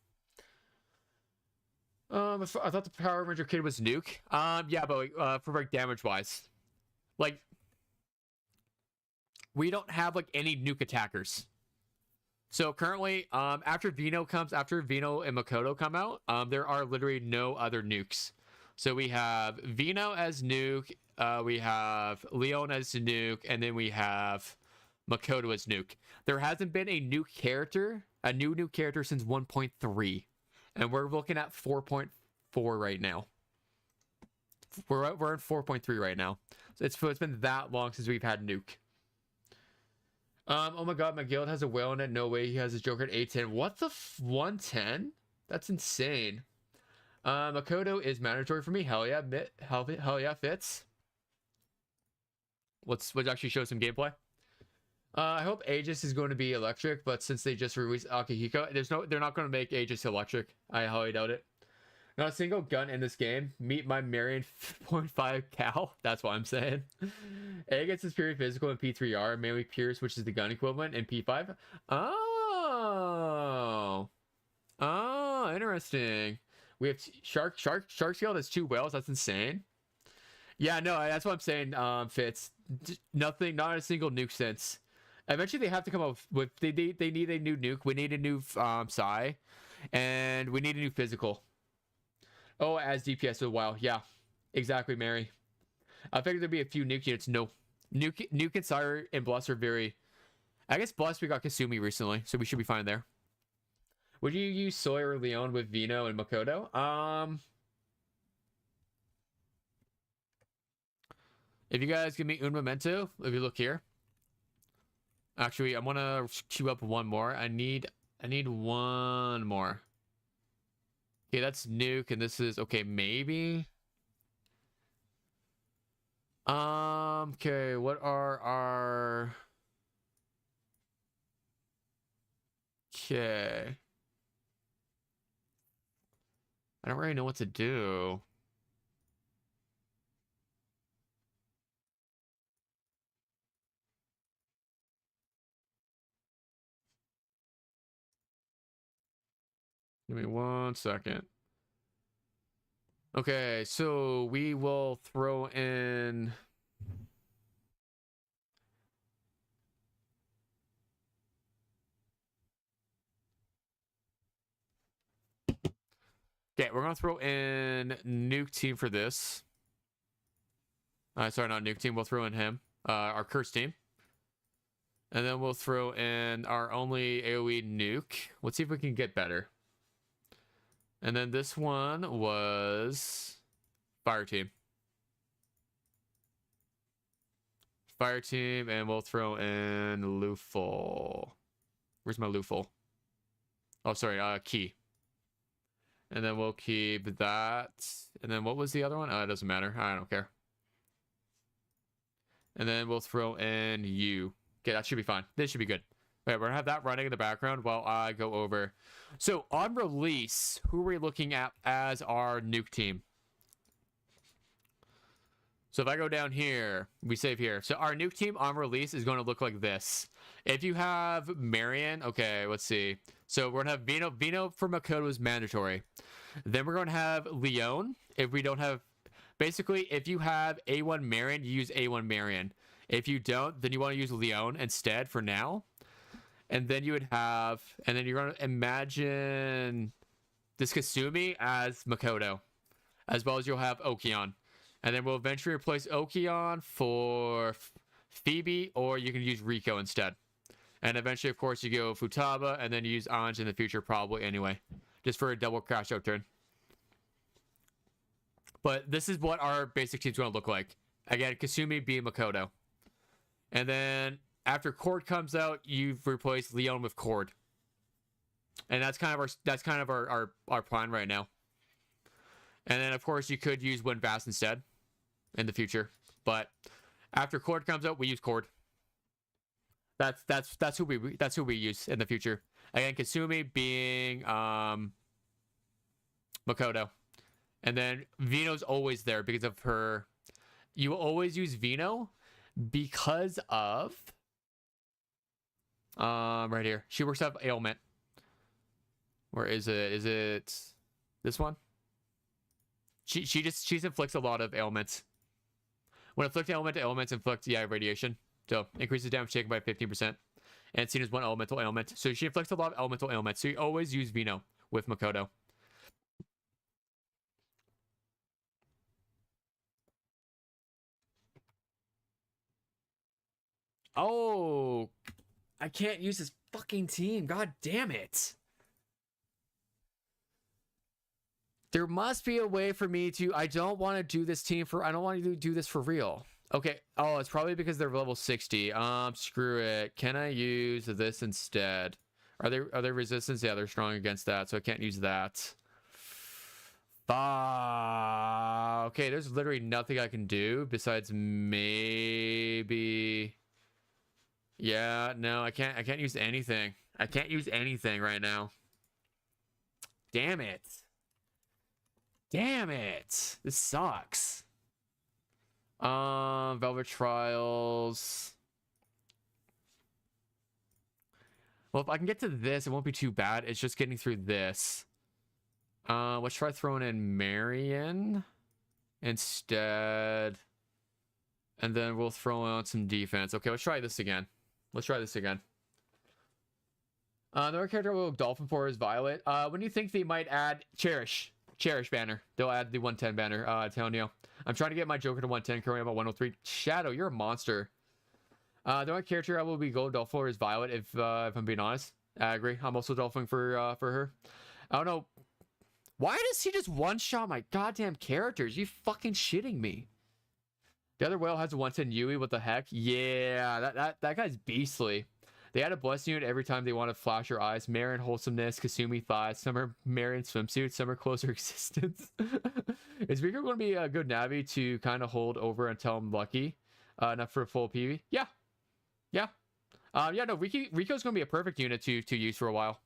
I thought the Power Ranger kid was nuke. Yeah, but for like damage wise. Like, we don't have like any nuke attackers. So currently, after Vino and Makoto come out, there are literally no other nukes. So we have Vino as nuke, we have Leon as nuke, and then we have Makoto as nuke. There hasn't been a new nuke character since 1.3, and we're looking at 4.4 right now. We're at 4.3 right now. So it's been that long since we've had nuke. Oh my god, my guild has a whale in it. No way he has his Joker at 810. What the 110? That's insane. Makoto is mandatory for me. Hell yeah, hell yeah, fits. Let's actually show some gameplay. I hope Aegis is going to be electric, but since they just released Akihiko, they're not going to make Aegis electric. I highly doubt it. Not a single gun in this game. Meet my Marion 0.5 cal. That's what I'm saying. A gets his period physical in P3R, mainly Pierce, which is the gun equivalent in P5. Oh. Oh, interesting. We have Shark Scale. That's 2 whales. That's insane. Yeah, no, that's what I'm saying. Fitz. Nothing, not a single nuke since. Eventually, they have to come up with. They need a new nuke. We need a new Psy, and we need a new physical. Oh, as DPS for a while. Yeah, exactly, Mary. I figured there'd be a few nuke units. No, nuke and Sire and Bless are very. I guess Bless we got Kasumi recently, so we should be fine there. Would you use Sawyer or Leon with Vino and Makoto? If you guys give me un momento, if you look here. Actually, I want to queue up one more. I need one more. Okay, that's nuke, and this is okay. Maybe. Okay. What are our? Okay. I don't really know what to do. Give me 1 second. Okay, so we will throw in. Okay, we're gonna throw in nuke team for this. Sorry, not nuke team. We'll throw in him, our curse team, and then we'll throw in our only AOE nuke. Let's see if we can get better. And then this one was fire team. Fire team, and we'll throw in Luful. Where's my Luful? Oh, sorry, key. And then we'll keep that. And then what was the other one? Oh, it doesn't matter. I don't care. And then we'll throw in you. Okay, that should be fine. This should be good. Okay, we're gonna have that running in the background while I go over. So on release, who are we looking at as our nuke team? So if I go down here, we save here. So our nuke team on release is going to look like this. If you have Marion, okay, let's see. So we're gonna have Vino. Vino for Makoto is mandatory. Then we're gonna have Leon. If we don't have, basically, if you have A1 Marion, you use A1 Marion. If you don't, then you want to use Leon instead for now. And then you would have, and then you're going to imagine this Kasumi as Makoto, as well as you'll have Okion. And then we'll eventually replace Okion for Phoebe, or you can use Rico instead. And eventually, of course, you go Futaba, and then you use Anj in the future probably anyway, just for a double crash out turn. But this is what our basic team's going to look like. Again, Kasumi being Makoto. And then after Cord comes out, you've replaced Leon with Cord. And that's kind of our plan right now. And then of course you could use Winvast instead in the future. But after Cord comes out, we use Cord. That's who we use in the future. Again, Kasumi being Makoto. And then Vino's always there because of her. You will always use Vino because of right here. She works out ailment. Where is it? Is it this one? She inflicts a lot of ailments. When inflict ailment to ailments, inflict radiation. So increases damage taken by 15%. And seen as one elemental ailment. So she inflicts a lot of elemental ailments. So you always use Vino with Makoto. Oh, I can't use this fucking team. God damn it. There must be a way for me to. I don't want to do this team for. I don't want to do this for real. Okay. Oh, it's probably because they're level 60. Screw it. Can I use this instead? Are there resistance? Yeah, they're strong against that, so I can't use that. Okay, there's literally nothing I can do besides maybe. Yeah, no, I can't use anything. I can't use anything right now. Damn it. Damn it. This sucks. Velvet Trials. Well, if I can get to this, it won't be too bad. It's just getting through this. Let's try throwing in Marion instead. And then we'll throw out some defense. Okay, let's try this again. Let's try this again. The character will Dolphin for is Violet. When do you think they might add Cherish banner? They'll add the 110 banner, telling you. I'm trying to get my Joker to 110, currently about 103. Shadow, you're a monster. The only character I will be Gold Dolphin for is Violet, if I'm being honest. I agree. I'm also Dolphin for her. I don't know. Why does he just one-shot my goddamn characters? You fucking shitting me. The other whale has a 110 Yui. What the heck? Yeah, that guy's beastly. They add a bless unit every time they want to flash your eyes. Marin Wholesomeness, Kasumi Thighs. Some are Marin Swimsuit. Some are Closer Existence. Is Rico going to be a good Navi to kind of hold over until I'm lucky? Enough for a full PV? Yeah. Yeah. Yeah, no, Rico's going to be a perfect unit to use for a while.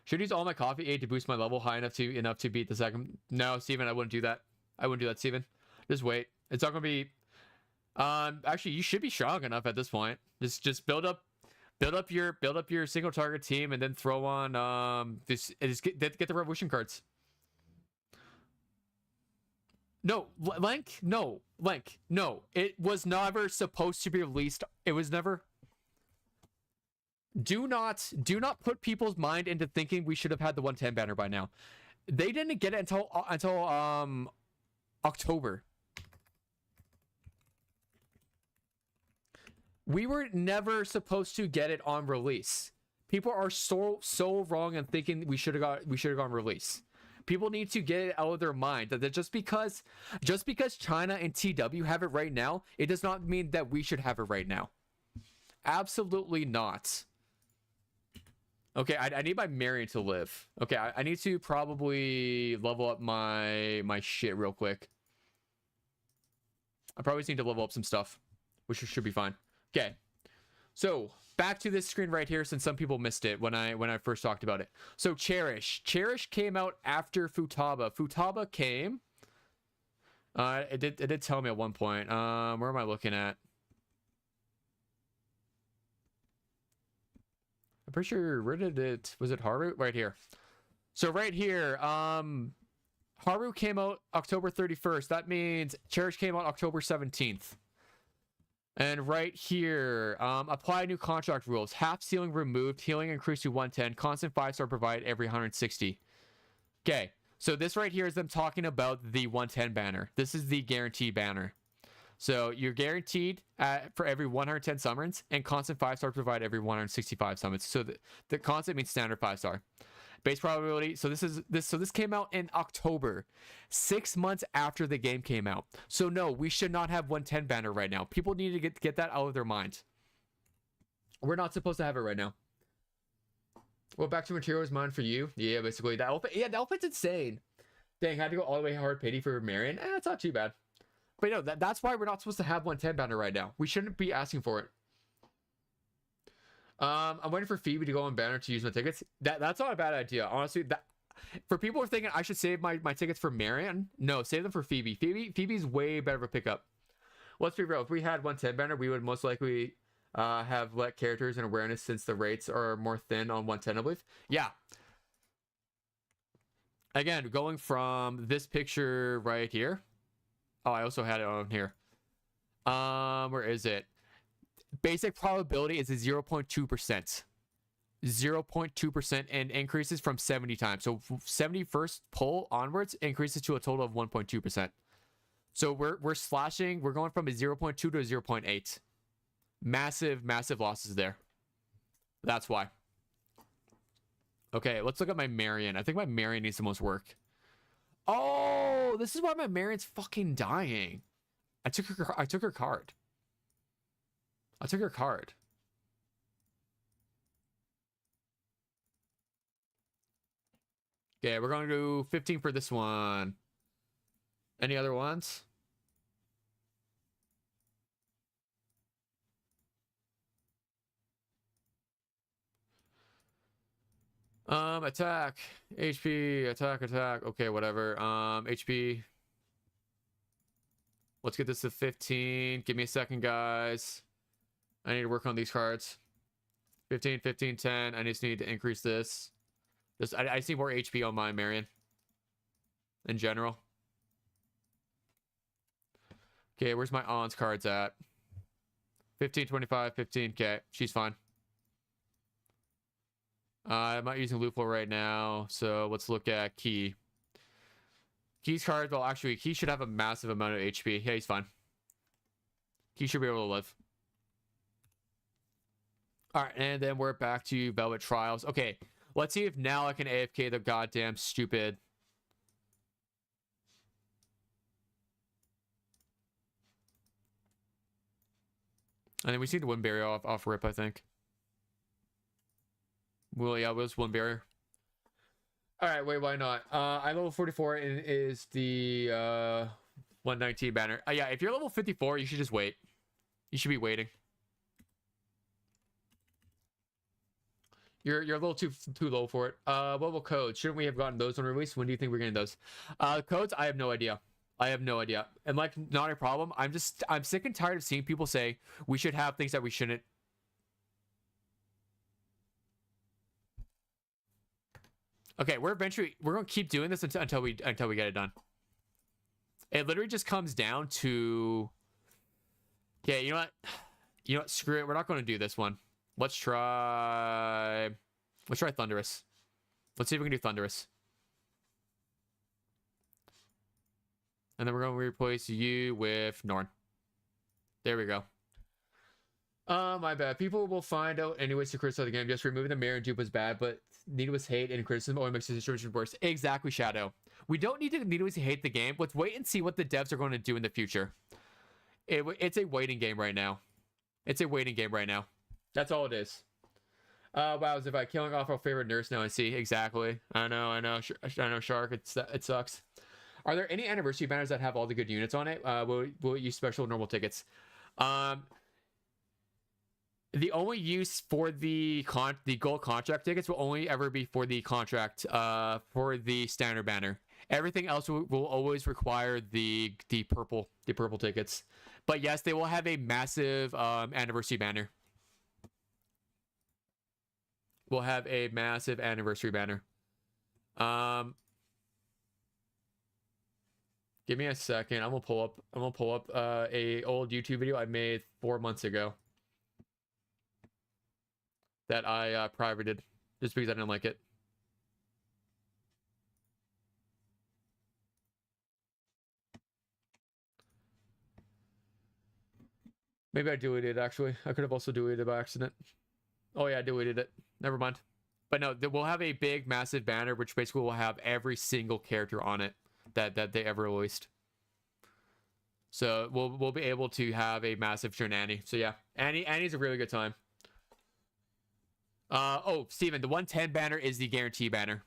Should use all my coffee aid to boost my level high enough to beat the second. No, Steven, I wouldn't do that. I wouldn't do that, Steven. Just wait. It's not gonna be. Actually, you should be strong enough at this point. Just build up your single target team, and then throw on get the revolution cards. No, Link. No, Link. No, it was never supposed to be released. It was never. Do not put people's mind into thinking we should have had the 110 banner by now. They didn't get it until October. We were never supposed to get it on release. People are so wrong in thinking we should have gone release. People need to get it out of their mind that just because China and TW have it right now, it does not mean that we should have it right now. Absolutely not. Okay, I need my Marion to live. Okay, I need to probably level up my shit real quick. I probably just need to level up some stuff, which should be fine. Okay, so back to this screen right here, since some people missed it when I first talked about it. So Cherish came out after Futaba. Futaba came. It did tell me at one point. Where am I looking at? I'm pretty sure, where did it, was it Haru? Right here. So right here, Haru came out October 31st. That means Cherish came out October 17th. And right here, apply new contract rules. Half ceiling removed, healing increased to 110, constant 5-star provided every 160. Okay, so this right here is them talking about the 110 banner. This is the guaranteed banner. So you're guaranteed for every 110 summons, and constant 5-star provided every 165 summons. So the constant means standard 5-star. Base probability. So this came out in October, 6 months after the game came out. So no, we should not have 110 banner right now. People need to get that out of their mind. We're not supposed to have it right now. Well, back to materials mine for you. Yeah, basically that outfit. Yeah, the outfit's insane. Dang, I had to go all the way hard pity for Marion. It's not too bad. But no, that's why we're not supposed to have 110 banner right now. We shouldn't be asking for it. I'm waiting for Phoebe to go on banner to use my tickets. That's not a bad idea. Honestly, for people who are thinking I should save my tickets for Marion, no, save them for Phoebe. Phoebe's way better of a pickup. Let's be real. If we had 110 banner, we would most likely have let characters and awareness, since the rates are more thin on 110, I believe. Yeah. Again, going from this picture right here. Oh, I also had it on here. Where is it? Basic probability is a 0.2%. 0.2% and increases from 70 times. So 71st pull onwards increases to a total of 1.2%. So we're slashing. We're going from a 0.2 to a 0.8. Massive losses there. That's why. Okay, let's look at my Marion. I think my Marion needs the most work. Oh, this is why my Marion's fucking dying. I took her card. I took her card. Okay, we're going to do 15 for this one. Any other ones? Attack. HP. Attack. Okay, whatever. HP. Let's get this to 15. Give me a second, guys. I need to work on these cards. 15, 15, 10. I just need to increase this. I just need more HP on my Marion. In general. Okay, where's my On's cards at? 15, 25, 15. Okay, she's fine. I'm not using loot flow right now, so let's look at Key. Key's card, well, actually, Key should have a massive amount of HP. Yeah, he's fine. Key should be able to live. Alright, and then we're back to Velvet Trials. Okay, let's see if now I can AFK the goddamn stupid... And then we just need to win barrier off rip, I think. Well, yeah, it was one barrier. Alright, wait, why not? I'm level 44 and is the 119 banner. Yeah, if you're level 54, you should just wait. You should be waiting. You're a little too low for it. What will codes? Shouldn't we have gotten those on release? When do you think we're getting those? Codes, I have no idea. And like, not a problem. I'm sick and tired of seeing people say we should have things that we shouldn't. Okay, we're gonna keep doing this until we get it done. It literally just comes down to. Okay, you know what? Screw it. We're not going to do this one. Let's try Thunderous. Let's see if we can do Thunderous. And then we're going to replace you with Norn. There we go. My bad. People will find out anyways to criticize the game. Just removing the mirror and dupe was bad, but needless hate and criticism only makes the situation worse. Exactly, Shadow. We don't need to needlessly hate the game. Let's wait and see what the devs are going to do in the future. It's a waiting game right now. It's a waiting game right now. That's all it is. Wow, as if I killing off our favorite nurse now. I see. Exactly. I know, Shark. It sucks. Are there any anniversary banners that have all the good units on it? Will it use special normal tickets? The only use for the gold contract tickets will only ever be for the contract, for the standard banner. Everything else will always require the purple tickets. But yes, they will have a massive anniversary banner. We'll have a massive anniversary banner. Give me a second. I'm gonna pull up a old YouTube video I made 4 months ago that I privated just because I didn't like it. Maybe I deleted it, actually. I could have also deleted it by accident. Oh yeah, I deleted it. Never mind. But no, we'll have a big, massive banner, which basically will have every single character on it that they ever released. So we'll be able to have a massive turn Annie. So yeah, Annie's a really good time. Oh, Steven, the 110 banner is the guarantee banner.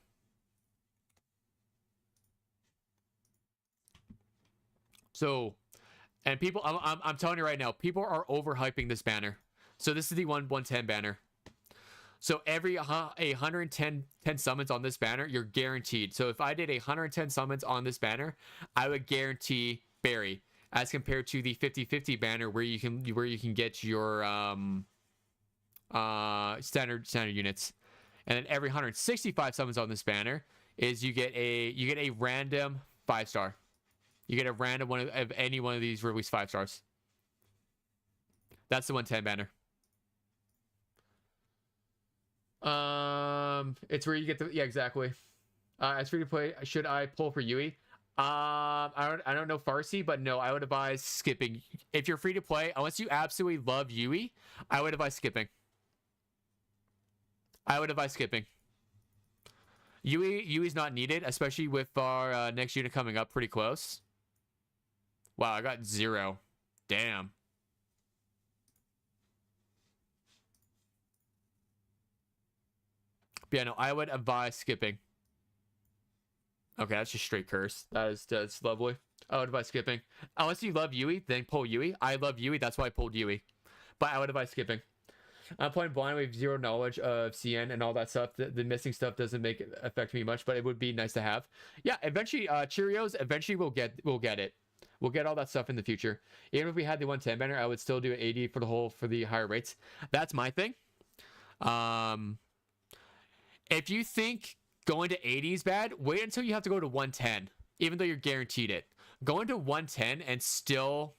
So, and people, I'm telling you right now, people are overhyping this banner. So this is the 110 banner. So every 110 summons on this banner, you're guaranteed. So if I did 110 summons on this banner, I would guarantee Barry, as compared to the 50-50 banner where you can get your standard units. And then every 165 summons on this banner is you get a random 5-star. You get a random one of any one of these released 5 stars. That's the 110 banner. It's where you get the, yeah, exactly. As free to play, should I pull for Yui? I don't know Farsi, but no, I would advise skipping. If you're free to play, unless you absolutely love Yui, I would advise skipping. Yui's not needed, especially with our next unit coming up pretty close. Wow, I got 0. Damn. But yeah, no, I would advise skipping. Okay, that's just straight curse. That's lovely. I would advise skipping. Unless you love Yui, then pull Yui. I love Yui, that's why I pulled Yui. But I would advise skipping. I'm playing blind with 0 knowledge of CN and all that stuff. The missing stuff doesn't make it affect me much, but it would be nice to have. Yeah, eventually, Cheerios. Eventually, we'll get it. We'll get all that stuff in the future. Even if we had the 110 banner, I would still do 80 for the higher rates. That's my thing. If you think going to 80 is bad, wait until you have to go to 110, even though you're guaranteed it. Going to 110 and still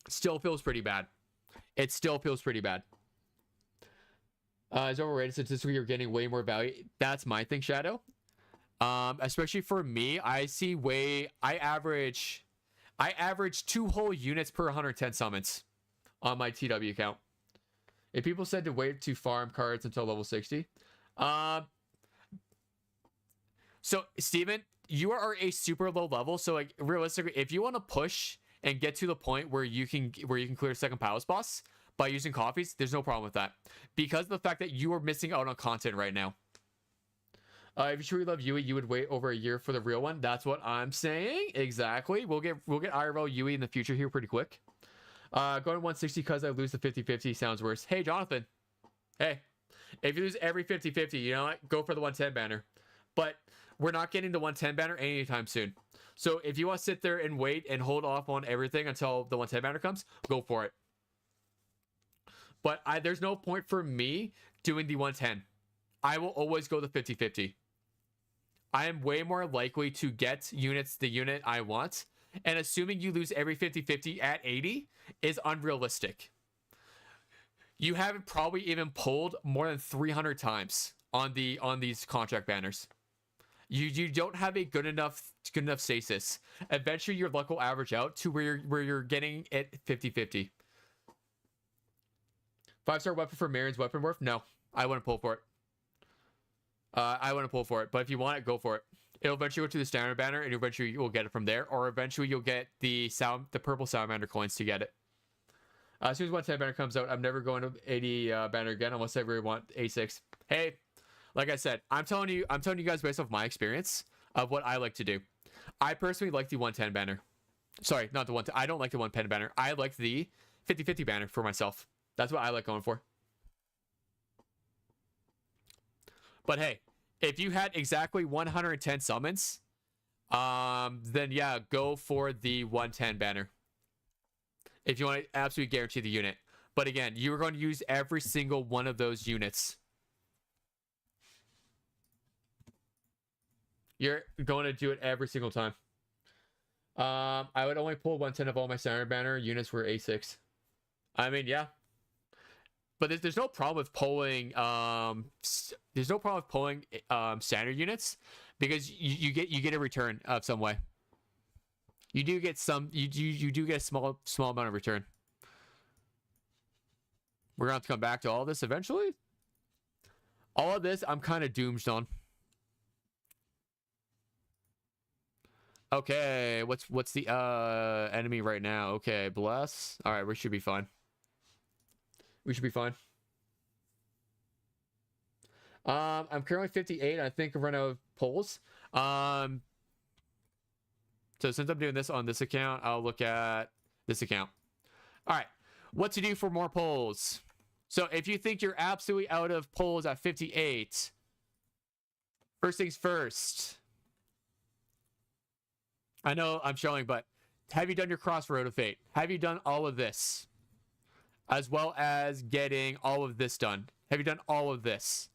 feels pretty bad. It still feels pretty bad. It's overrated statistically. You're getting way more value. That's my thing, Shadow. Especially for me, I average 2 whole units per 110 summons on my TW account. If people said to wait to farm cards until level 60, so Steven, you are a super low level. So like realistically, if you want to push and get to the point where you can clear second palace boss by using coffees, there's no problem with that, because of the fact that you are missing out on content right now. If you truly love Yui, you would wait over a year for the real one. That's what I'm saying. Exactly. We'll get IRL Yui in the future here pretty quick. Going 160 because I lose the 50-50 sounds worse. Hey, Jonathan. Hey, if you lose every 50-50, you know what? Go for the 110 banner. But we're not getting the 110 banner anytime soon. So if you want to sit there and wait and hold off on everything until the 110 banner comes, go for it. But there's no point for me doing the 110. I will always go the 50-50. I am way more likely to get the unit I want. And assuming you lose every 50-50 at 80 is unrealistic. You haven't probably even pulled more than 300 times on these contract banners. You don't have a good enough stasis. Eventually your luck will average out to where you're getting it 50-50. 5-star weapon for Marion's weapon worth? No, I wouldn't pull for it. I wouldn't pull for it, but if you want it, go for it. It'll eventually go to the standard banner, and eventually you'll get it from there, or eventually you'll get the purple salamander coins to get it. As soon as 110 banner comes out, I'm never going to 80 banner again unless I really want A6. Hey, like I said, I'm telling you guys based off my experience of what I like to do. I personally like the 110 banner. Sorry, not the 110. I don't like the 110 banner. I like the 50-50 banner for myself. That's what I like going for. But hey, if you had exactly 110 summons, then yeah, go for the 110 banner. If you want to absolutely guarantee the unit. But again, you are going to use every single one of those units. You're going to do it every single time. I would only pull 110 of all my standard banner units for A6. I mean, yeah. But there's no problem with pulling standard units, because you get a return of some way. You do get you do get a small amount of return. We're gonna have to come back to all this eventually. All of this I'm kind of doomed on. Okay, what's the enemy right now? Okay, bless. All right, we should be fine. We should be fine. I'm currently 58. I think I've run out of polls. So since I'm doing this on this account, I'll look at this account. All right, what to do for more polls? So if you think you're absolutely out of polls at 58, first things first. I know I'm showing, but have you done your Crossroad of Fate? Have you done all of this? As well as getting all of this done. Have you done all of this?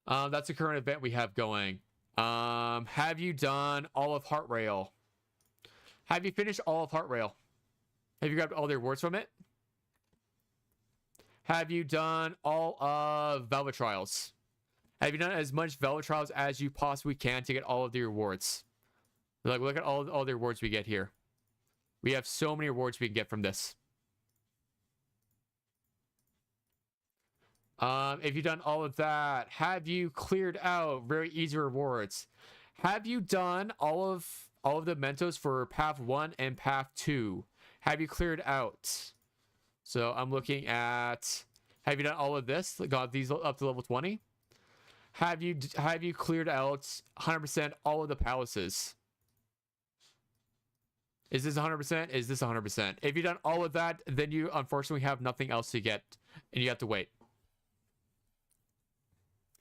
That's a current event we have going. Have you done all of Heart Rail? Have you finished all of Heart Rail? Have you grabbed all the rewards from it? Have you done all of Velvet Trials? Have you done as much Velvet Trials as you possibly can to get all of the rewards? Like, look at all the rewards we get here. We have so many rewards we can get from this. If you've done all of that, have you cleared out very easy rewards? Have you done all of the Mentos for Path 1 and Path 2? Have you cleared out? So I'm looking at, have you done all of this? Got these up to level 20? Have you cleared out 100% all of the palaces? Is this 100%? Is this 100%? If you've done all of that, then you unfortunately have nothing else to get, and you have to wait.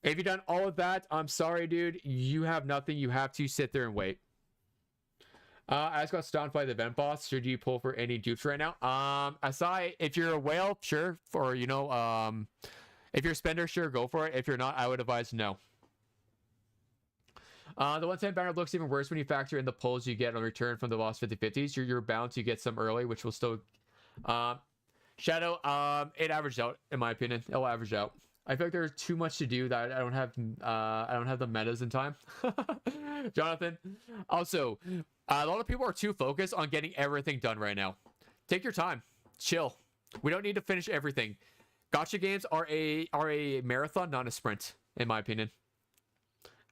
If you've done all of that, I'm sorry, dude. You have nothing. You have to sit there and wait. I just got stunned by the event boss. Should you pull for any dupes right now? Aside, if you're a whale, sure. Or, you know, if you're a spender, sure, go for it. If you're not, I would advise no. The 110 banner looks even worse when you factor in the pulls you get on return from the lost 50-50s. You're bound to get some early, which will still... Shadow, it averaged out, in my opinion. It'll average out. I feel like there's too much to do that I don't have the metas in time. Jonathan. Also, a lot of people are too focused on getting everything done right now. Take your time. Chill. We don't need to finish everything. Gacha games are a marathon, not a sprint, in my opinion.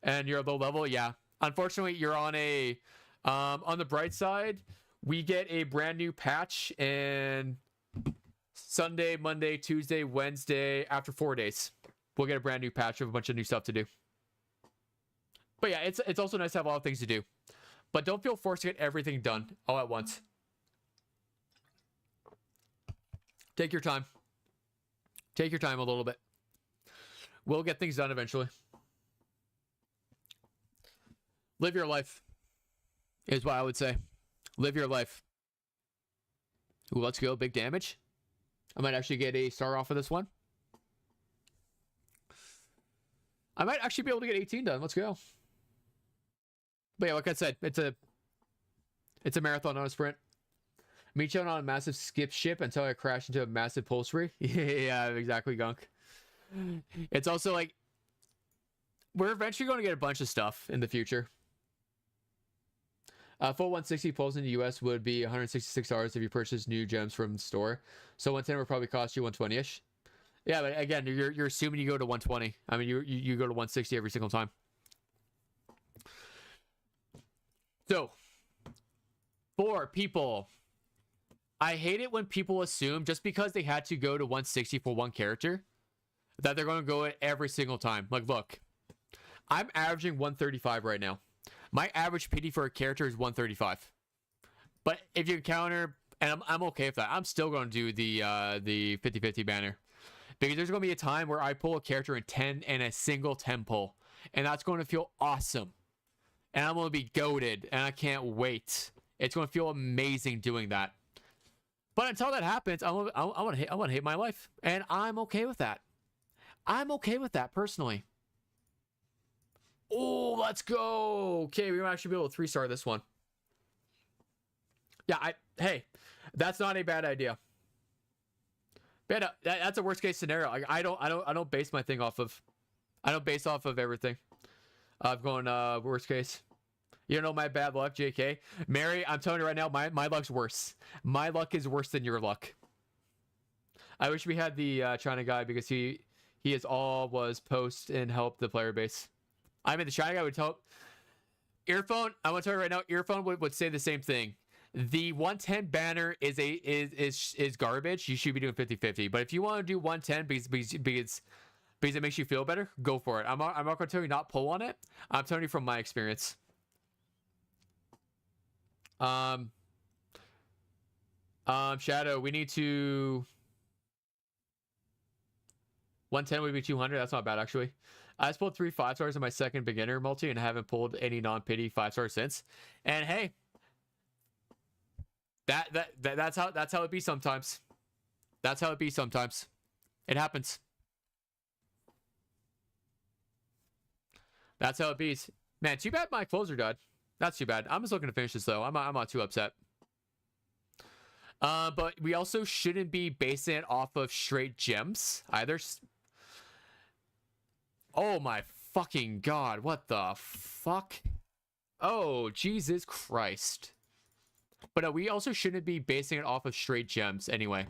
And you're low level, yeah. Unfortunately, you're on a on the bright side, we get a brand new patch and Sunday, Monday, Tuesday, Wednesday, after 4 days, we'll get a brand new patch with a bunch of new stuff to do. But yeah, it's also nice to have a lot of things to do. But don't feel forced to get everything done all at once. Take your time. Take your time a little bit. We'll get things done eventually. Live your life is what I would say. Live your life. Ooh, let's go. Big damage. I might actually get a star off of this one. I might actually be able to get 18 done. Let's go. But yeah, like I said, it's a marathon, not a sprint. Me chilling on a massive skip ship until I crash into a massive pull spree. Yeah, exactly, Gunk. It's also like, we're eventually going to get a bunch of stuff in the future. Full 160 pulls in the US would be $166 if you purchase new gems from the store. So 110 would probably cost you 120-ish. Yeah, but again, you're assuming you go to 120. I mean, you go to 160 every single time. So, for people, I hate it when people assume just because they had to go to 160 for one character that they're going to go it every single time. Like, look, I'm averaging 135 right now. My average pity for a character is 135. But if you encounter, and I'm okay with that, I'm still going to do the 50-50 banner. Because there's going to be a time where I pull a character in 10 and a single 10 pull. And that's going to feel awesome. And I'm going to be goated, and I can't wait. It's going to feel amazing doing that. But until that happens, I want to hate my life. And I'm okay with that. I'm okay with that, personally. Oh, let's go. Okay, we might actually be able to 3-star this one. Yeah, hey, that's not a bad idea. But that's a worst case scenario. Like, I don't base my thing off of. I don't base off of everything. I'm going worst case. You don't know my bad luck, JK. Mary, I'm telling you right now, my luck's worse. My luck is worse than your luck. I wish we had the China guy because he is all was post and help the player base. I mean, the China guy would tell. Earphone, I want to tell you right now, Earphone would say the same thing. The 110 banner is garbage. You should be doing 50-50. But if you want to do 110 because it makes you feel better, go for it. I'm not going to tell you not pull on it. I'm telling you from my experience. Shadow, we need to 110 would be 200. That's not bad, actually. I just pulled 3 5-stars in my second beginner multi and haven't pulled any non-pity 5-stars since. And hey, that's how it be sometimes. That's how it be sometimes. It happens. That's how it be. Man, too bad my closer died. That's too bad. I'm just looking to finish this though. I'm not too upset. But we also shouldn't be basing it off of straight gems either. Oh my fucking god, what the fuck? Oh, Jesus Christ. But we also shouldn't be basing it off of straight gems anyway.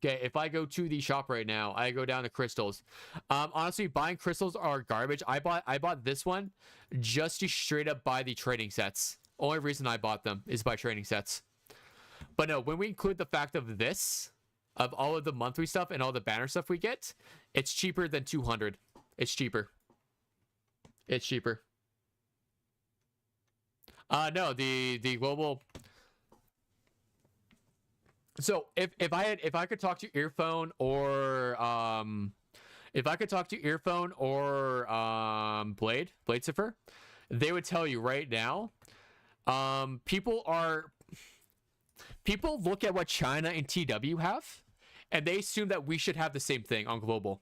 Okay, if I go to the shop right now, I go down to crystals. Honestly, buying crystals are garbage. I bought this one just to straight up buy the trading sets. Only reason I bought them is by trading sets. But no, when we include the fact of this, of all of the monthly stuff and all the banner stuff we get, it's cheaper than 200. It's cheaper. It's cheaper. No, the global. So if I could talk to earphone or Blade Cipher, they would tell you right now. People look at what China and TW have, and they assume that we should have the same thing on global.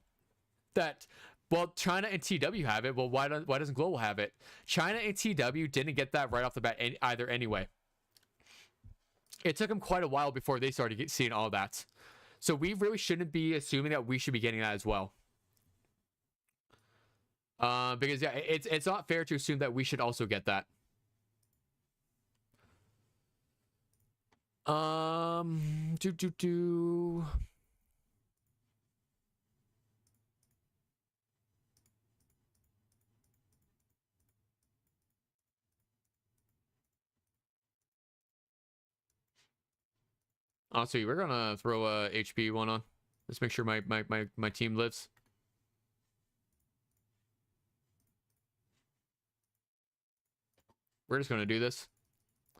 That, well, China and TW have it. Well, why doesn't global have it? China and TW didn't get that right off the bat either anyway. It took them quite a while before they started seeing all that. So we really shouldn't be assuming that we should be getting that as well. Because yeah, it's not fair to assume that we should also get that. Honestly, we're gonna throw a HP one on. Let's make sure my team lives. We're just gonna do this.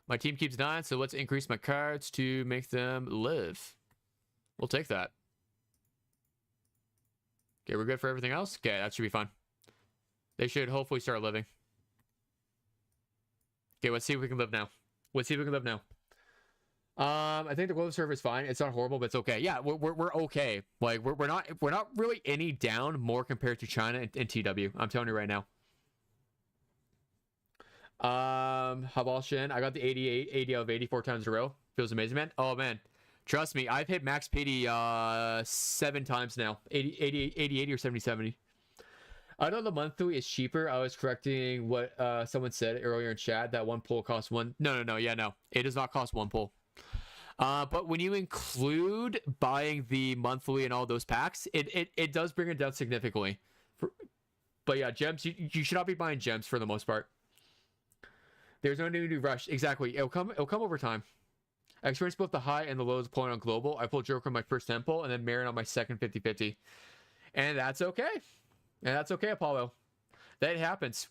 My team keeps dying, so let's increase my cards to make them live. We'll take that. Okay, we're good for everything else? Okay, that should be fine. They should hopefully start living. Okay, let's see if we can live now. Let's see if we can live now. I think the global server is fine. It's not horrible, but it's okay. Yeah, we're okay. Like we're not really any down more compared to China and TW. I'm telling you right now. Habal Shin, I got the 80 out of 84 times in a row. Feels amazing, man. Oh man, trust me, I've hit max PD 7 times now. 80 or 70. I know the monthly is cheaper. I was correcting what someone said earlier in chat that one pull costs one. No. Yeah, no, it does not cost one pull. But when you include buying the monthly and all those packs, it does bring it down significantly. But yeah, gems, you should not be buying gems for the most part. There's no need to rush. Exactly. It'll come over time. I experienced both the high and the lows pulling on global. I pulled Joker on my first temple and then Marin on my second 50-50. And that's okay. And that's okay, Apollo. That happens.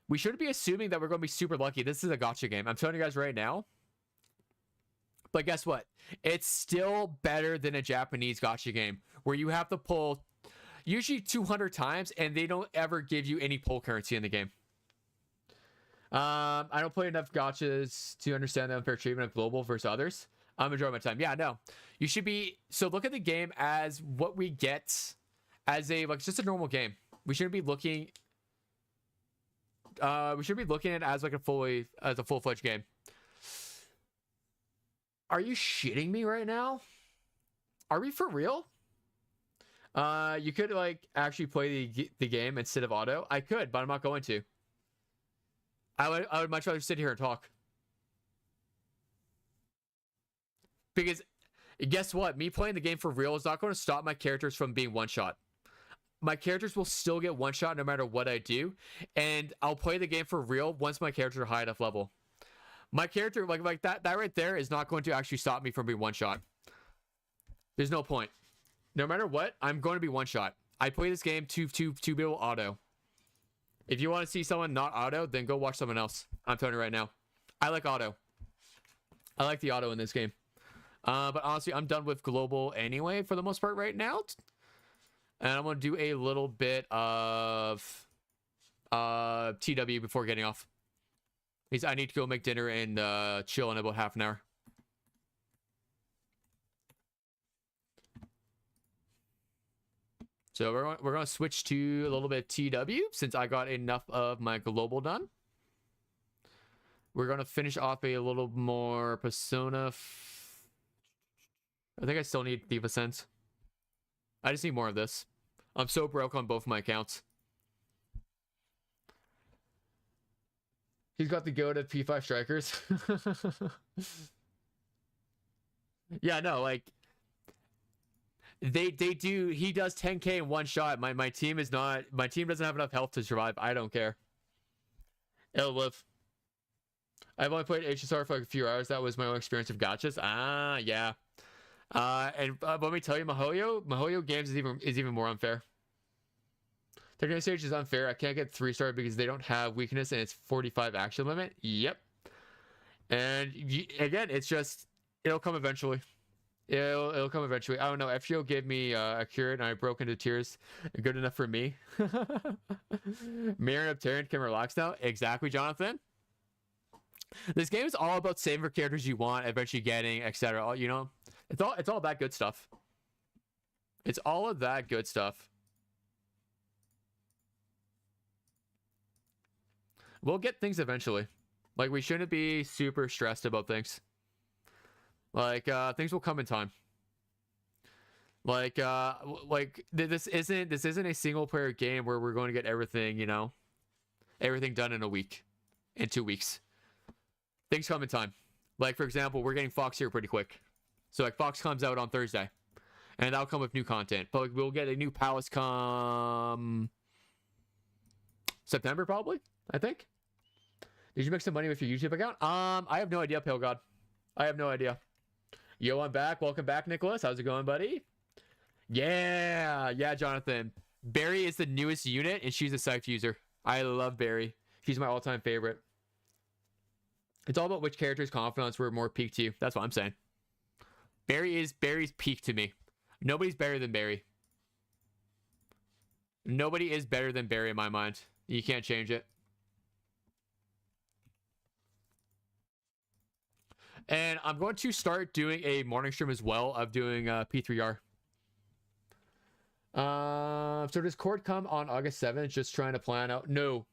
We shouldn't be assuming that we're going to be super lucky. This is a gacha game. I'm telling you guys right now. But guess what? It's still better than a Japanese gacha game where you have to pull usually 200 times and they don't ever give you any pull currency in the game. I don't play enough gachas to understand the unfair treatment of global versus others. I'm enjoying my time. Yeah, no. You should be... So look at the game as what we get as a... Like, just a normal game. We shouldn't be looking... we should be looking at it as like a full-fledged game. Are you shitting me right now? Are we for real? You could like actually play the game instead of auto. I could, but I'm not going to. I would much rather sit here and talk. Because guess what? Me playing the game for real is not going to stop my characters from being one-shot. My characters will still get one-shot no matter what I do. And I'll play the game for real once my characters are high enough level. My character, like that right there is not going to actually stop me from being one-shot. There's no point. No matter what, I'm going to be one-shot. I play this game to be able to auto. If you want to see someone not auto, then go watch someone else. I'm telling you right now. I like auto. I like the auto in this game. But honestly, I'm done with global anyway for the most part right now. And I'm going to do a little bit of TW before getting off. Because I need to go make dinner and chill in about half an hour. So we're going to switch to a little bit TW since I got enough of my global done. We're going to finish off a little more Persona. I think I still need Diva Sense. I just need more of this. I'm so broke on both of my accounts. He's got the goat of P5 strikers. Yeah, no, like... They do. He does 10k in one shot. My team is not. My team doesn't have enough health to survive. I don't care. It'll live. I've only played HSR for like a few hours. That was my only experience of gotchas. Ah, yeah. And let me tell you, Mihoyo games is even more unfair. Technical stage is unfair. I can't get 3-star because they don't have weakness and it's 45 action limit. Yep. And again, it's just it'll come eventually. It'll come eventually. I don't know. FGO gave me a cure and I broke into tears. Good enough for me. Marin of Terran can relax now. Exactly, Jonathan. This game is all about saving for characters you want, eventually getting, etc. You know, it's all that good stuff. It's all of that good stuff. We'll get things eventually. Like, we shouldn't be super stressed about things. Like, things will come in time. Like this isn't a single player game where we're going to get everything, you know, everything done in a week, in 2 weeks. Things come in time. Like, for example, we're getting Fox here pretty quick. So, like, Fox comes out on Thursday. And that'll come with new content. But like, we'll get a new Palace come September, probably, I think. Did you make some money with your YouTube account? I have no idea, Pale God. I have no idea. Yo, I'm back. Welcome back, Nicholas. How's it going, buddy? Yeah, Jonathan. Barry is the newest unit, and she's a Scythe user. I love Barry. She's my all-time favorite. It's all about which character's confidence were more peak to you. That's what I'm saying. Barry's peak to me. Nobody's better than Barry. Nobody is better than Barry in my mind. You can't change it. And I'm going to start doing a morning stream as well of doing P3R. So does Court come on August 7th? Just trying to plan out. No.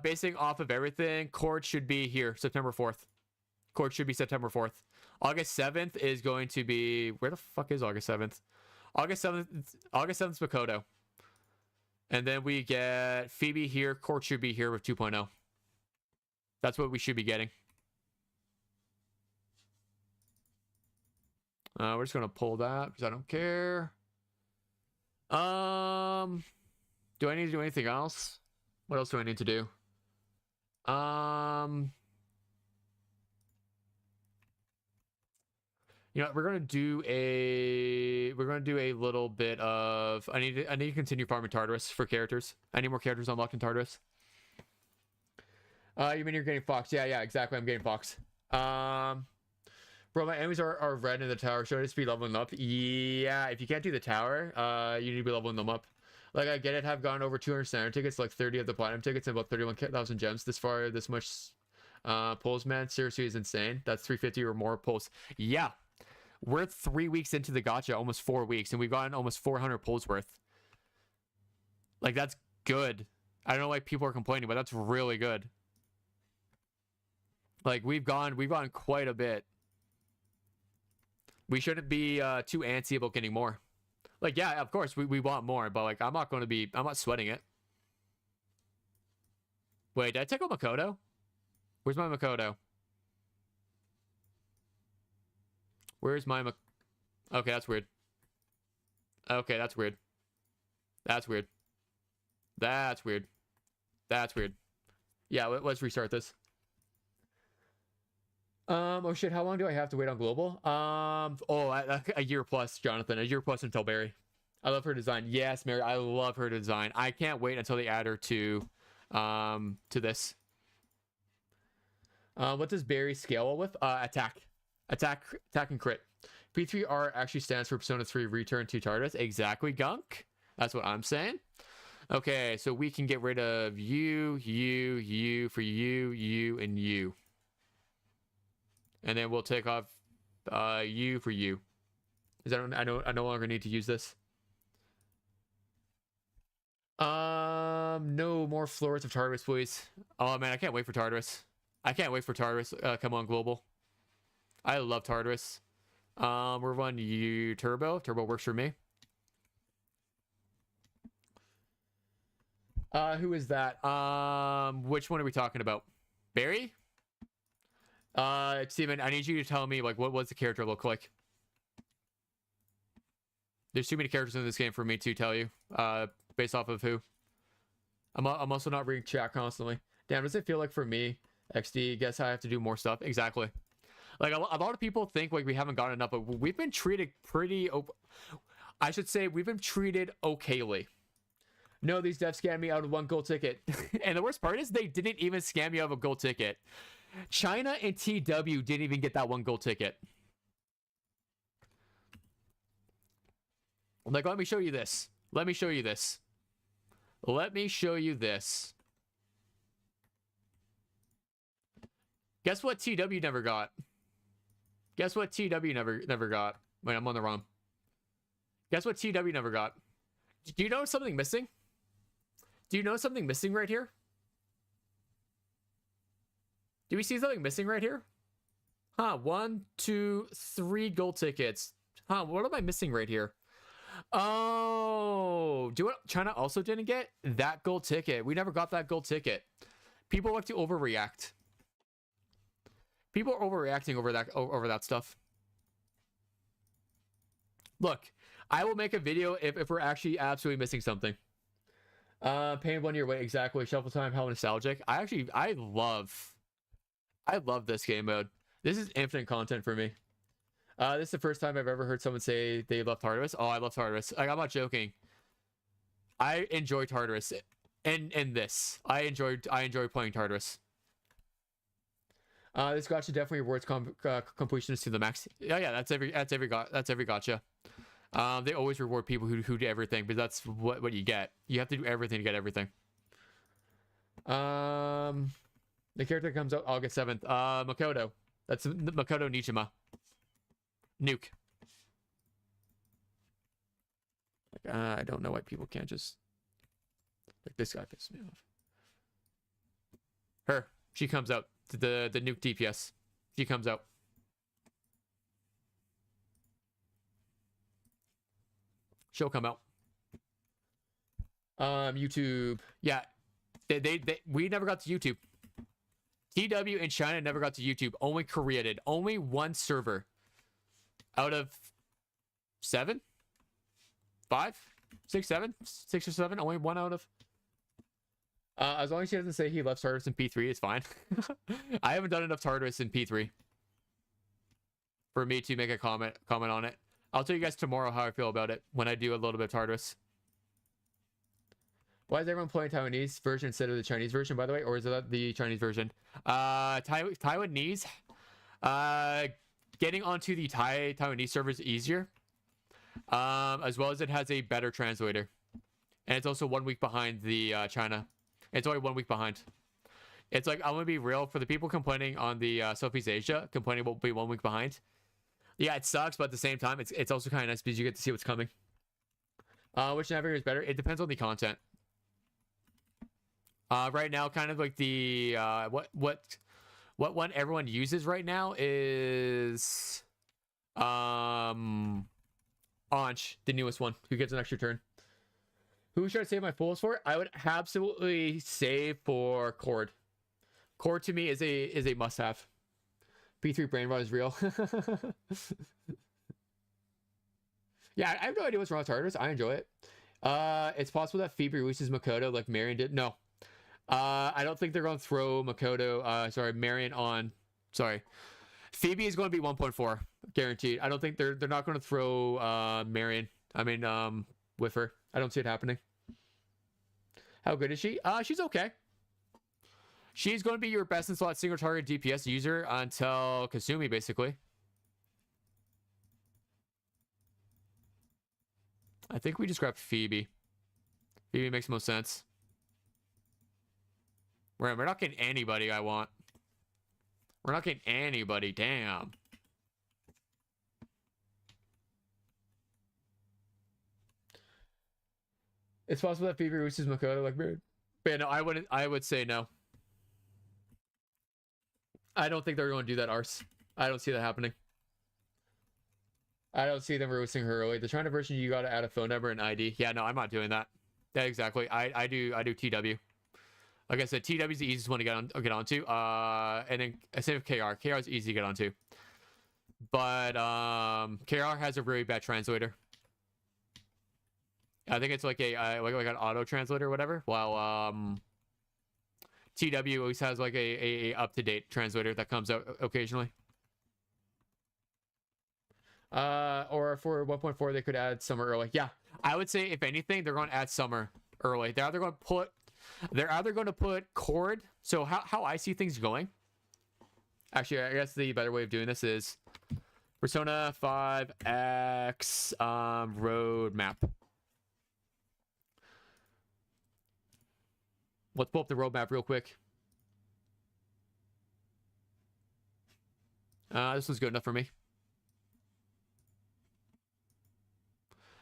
Basing off of everything, Court should be here September 4th. Court should be September 4th. August 7th is going to be, where the fuck is August 7th? August 7th is Makoto. And then we get Phoebe here. Court should be here with 2.0. That's what we should be getting. We're just gonna pull that because I don't care. Do I need to do anything else? What else do I need to do? You know, we're gonna do a little bit of I need to continue farming Tartarus for characters. I need more characters unlocked in Tartarus. You mean you're getting Fox? Yeah, exactly. I'm getting Fox. Bro, my enemies are red in the tower. Should I just be leveling up? Yeah, if you can't do the tower, you need to be leveling them up. Like, I get it, have gone over 200 standard tickets, like 30 of the platinum tickets, and about 31,000 gems this far, this much pulls, man. Seriously, is insane. That's 350 or more pulls. Yeah, we're 3 weeks into the gacha, almost 4 weeks, and we've gotten almost 400 pulls worth. Like, that's good. I don't know why people are complaining, but that's really good. Like, we've gone quite a bit. We shouldn't be too antsy about getting more. Like, yeah, of course, we want more, but like, I'm not sweating it. Wait, did I take out Makoto? Where's my Makoto? Where's my Okay, that's weird. Okay, that's weird. That's weird. That's weird. That's weird. Yeah, let's restart this. Oh shit, how long do I have to wait on global? A year plus, Jonathan. A year plus until Barry. I love her design. Yes, Mary, I love her design. I can't wait until they add her to this. What does Barry scale with? Attack, and crit. P3R actually stands for Persona 3 Return to Tartarus. Exactly, Gunk. That's what I'm saying. Okay, so we can get rid of you for you, and you. And then we'll take off you for you. Is that I no longer need to use this. No more floors of Tartarus, please. Oh man, I can't wait for Tartarus. I can't wait for Tartarus. Come on, global. I love Tartarus. We're running you turbo. Turbo works for me. Who is that? Which one are we talking about? Barry? Steven, I need you to tell me, like, what does the character look like? There's too many characters in this game for me to tell you. Based off of who. I'm also not reading chat constantly. Damn, does it feel like for me, XD, guess I have to do more stuff? Exactly. Like a lot of people think like we haven't gotten enough, but we've been treated pretty. I should say we've been treated okayly. No, these devs scammed me out of 1 gold ticket. And the worst part is they didn't even scam me out of a gold ticket. China and TW didn't even get that 1 gold ticket. Like, let me show you this. Let me show you this. Let me show you this. Guess what TW never got? Guess what TW never got? Wait, I'm on the wrong. Guess what TW never got? Do you notice something missing? Do you notice something missing right here? Do we see something missing right here? Huh, 1, 2, 3 gold tickets. Huh, what am I missing right here? Oh, do what China also didn't get? That gold ticket. We never got that gold ticket. People like to overreact. People are overreacting over that stuff. Look, I will make a video if we're actually absolutely missing something. Paying 1 year wait, exactly. Shuffle time, how nostalgic. I love this game mode. This is infinite content for me. This is the first time I've ever heard someone say they love Tartarus. Oh, I love Tartarus. Like, I'm not joking. I enjoy Tartarus. And this. I enjoy playing Tartarus. This gacha definitely rewards completionists to the max. Yeah, that's every gacha. They always reward people who do everything, but that's what you get. You have to do everything to get everything. The character comes out August 7th. Makoto. That's Makoto Nichima. Nuke. Like, I don't know why people can't just... Like, this guy pisses me off. Her. She comes out. The nuke DPS. She comes out. She'll come out. YouTube. Yeah. We never got to YouTube. TW and China never got to YouTube. Only Korea did. Only 1 server. Out of 7? 5? 6, 7? 6 or 7? Only 1 out of... as long as he doesn't say he left Tartarus in P3, it's fine. I haven't done enough Tartarus in P3 for me to make a comment on it. I'll tell you guys tomorrow how I feel about it when I do a little bit of Tartarus. Why is everyone playing Taiwanese version instead of the Chinese version, by the way? Or is that the Chinese version? Taiwanese. Getting onto the Taiwanese server is easier. As well as it has a better translator. And it's also 1 week behind the China. It's only 1 week behind. It's like, I'm going to be real. For the people complaining on the Southeast Asia, complaining will be 1 week behind. Yeah, it sucks, but at the same time, it's also kind of nice because you get to see what's coming. Which navigator is better? It depends on the content. Right now, kind of like the what one everyone uses right now is Anch, the newest one, who gets an extra turn. Who should I save my fools for? I would absolutely save for Cord. Cord to me is a must-have. P3 brain rot is real. Yeah, I have no idea what's wrong with Tartarus. I enjoy it. It's possible that Phoebe releases Makoto like Marion did. No. I don't think they're going to throw Makoto, Marion on. Sorry. Phoebe is going to be 1.4, guaranteed. I don't think they're not going to throw Marion. I mean, with her. I don't see it happening. How good is she? She's okay. She's going to be your best in slot single target DPS user until Kasumi, basically. I think we just grabbed Phoebe. Phoebe makes most sense. We're not getting anybody I want. We're not getting anybody. Damn. It's possible that Phoebe releases Makoto like Mirror. But yeah, no, I would say no. I don't think they're going to do that, Arse. I don't see that happening. I don't see them releasing her early. The China version, you got to add a phone number and ID. Yeah, no, I'm not doing that. Yeah, exactly. I do TW. Like I said, TW is the easiest one to get onto. And then same with KR. KR is easy to get onto. But KR has a really bad translator. I think it's like a like an auto translator or whatever. While TW always has like a up to date translator that comes out occasionally. Or for 1.4 they could add summer early. Yeah, I would say if anything they're going to add summer early. They're either going to put chord. So how I see things going. Actually, I guess the better way of doing this is Persona 5X roadmap. Let's pull up the roadmap real quick. This was good enough for me.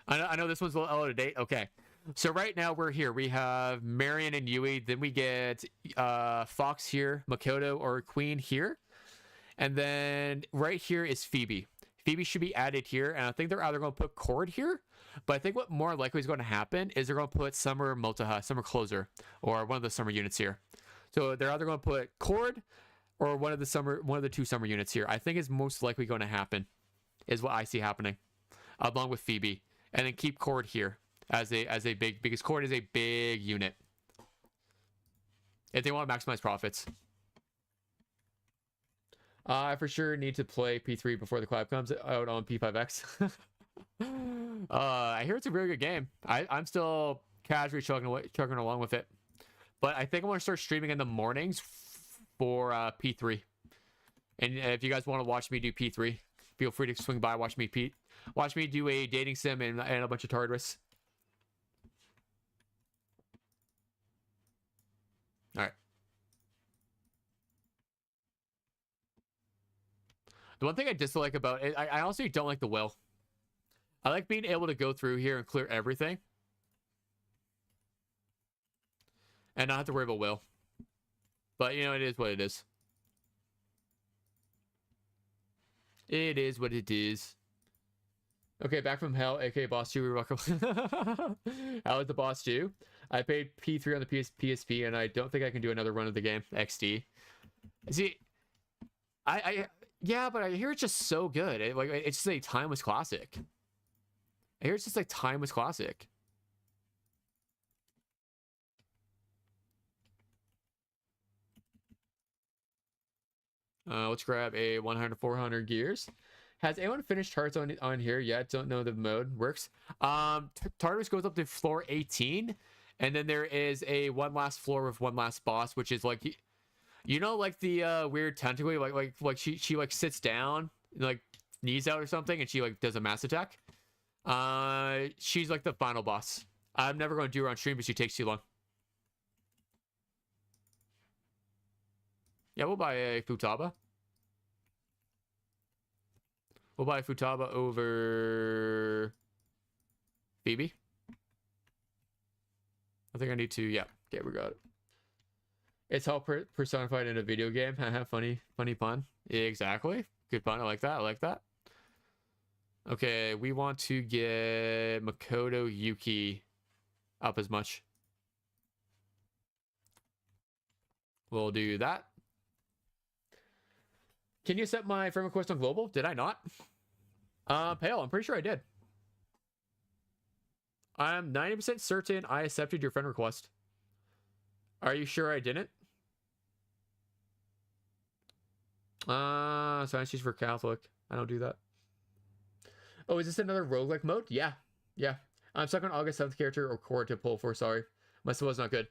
I know this one's a little out of date. Okay. So right now we're here. We have Marion and Yui. Then we get Fox here, Makoto or Queen here. And then right here is Phoebe. Phoebe should be added here. And I think they're either going to put Chord here. But I think what more likely is going to happen is they're going to put Summer Motoha, Summer Closer, or one of the summer units here. So they're either going to put Chord or one of the two summer units here. I think is most likely going to happen, is what I see happening, along with Phoebe. And then keep Chord here as a big, because Chord is a big unit. If they want to maximize profits. I for sure need to play P3 before the collab comes out on P5X. I hear it's a very good game. I'm still casually chugging along with it. But I think I'm going to start streaming in the mornings for P3. And if you guys want to watch me do P3, feel free to swing by, watch me do a dating sim and a bunch of Tardris. All right. The one thing I dislike about it, I honestly don't like the will. I like being able to go through here and clear everything. And not have to worry about will. But, you know, it is what it is. It is what it is. Okay, back from hell, aka Boss 2. You're welcome. How is the Boss 2? I paid P3 on the PSP, and I don't think I can do another run of the game. XD. See, yeah, but I hear it's just so good. It's just a timeless classic. I hear it's just like timeless classic. Let's grab a 100-400 gears. Has anyone finished Hearts on here yet? Don't know the mode works. Tartarus goes up to floor 18, and then there is a one last floor with one last boss, which is like, you know, like the weird tentacle, like she like sits down, like knees out or something, and she like does a mass attack. She's like the final boss. I'm never going to do her on stream because she takes too long. Yeah, we'll buy a Futaba. We'll buy Futaba over Phoebe. I think I need to, yeah. Okay, we got it. It's all personified in a video game. funny pun. Exactly. Good pun. I like that. I like that. Okay, we want to get Makoto Yuki up as much. We'll do that. Can you set my friend request on global? Did I not? Pale, I'm pretty sure I did. I'm 90% certain I accepted your friend request. Are you sure I didn't? Science for Catholic. I don't do that. Oh, is this another roguelike mode? Yeah. Yeah. I'm stuck on August 7th character or core to pull for. Sorry. My spell's not good.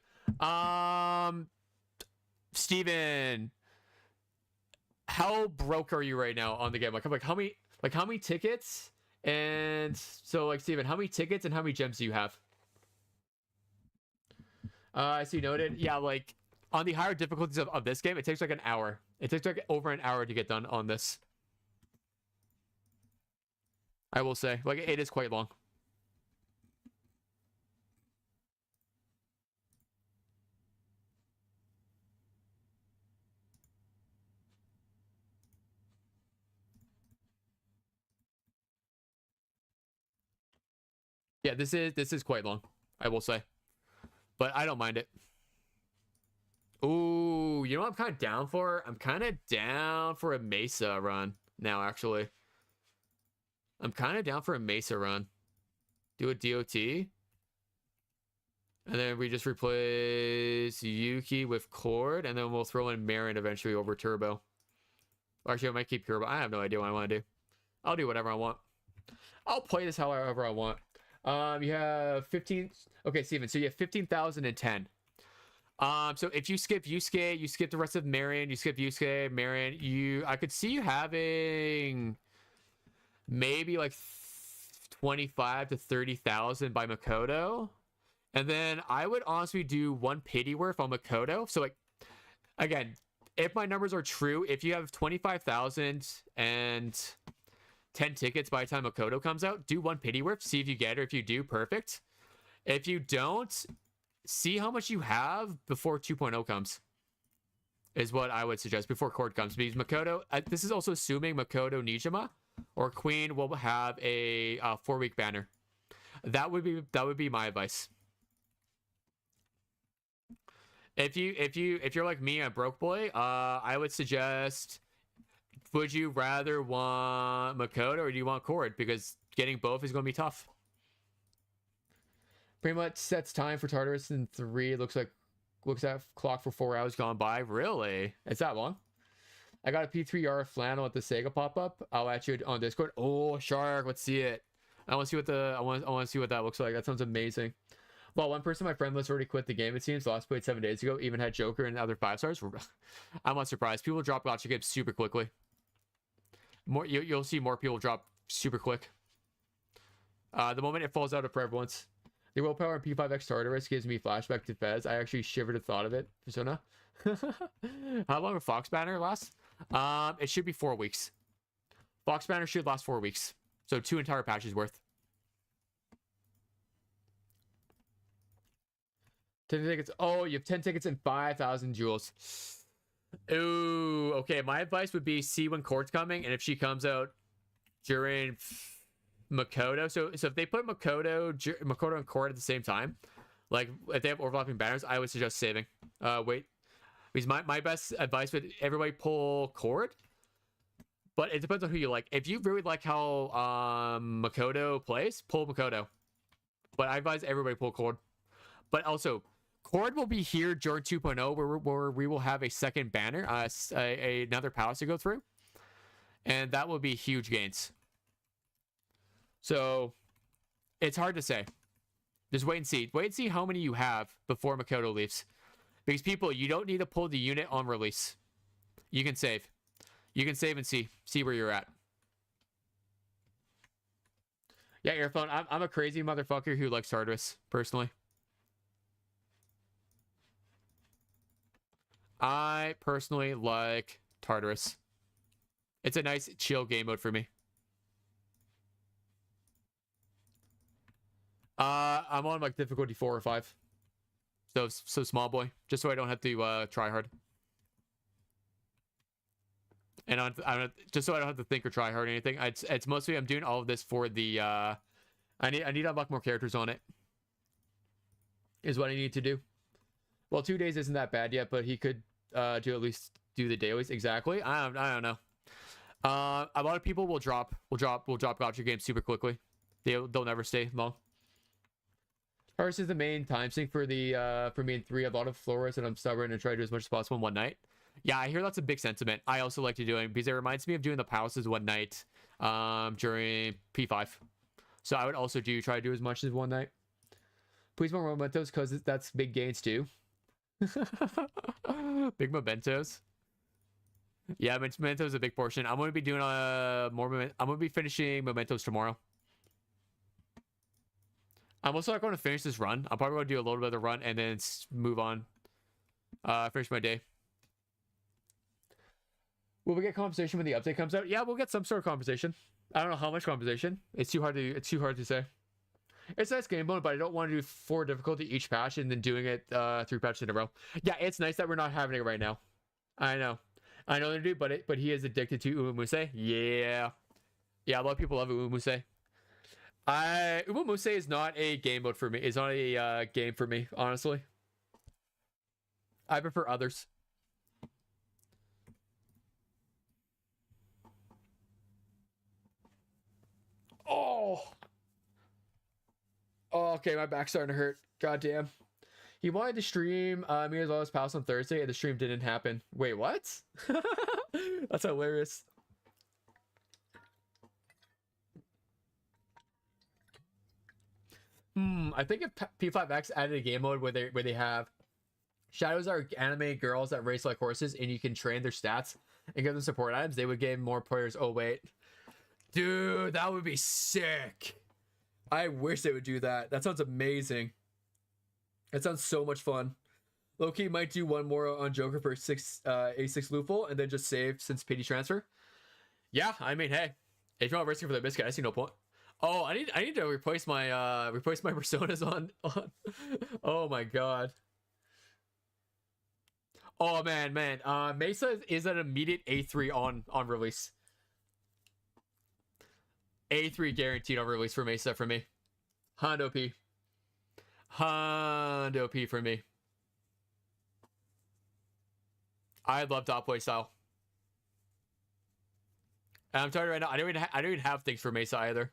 Steven. How broke are you right now on the game? Like how many tickets? And so like Steven, how many tickets and how many gems do you have? I see noted. Yeah, like on the higher difficulties of this game, it takes like an hour. It takes like over an hour to get done on this. I will say, like, it is quite long. Yeah, this is quite long, I will say. But I don't mind it. Ooh, you know what I'm kind of down for? I'm kind of down for a Mesa run now, actually. I'm kind of down for a Mesa run. Do a DOT. And then we just replace Yuki with Cord, and then we'll throw in Marin eventually over Turbo. Or actually, I might keep Turbo. I have no idea what I want to do. I'll do whatever I want. I'll play this however I want. You have 15. Okay, Steven, so you have 15,010. So if you skip Yusuke, you skip the rest of Marin, you skip Yusuke, Marin, I could see you having maybe like 25 to 30,000 by Makoto. And then I would honestly do one pity worth on Makoto. So like, again, if my numbers are true, if you have 25,000 and 10 tickets by the time Makoto comes out, do one pity worth, see if you get it. If you do, perfect. If you don't, see how much you have before 2.0 comes, is what I would suggest, before Cord comes. Because Makoto, this is also assuming Makoto Nijima or Queen will have a 4-week banner. That would be my advice. If you're like me, a broke boy, I would suggest, would you rather want Makoto or do you want Cord? Because getting both is going to be tough. Pretty much sets time for Tartarus in 3. Looks at clock for 4 hours gone by. Really? It's that long? I got a P3R flannel at the SEGA pop-up. I'll add you on Discord. Oh, Shark, let's see it. I want to see what I want to see what that looks like. That sounds amazing. Well, one person on my friend list already quit the game, it seems. Last played 7 days ago. Even had Joker and other 5 stars. I'm not surprised. People drop gacha games super quickly. You'll see more people drop super quick. The moment it falls out of forever once. The willpower in P5X Tartarus gives me flashback to Fez. I actually shivered at thought of it. Persona. How long a Fox banner last? It should be 4 weeks. Fox banner should last 4 weeks. So 2 entire patches worth. 10 tickets. Oh, you have 10 tickets and 5,000 jewels. Ooh, okay. My advice would be see when Court's coming, and if she comes out during Makoto. So if they put Makoto and Court at the same time, like if they have overlapping banners, I would suggest saving. Wait, because my best advice would everybody pull Court, but it depends on who you like. If you really like how Makoto plays, pull Makoto. But I advise everybody pull Court. But also, Cord will be here during 2.0 where we will have a second banner, another palace to go through, and that will be huge gains. So it's hard to say. Just wait and see. Wait and see how many you have before Makoto leaves. Because people, you don't need to pull the unit on release. You can save. You can save and see where you're at. Yeah, Earphone. I'm a crazy motherfucker who likes Tartarus, personally. I personally like Tartarus. It's a nice chill game mode for me. I'm on like difficulty 4 or 5. So small boy, just so I don't have to try hard. And just so I don't have to think or try hard or anything. It's mostly I'm doing all of this for the I need to unlock more characters on it. Is what I need to do. Well, 2 days isn't that bad yet, but he could do at least do the dailies. Exactly. I don't know. A lot of people will drop gacha games super quickly. They'll never stay long. Tartarus is the main time sink for me in 3. A lot of floors, and I'm stubborn and try to do as much as possible in one night. Yeah, I hear that's a big sentiment. I also like to do it because it reminds me of doing the palaces one night during P5. So I would also try to do as much as one night. Please more mementos because that's big gains too. Big mementos. Yeah, mementos is a big portion. I'm going to be doing I'm going to be finishing mementos tomorrow. I'm also not going to finish this run. I'm probably going to do a little bit of the run and then move on. Finish my day. Will we get compensation when the update comes out? Yeah, we'll get some sort of compensation. I don't know how much compensation. It's too hard to say. It's a nice game mode, but I don't want to do 4 difficulty each patch and then doing it 3 patches in a row. Yeah, it's nice that we're not having it right now. I know they do, but he is addicted to Umumuse. Yeah, a lot of people love Umumuse. Umumuse is not a game mode for me. It's not a game for me, honestly. I prefer others. Oh, okay, my back's starting to hurt. God damn. He wanted to stream me as well as Palace on Thursday, and the stream didn't happen. Wait, what? That's hilarious. I think if P5X added a game mode where they have shadows are anime girls that race like horses, and you can train their stats and give them support items, they would give more players. Oh wait, dude, that would be sick. I wish they would do that. That sounds amazing. That sounds so much fun. Loki might do one more on Joker for A6 loophole and then just save since PD transfer. Yeah, I mean, hey, if you're not risking for the biscuit, I see no point. Oh, I need to replace my personas on. Oh my god. Oh man. Mesa is an immediate A3 on release. A3 guaranteed on release for Mesa for me. Hondo P for me. I love dot play style. And I'm telling you right now, I don't even have things for Mesa either.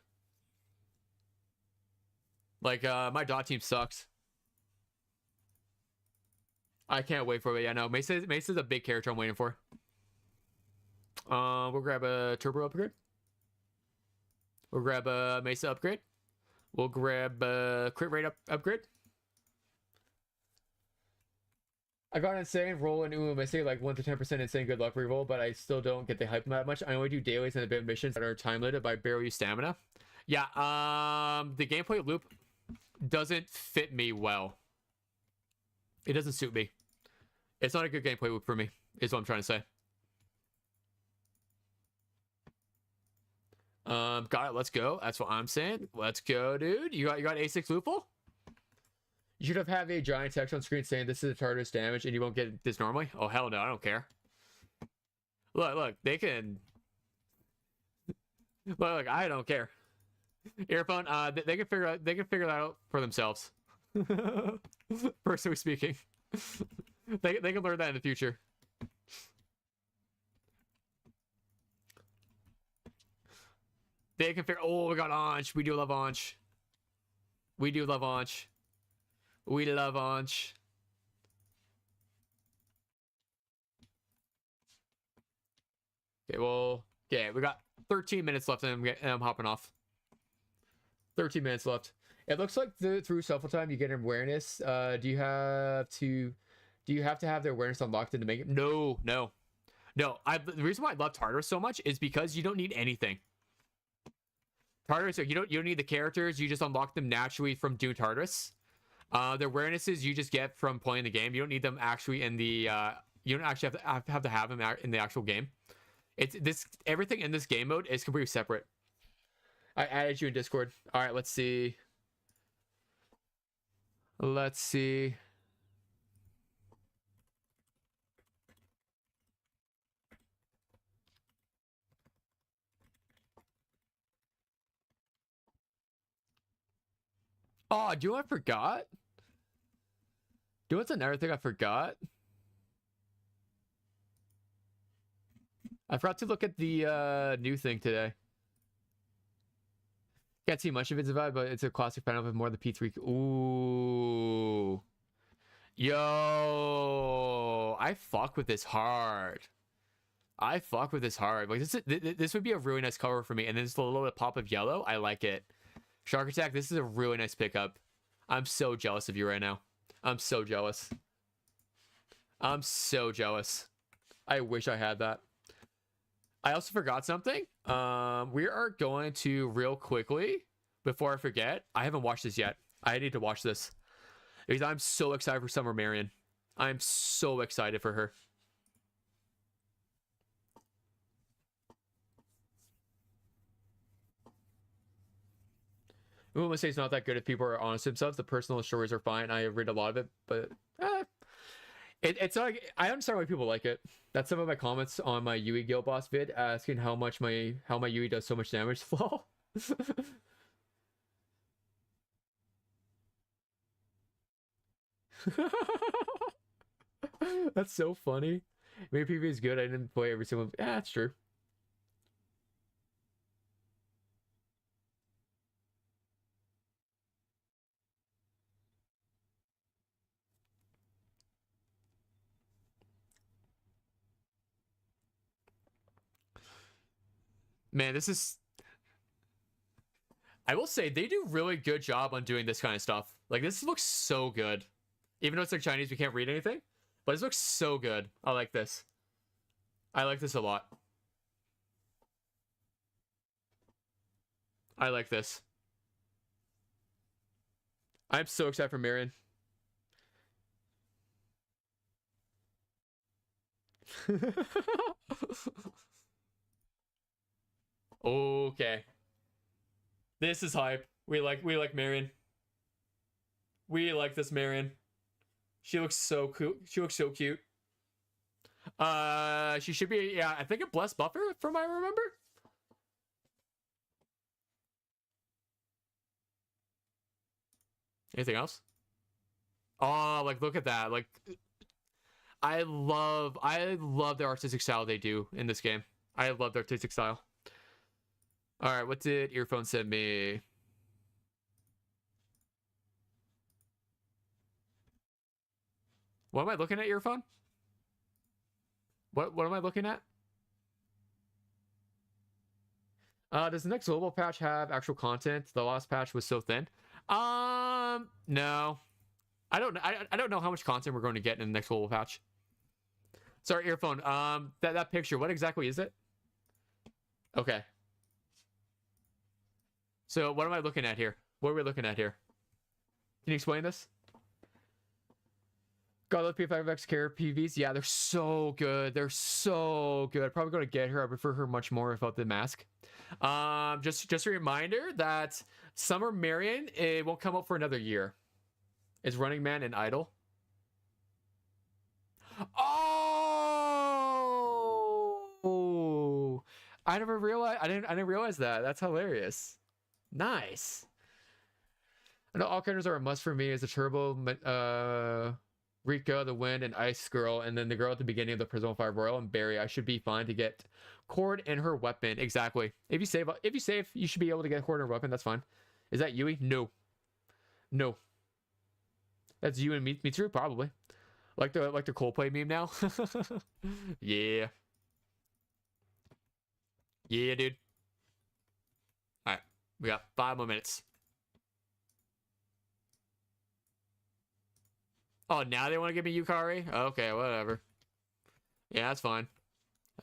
Like my dot team sucks. I can't wait for it. Yeah, no, Mesa's a big character I'm waiting for. We'll grab a turbo upgrade. We'll grab a Mesa upgrade. We'll grab a crit rate upgrade. I got insane roll in Mesa, like 1 to 10% insane good luck reroll, but I still don't get the hype that much. I only do dailies and a bit of missions that are time limited by barely use stamina. Yeah, the gameplay loop doesn't fit me well. It doesn't suit me. It's not a good gameplay loop for me, is what I'm trying to say. Got it. Let's go. That's what I'm saying. Let's go, dude. You got A6 loophole? You should have had a giant text on screen saying this is a Tartarus damage and you won't get this normally. Oh hell no, I don't care. Look, they can. Look, I don't care. Earphone. They can figure that out for themselves. Personally speaking, they can learn that in the future. They can figure. Oh, we got Anch. We do love Anch. We do love Anch. We love Anch. Okay, well, yeah, we got 13 minutes left, and I'm hopping off. 13 minutes left. It looks like through shuffle time you get awareness. Do you have to have the awareness unlocked to make it? No. The reason why I love Tartarus so much is because you don't need anything. Tartarus, you don't need the characters. You just unlock them naturally from doing Tartarus. The awarenesses you just get from playing the game. You don't need them actually in the. You don't actually have to have them in the actual game. Everything in this game mode is completely separate. I added you in Discord. All right, let's see. Let's see. Oh, do you know what I forgot? Do you know what's another thing I forgot? I forgot to look at the new thing today. Can't see much of its vibe, but it's a classic panel with more than P3. Ooh. Yo. I fuck with this hard. Like this would be a really nice cover for me. And then just a little bit of pop of yellow. I like it. Shark Attack, this is a really nice pickup. I'm so jealous of you right now. I'm so jealous. I wish I had that. I also forgot something. We are going to real quickly, before I forget, I haven't watched this yet. I need to watch this. Because I'm so excited for Summer Marion. I'm so excited for her. I won't say it's not that good if people are honest themselves. The personal stories are fine. I read a lot of it, but it's not. I understand why people like it. That's some of my comments on my Yui Guild Boss vid, asking how my Yui does so much damage. Flaw. That's so funny. Maybe PvP is good. I didn't play every single. Yeah, that's true. Man, this is... I will say, they do really good job on doing this kind of stuff. Like, this looks so good. Even though it's like Chinese, we can't read anything. But this looks so good. I like this. I like this a lot. I like this. I'm so excited for Marion. Okay. This is hype. We like Marion. We like this Marion. She looks so cool. She looks so cute. She should be, yeah, I think a blessed buffer from what I remember. Anything else? Oh, like look at that. Like I love the artistic style they do in this game. I love the artistic style. All right, what did Earphone send me? What am I looking at, Earphone? What am I looking at? Does the next global patch have actual content? The last patch was so thin. No. I don't know how much content we're going to get in the next global patch. Sorry, Earphone. That picture, what exactly is it? Okay. So what am I looking at here? What are we looking at here? Can you explain this? God, those P5X care PVs. Yeah, they're so good. They're so good. Probably going to get her. I prefer her much more without the mask. Just a reminder that Summer Marion, it won't come out for another year. It's Running Man and Idol. Oh, I never realized. I didn't realize that. That's hilarious. Nice. I know all characters are a must for me. As a Turbo, Rika, the Wind, and Ice Girl, and then the girl at the beginning of the Prism of Fire, Royal and Barry. I should be fine to get Cord in her weapon. Exactly. If you save, you should be able to get Cord in her weapon. That's fine. Is that Yui? No. No. That's you and me too, probably. Like the Coldplay meme now. Yeah. Yeah, dude. All right, we got 5 more minutes. Oh, now they want to give me Yukari? Okay, whatever. Yeah, that's fine.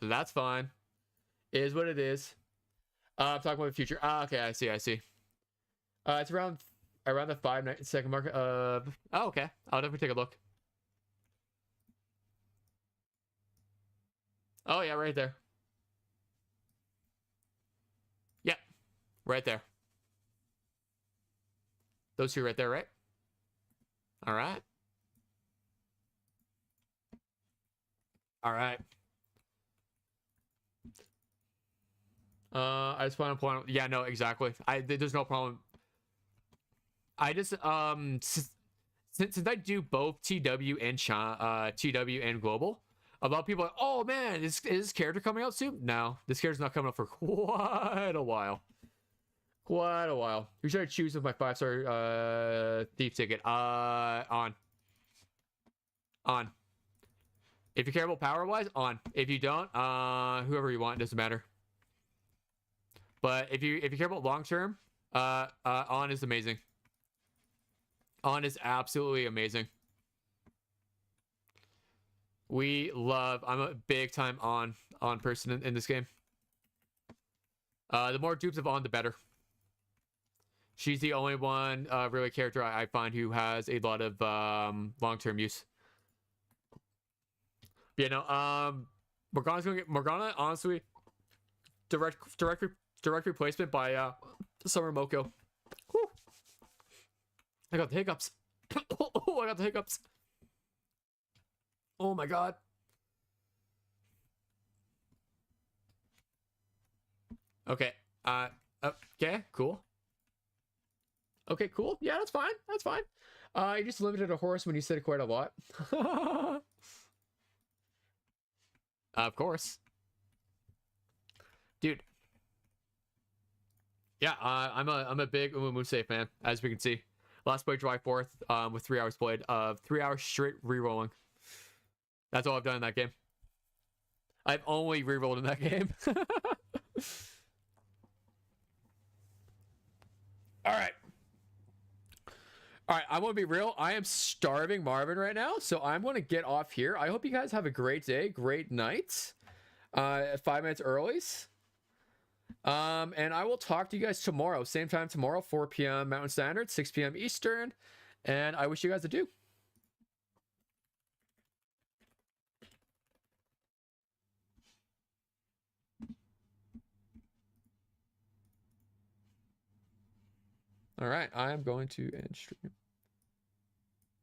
That's fine. It is what it is. I'm talking about the future. Okay, I see. It's around the 5-second mark. Oh, okay. I'll definitely take a look. Oh yeah, right there. Yeah, right there. Those two right there, right? All right. All right. I just want to point out, yeah, no, exactly. There's no problem. I just since I do both TW and TW and global, a lot of people are like, oh man, is this character coming out soon? No, this character's not coming out for quite a while. Quite a while. Who should I choose with my 5-star thief ticket? On. If you care about power wise, on. If you don't, whoever you want, doesn't matter. But if you care about long term, on is amazing. On is absolutely amazing. I'm a big time on person in this game. The more dupes of on, the better. She's the only one really character I find who has a lot of long-term use. But, you know, Morgana, honestly, direct replacement by Summer Moko. Whew. I got the hiccups. Oh, I got the hiccups. Oh my god. Okay. Okay, cool. Okay, cool. Yeah, that's fine. That's fine. You just limited a horse when you said quite a lot. Of course. Dude. Yeah, I'm a big Umumuse fan, as we can see. Last play July 4th, with 3 hours played, 3 hours straight re-rolling. That's all I've done in that game. I've only re-rolled in that game. All right, I'm gonna be real. I am starving Marvin right now, so I'm gonna get off here. I hope you guys have a great day, great night. 5 minutes early. And I will talk to you guys tomorrow, same time tomorrow, 4 p.m. Mountain Standard, 6 p.m. Eastern. And I wish you guys adieu. All right, I am going to end stream.